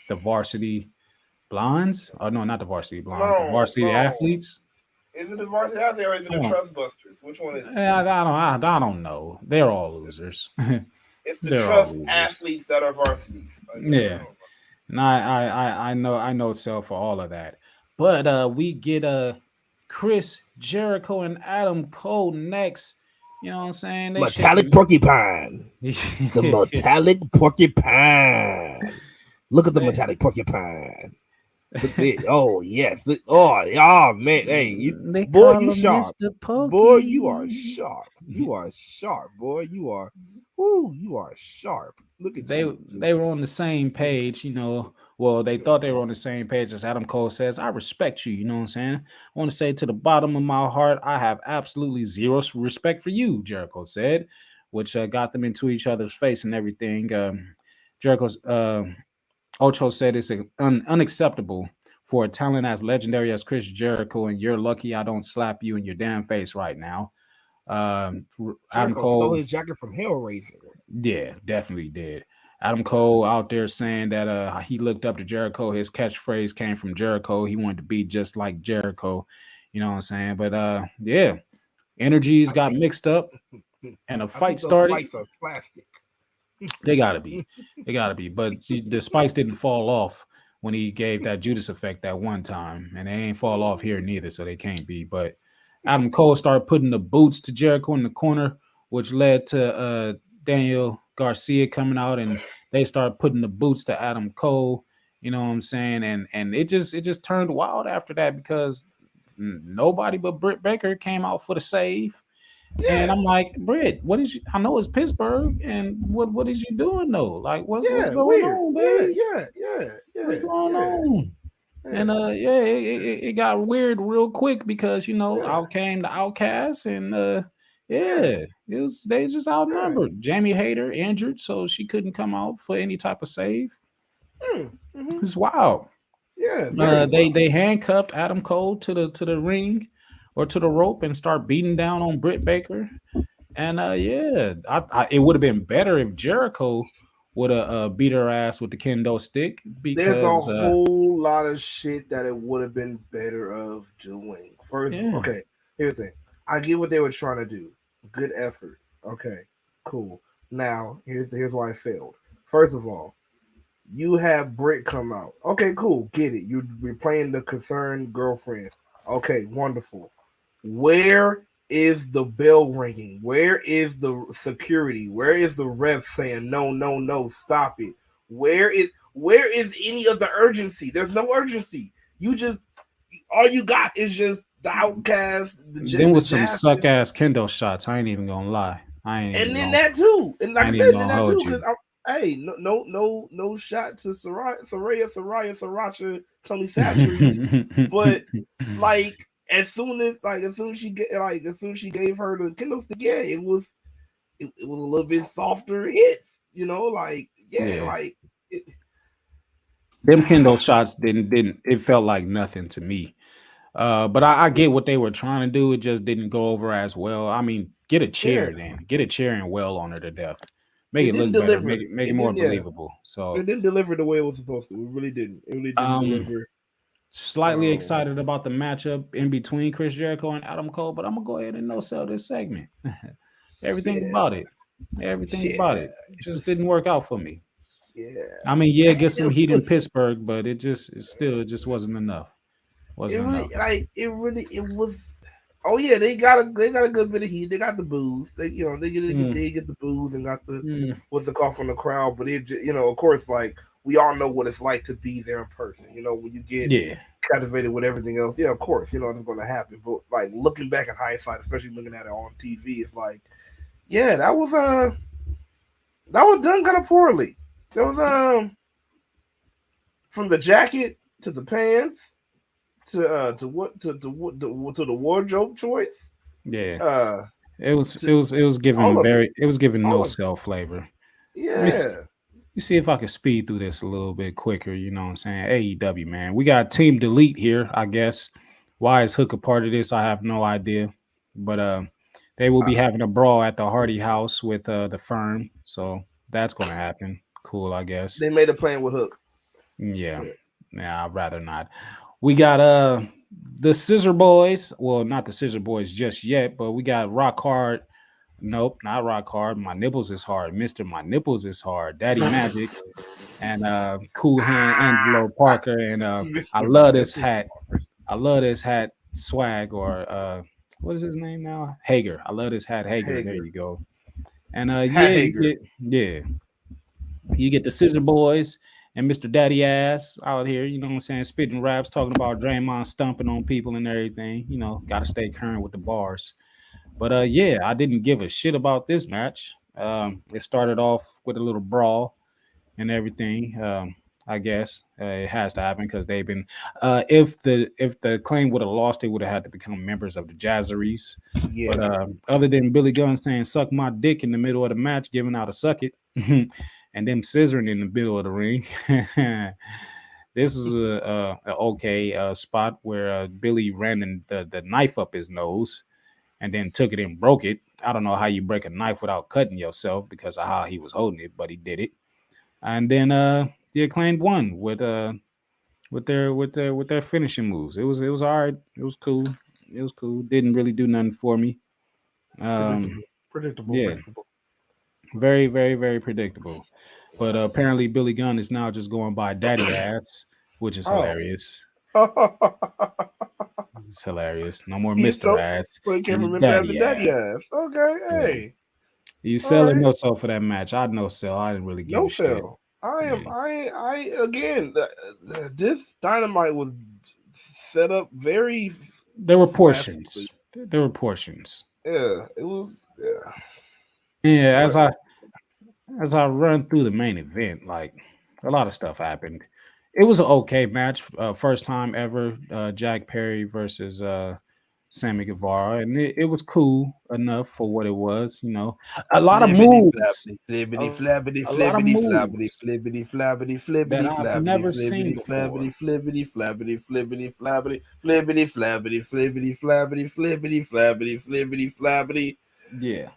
The Varsity Blondes? Oh, no, not the Varsity Blondes. The Varsity Athletes? Is it the Varsity Athletes or is it the Trust Busters? Which one is it? I don't know. They're all losers. It's the Trust Athletes that are varsities. Yeah. And I know sell for all of that. But we get Chris Jericho and Adam Cole next. You know what I'm saying? Metallic porcupine. The metallic porcupine. Look at the metallic porcupine. Oh yes. Oh man. Hey, boy, you sharp. Boy, you are sharp. You are sharp, boy. You are. Ooh, you are sharp. Look at you. They were on the same page, you know. Well, they thought they were on the same page. As Adam Cole says, "I respect you." You know what I'm saying? I want to say, to the bottom of my heart, I have absolutely zero respect for you, Jericho said, which got them into each other's face and everything. Jericho's Ocho said it's unacceptable for a talent as legendary as Chris Jericho, and you're lucky I don't slap you in your damn face right now. Adam Cole stole his jacket from Hellraiser. Yeah, definitely did. Adam Cole out there saying that he looked up to Jericho. His catchphrase came from Jericho. He wanted to be just like Jericho. You know what I'm saying? But yeah, energies got mixed up and a I fight think those started. spikes are plastic. They gotta be. They gotta be. But the spikes didn't fall off when he gave that Judas effect that one time. And they ain't fall off here neither, so they can't be. But Adam Cole started putting the boots to Jericho in the corner, which led to Daniel Garcia coming out and they started putting the boots to Adam Cole. You know what I'm saying? And it just turned wild after that because nobody but Britt Baker came out for the save. And I'm like, Britt, what is you? I know it's Pittsburgh, and what is you doing though? Like, what's going weird. on, babe? Yeah. What's going on? And it got weird real quick because out came the Outcast, and they just outnumbered. Jamie Hayter injured, so she couldn't come out for any type of save. It's wild. Yeah, they handcuffed Adam Cole to the ring or to the rope and start beating down on Britt Baker. And it would have been better if Jericho would have beat her ass with the kendo stick. Because there's a whole lot of shit that it would have been better of doing. First, okay, here's the thing. I get what they were trying to do. Good effort. Okay, cool. Now here's why I failed. First of all, you have Britt come out. Okay, cool. Get it. You're playing the concerned girlfriend. Okay, wonderful. Where is the bell ringing? Where is the security? Where is the ref saying no, stop it? Where is any of the urgency? There's no urgency. You just all you got is just the Outcast. Then with some suck ass kendo shots. I ain't even gonna lie. That too. And like I said, in that too, because hey, no shot to Sriracha, Tony Thatcher, but like. As soon as she gave her the kendo stick, it was a little bit softer hits, them kendo shots didn't it felt like nothing to me. But I get what they were trying to do. It just didn't go over as well. I mean, get a chair and well on her to death. Make it look better. Make it more believable. So it didn't deliver the way it was supposed to. It really didn't. It really didn't deliver. Slightly excited about the matchup in between Chris Jericho and Adam Cole, but I'm gonna go ahead and no-sell this segment. Everything about it. About it. It just didn't work out for me. I mean, get some heat in Pittsburgh, but it just wasn't enough. It was. Oh yeah, they got a good bit of heat. They got the booze. They get the booze and got the what's the call from the crowd. But it of course, like we all know what it's like to be there in person. When you get captivated with everything else. Yeah, of course, it's going to happen. But like looking back in hindsight, especially looking at it on TV, it's like, yeah, that was done kind of poorly. There was from the jacket to the pants to the wardrobe choice. Yeah. It was giving no cell flavor. Yeah. You see if I can speed through this a little bit quicker. You know what I'm saying? AEW, man. We got Team Delete here, I guess. Why is Hook a part of this? I have no idea. But they will be having a brawl at the Hardy House with the Firm. So that's going to happen. Cool, I guess. They made a plan with Hook. Yeah. Nah, I'd rather not. We got the Scissor Boys. Well, not the Scissor Boys just yet, but we got Rock Hard. Nope, not Rock Hard. My Nipples is Hard. Mr. My Nipples is Hard. Daddy Magic and Cool Hand Angelo Parker. And I love this hat. I love this hat swag or what is his name now? Hager. I love this hat Hager. There you go. And you get the Scissor Boys and Mr. Daddy Ass out here, you know what I'm saying, spitting raps, talking about Draymond stumping on people and everything. Got to stay current with the bars. But I didn't give a shit about this match. It started off with a little brawl and everything. I guess it has to happen because they've been. If the Claim would have lost, they would have had to become members of the Jazzeries. Yeah. But other than Billy Gunn saying "suck my dick" in the middle of the match, giving out a suck it, and them scissoring in the middle of the ring. This is a okay spot where Billy ran the knife up his nose. and then took it and broke it. I don't know how you break a knife without cutting yourself because of how he was holding it, but he did it. And then the Acclaimed won with their finishing moves. It was all right. It was cool. It was cool. Didn't really do nothing for me. Predictable. Very, very, very predictable. But apparently Billy Gunn is now just going by Daddy Ass, which is hilarious. It's hilarious. No more Mr. Ass. So he came from Daddy Ass. Okay, hey. You sell or no sell for that match? I'd no sell. I didn't really give a shit. No sell. Again, this Dynamite was set up very. There were portions. There were portions. Yeah, it was. Yeah, as I run through the main event, like a lot of stuff happened. It was an okay match. First time ever, Jack Perry versus Sammy Guevara, and it was cool enough for what it was. You know, a lot of moves, flippity, flappity, flippity, flappity, flippity, flappity, flippity, flappity, flippity, flippity, flappity, flippity, flappity, flippity, flappity, flippity, flappity, flippity, flappity, flippity, flappity. Yeah.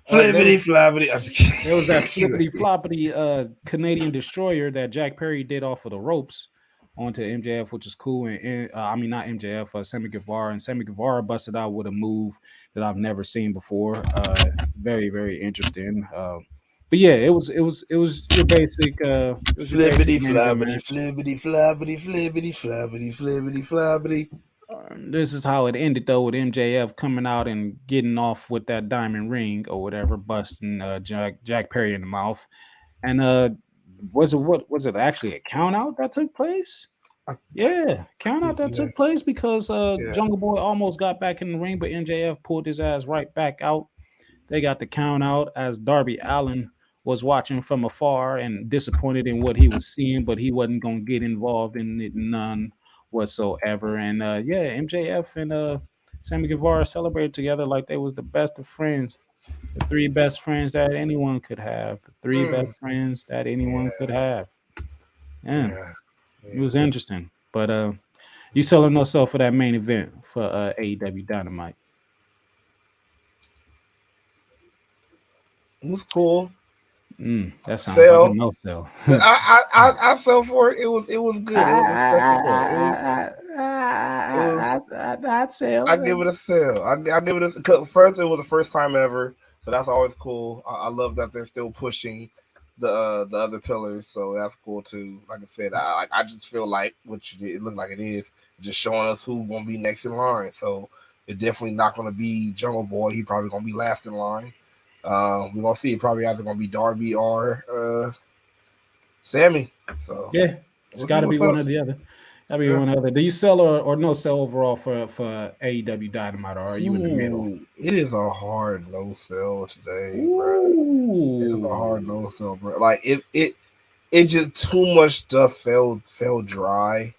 Flippity floppity. There was that flippity floppity Canadian destroyer that Jack Perry did off of the ropes onto MJF, which is cool. And I mean, not MJF, Sammy Guevara. And Sammy Guevara busted out with a move that I've never seen before. Very, very interesting. But yeah, it was your basic flippity floppity, flippity floppity, flippity floppity, flippity floppity. This is how it ended though, with MJF coming out and getting off with that diamond ring or whatever, busting Jack Perry in the mouth. And was it actually a count out that took place? Yeah, count out that took place because Jungle Boy almost got back in the ring, but MJF pulled his ass right back out. They got the count out as Darby Allin was watching from afar and disappointed in what he was seeing, but he wasn't going to get involved in it none whatsoever. And MJF and Sammy Guevara celebrated together like they was the best of friends, the three best friends that anyone could have, the three best friends that anyone could have. It was interesting. But you sell or no sell for that main event for AEW Dynamite? It was cool. That sounds like a no sell. I fell for it. It was good. It was I'd sell. I give it a sell. I give it a first. It was the first time ever, so that's always cool. I love that they're still pushing the other pillars, so that's cool too. Like I said, I just feel like what you did. It looked like it is just showing us who's gonna be next in line. So it's definitely not gonna be Jungle Boy. He probably gonna be last in line. We're gonna see. Probably either gonna be Darby or Sammy. So yeah, it's got to be one or the other. That'll be one or the other. Do you sell or no sell overall for AEW Dynamite, or are you in the middle? It is a hard no sell today, bro. It is a hard no sell, bro. Like it just too much stuff fell dry.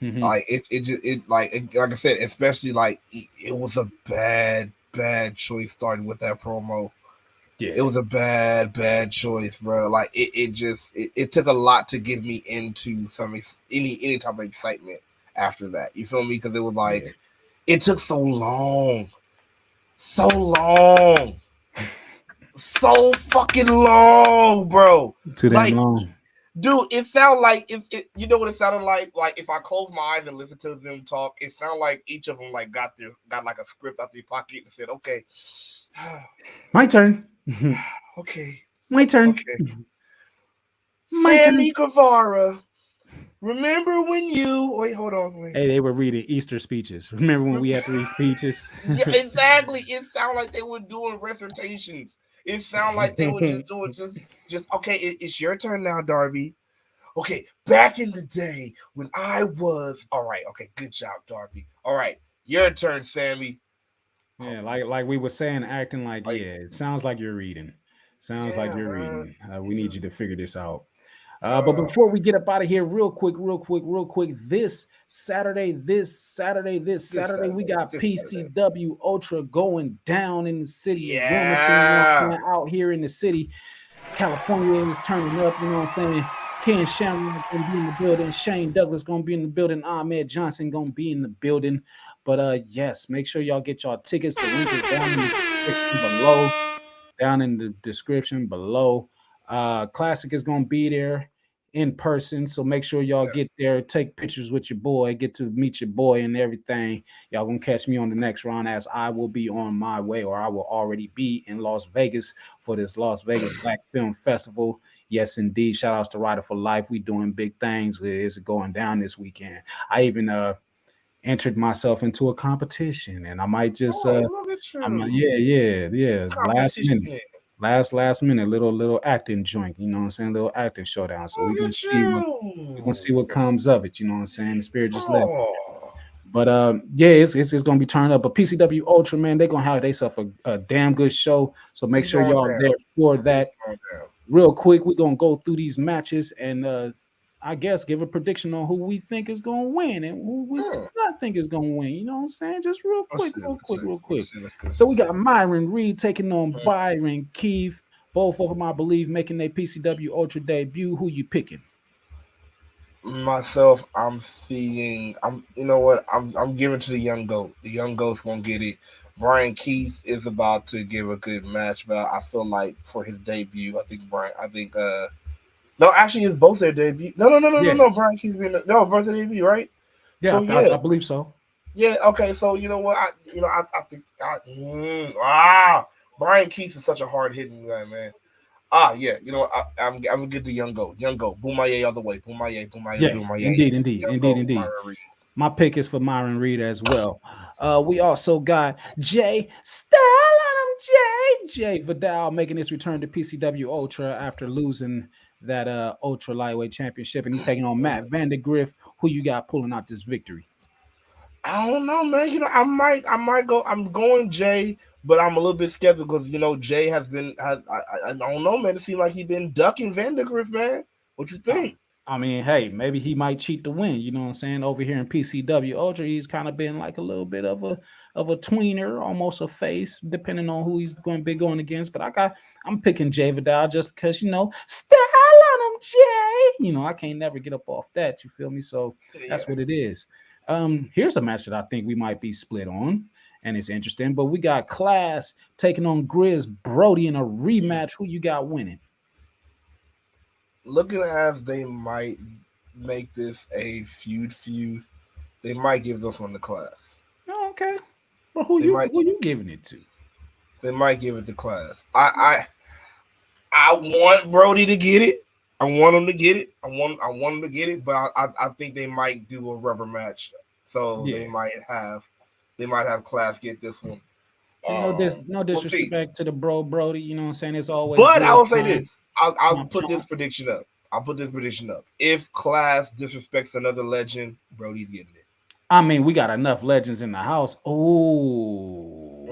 Mm-hmm. Like it like I said, especially like it was a bad choice starting with that promo. Yeah. It was a bad choice, bro. Like it took a lot to get me into any type of excitement after that. You feel me? Because it was like it took so long, so fucking long, bro. Too damn long, dude. It sounded like you know what it sounded like. Like if I close my eyes and listen to them talk, it sounded like each of them like got like a script out their pocket and said, "Okay, my turn." Okay. My turn. Okay. Sammy Guevara. Remember when you hold on. Hey, they were reading Easter speeches. Remember when we had to read speeches? Yeah, exactly. It sounded like they were doing recitations. It sounded like they were just doing just okay, it's your turn now, Darby. Okay, back in the day when I was all right, okay, good job, Darby. All right, your turn, Sammy. Yeah, like we were saying, acting like it sounds like you're reading. Sounds like you're reading. We need you to figure this out. But before we get up out of here, real quick, this Saturday, we got PCW Ultra going down in the city. Yeah. Out here in the city. California is turning up, you know what I'm saying? Ken Shamrock gonna be in the building. Shane Douglas gonna be in the building. Ahmed Johnson gonna be in the building. But yes, make sure y'all get y'all tickets. The link is down in the description below. Down in the description below. Classic is gonna be there in person, so make sure y'all get there, take pictures with your boy, get to meet your boy and everything. Y'all gonna catch me on the next round, as I will be on my way, or I will already be in Las Vegas for this Las Vegas Black Film Festival. Yes, indeed. Shout outs to Rider for Life. We doing big things. It's going down this weekend. I even entered myself into a competition, and I might just look at you. yeah. Last minute, little acting joint, you know what I'm saying? Little acting showdown. So we're gonna see what comes of it, you know what I'm saying? The spirit just left. But yeah, it's gonna be turned up. But PCW Ultra, man, they're gonna have themselves a damn good show. So make sure y'all are there for that. Real quick, we're gonna go through these matches and I guess give a prediction on who we think is gonna win and who we not think is gonna win. You know what I'm saying? Just real quick. So we got Myron Reed taking on Byron Keith. Both of them, I believe, making their PCW Ultra debut. Who you picking? Myself, I'm you know what? I'm giving to the young goat. The young goat's gonna get it. Brian Keith is about to give a good match, but I feel like for his debut, no, actually, it's both their debut. No. Brian Keith's being both their debut, right? Yeah, so, I believe so. Yeah. Okay. So you know what? I think Brian Keith is such a hard hitting guy, man. Yeah. You know, I'm gonna get the young goat. Boomaye all the way. Boomaye. Indeed. My pick is for Myron Reed as well. We also got Jay Style on him, Jay Vidal making his return to PCW Ultra after losing that Ultra Lightweight Championship, and he's taking on Matt Vandergriff. Who you got pulling out this victory? I don't know, man. You know, I might go. I'm going Jay, but I'm a little bit skeptical because you know Jay has been. I don't know, man. It seems like he's been ducking Vandergriff, man. What you think? I mean, hey, maybe he might cheat to win. You know what I'm saying? Over here in PCW Ultra, he's kind of been like a little bit of a tweener, almost a face, depending on who he's going to be going against. But I'm picking Jay Vidal just because, you know, style on him, Jay. You know, I can't never get up off that. You feel me? So that's what it is. Here's a match that I think we might be split on, and it's interesting. But we got Class taking on Grizz Brody in a rematch. Who you got winning? Looking as they might make this a feud, they might give this one to Class. Oh, okay. Well, who you giving it to? They might give it to Class. I want Brody to get it. I want him to get it. I want him to get it, but I think they might do a rubber match. So they might have Class get this one. No disrespect to the Brody, you know what I'm saying? It's always. But I will say this. I'll put this prediction up. If Class disrespects another legend, Brody's getting it. I mean, we got enough legends in the house. Oh,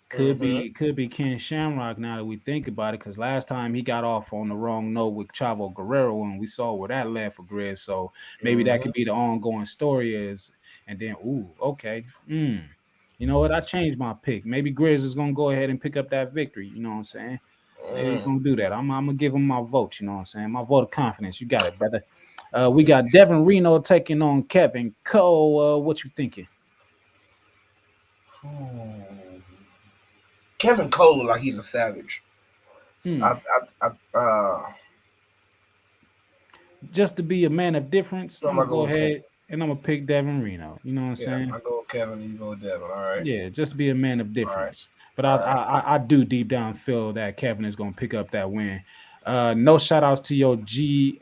could be Ken Shamrock now that we think about it, because last time he got off on the wrong note with Chavo Guerrero, and we saw where that led for Grizz. So maybe that could be the ongoing story is, and then okay. You know what? I changed my pick. Maybe Grizz is gonna go ahead and pick up that victory. You know what I'm saying? Maybe he's gonna do that. I'm gonna give him my vote. You know what I'm saying? My vote of confidence. You got it, brother. We got Devin Reno taking on Kevin Cole. What you thinking? Kevin Cole look like he's a savage. Just to be a man of difference, I'm gonna go ahead and I'm gonna pick Devin Reno. You know what I'm saying? I go with Kevin, you go with Devin. All right. Yeah, just to be a man of difference. But I do deep down feel that Kevin is gonna pick up that win. No shout outs to your GFY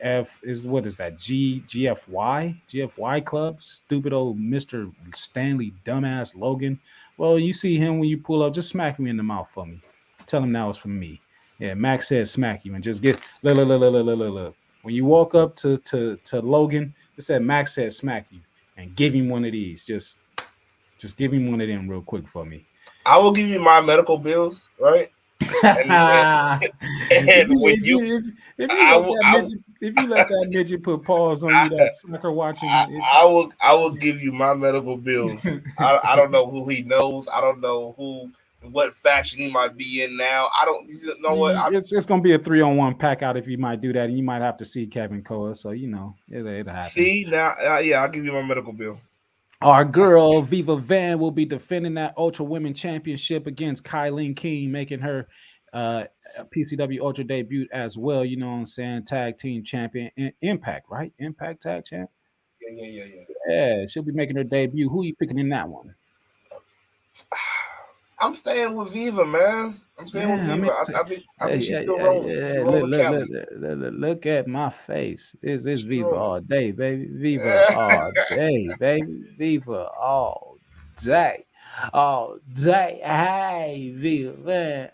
club, stupid old Mr. Stanley dumbass Logan. Well, you see him when you pull up, just smack me in the mouth for me. Tell him that was from me. Yeah, Max said smack you and just get look. When you walk up to Logan, just said Max said smack you and give him one of these. Just give him one of them real quick for me. I will give you my medical bills, right? and when if you let that midget put pause on you, that soccer watching, I will give you my medical bills. I don't know who he knows. I don't know what faction he might be in now. I don't know what. It's gonna be a 3-on-1 pack out if you might do that, and you might have to see Kevin Cole. So you know it'll happen. See now, yeah, I'll give you my medical bill. Our girl Viva Van will be defending that Ultra Women Championship against Kylie King, making her PCW Ultra debut as well. You know what I'm saying? Tag team champion, Impact, right? Impact tag champ. Yeah. Yeah, she'll be making her debut. Who are you picking in that one? I'm staying with Viva, man. I'm staying with Viva. I think she's still rolling. Look at my face. It's Viva all day, baby. Viva all day, baby. Viva all day. All day. Hey, Viva,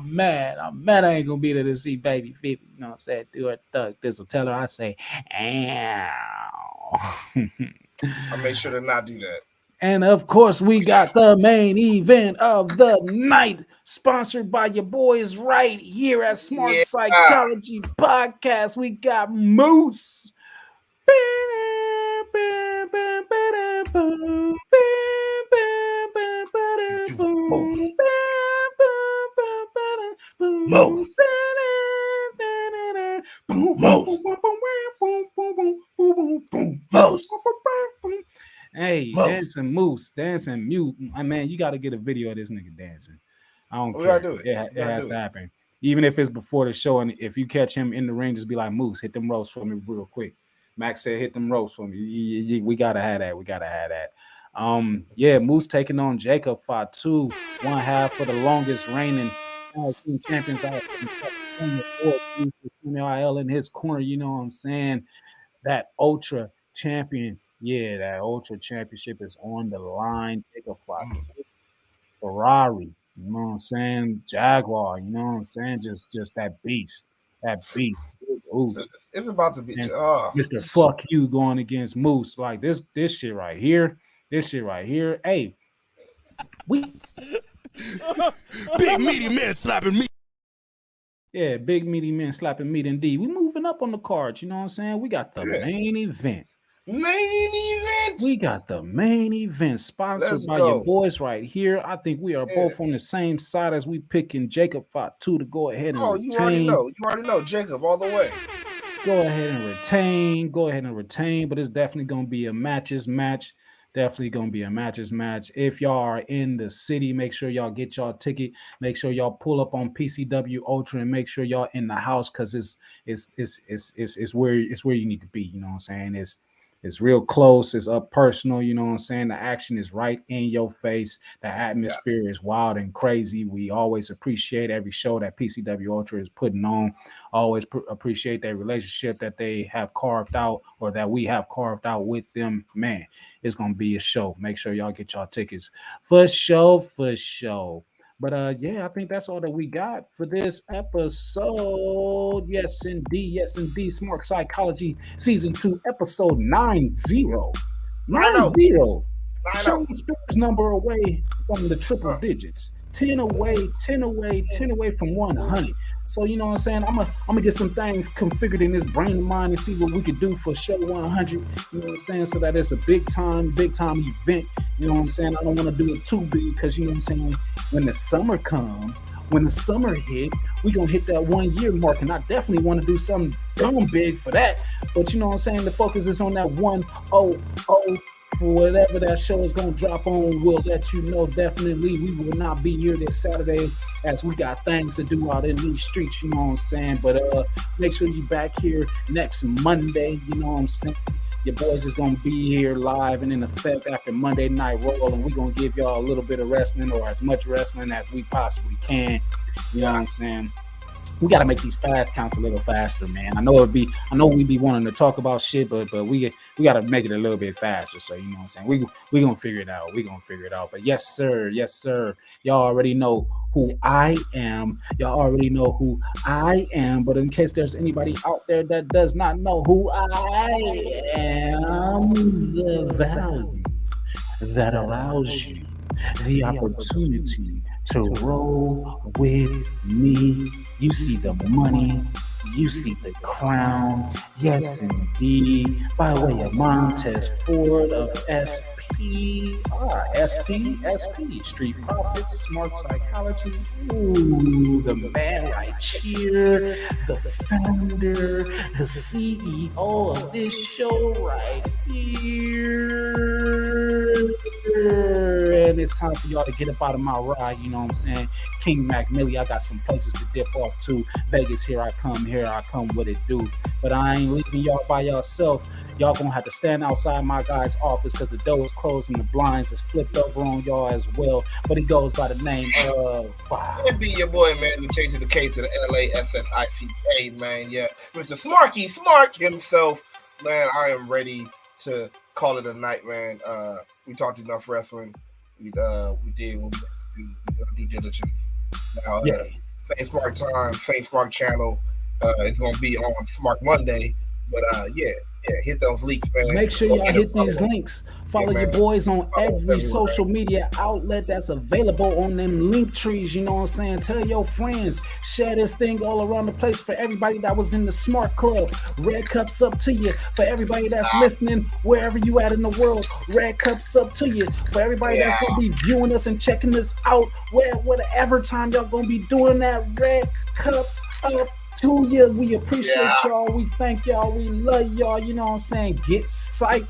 man. I'm mad. I ain't gonna be there to see baby Viva. You know what I'm saying? Do her thug. This will tell her I say, ow. I made sure to not do that. And of course, we got the main event of the night, sponsored by your boys right here at Smart Psychology Podcast. We got Moose. Hey, dancing Moose, dancing mute. Man, you got to get a video of this nigga dancing. I don't care. Do it. It has to happen. Even if it's before the show, and if you catch him in the ring, just be like, Moose, hit them ropes for me real quick. Max said, hit them ropes for me. We got to have that. We got to have that. Moose taking on Jacob Fatu, one half for the longest reigning champions out in his corner. You know what I'm saying? That Ultra champion. Yeah, that Ultra Championship is on the line. Jacob Fatu, Ferrari, you know what I'm saying? Jaguar, you know what I'm saying? Just that beast. That beast. Ooh. It's about to be Mr. Fuck You going against Moose. Like this shit right here. Hey, we big meaty man slapping me. Yeah, big meaty men slapping meat indeed. We moving up on the cards, you know what I'm saying? We got the main event. We got the main event sponsored by your boys right here. I think we are both on the same side as we picking Jacob Fatu to go ahead and retain. You already know Jacob all the way. Go ahead and retain. But it's definitely going to be a matches match. Definitely going to be a matches match. If y'all are in the city, make sure y'all get y'all ticket. Make sure y'all pull up on PCW Ultra and make sure y'all in the house because it's where you need to be. You know what I'm saying? It's real close. It's up personal. You know what I'm saying? The action is right in your face. The atmosphere is wild and crazy. We always appreciate every show that PCW Ultra is putting on. Always appreciate that relationship that they have carved out or that we have carved out with them. Man, it's going to be a show. Make sure y'all get y'all tickets for show. But I think that's all that we got for this episode. Yes, indeed. Smart Psychology Season 2, Episode 90. 90. Showing Spears number away from the triple digits. 10 away from 100. So, you know what I'm saying? I'm gonna get some things configured in this brain of mine and see what we could do for show 100. You know what I'm saying? So that it's a big time event. You know what I'm saying? I don't want to do it too big because, you know what I'm saying? When the summer comes, when the summer hit, we're going to hit that 1 year mark. And I definitely want to do something dumb big for that. But you know what I'm saying? The focus is on that 100. For whatever that show is going to drop on, we'll let you know. Definitely, we will not be here this Saturday as we got things to do out in these streets, you know what I'm saying? But make sure you back here next Monday, you know what I'm saying? Your boys is going to be here live and in effect after Monday Night Roll, and we're going to give y'all a little bit of wrestling or as much wrestling as we possibly can, you know what I'm saying? We got to make these fast counts a little faster, man. I know we be wanting to talk about shit, but we got to make it a little bit faster. So, you know what I'm saying? We going to figure it out. But yes, sir. Y'all already know who I am. But in case there's anybody out there that does not know who I am, the value that allows you the opportunity to roll with me. You see the money, you see the crown. Yes, indeed. By way of Montez Ford of SP, Street Profits, Smart Psychology. Ooh, the man right here, the founder, the CEO of this show right here. And it's time for y'all to get up out of my ride, you know what I'm saying? King Mac MILLI, I got some places to dip off to. Vegas, here I come what it do. But I ain't leaving y'all by yourself. Y'all gonna have to stand outside my guy's office because the door is closed and the blinds is flipped over on y'all as well. But he goes by the name of... It be your boy, man, the change of the K to the LASSICK, man. Yeah, Mr. Smark himself. Man, I am ready to call it a night, man. We talked enough wrestling. We did due diligence. Now, same Smark time, same Smark channel. It's gonna be on Smark Monday. But hit those links, man. Make sure y'all hit these links. Follow your boys on every social media outlet that's available on them link trees. You know what I'm saying? Tell your friends. Share this thing all around the place for everybody that was in the Smart Club. Red cups up to you. For everybody that's listening, wherever you at in the world, red cups up to you. For everybody that's going to be viewing us and checking this out, whatever time y'all going to be doing that, red cups up to you. We appreciate y'all. We thank y'all. We love y'all. You know what I'm saying? Get psyched.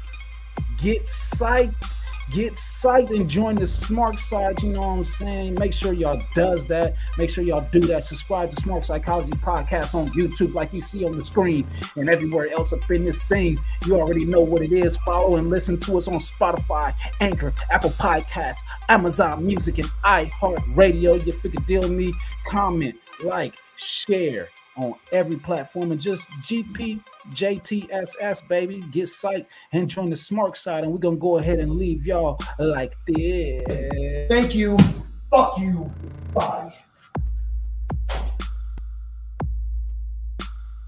And join the Smart side. You know what I'm saying? Make sure y'all does that. Make sure y'all do that. Subscribe to Smart Psychology Podcast on YouTube like you see on the screen and everywhere else up in this thing. You already know what it is. Follow and listen to us on Spotify, Anchor, Apple Podcasts, Amazon Music, and iHeartRadio. You figure deal me. Comment, like, share on every platform, and just GPJTSS, baby. Get psyched and join the Smark side, and we're gonna go ahead and leave y'all like this. Thank you. Fuck you. Bye.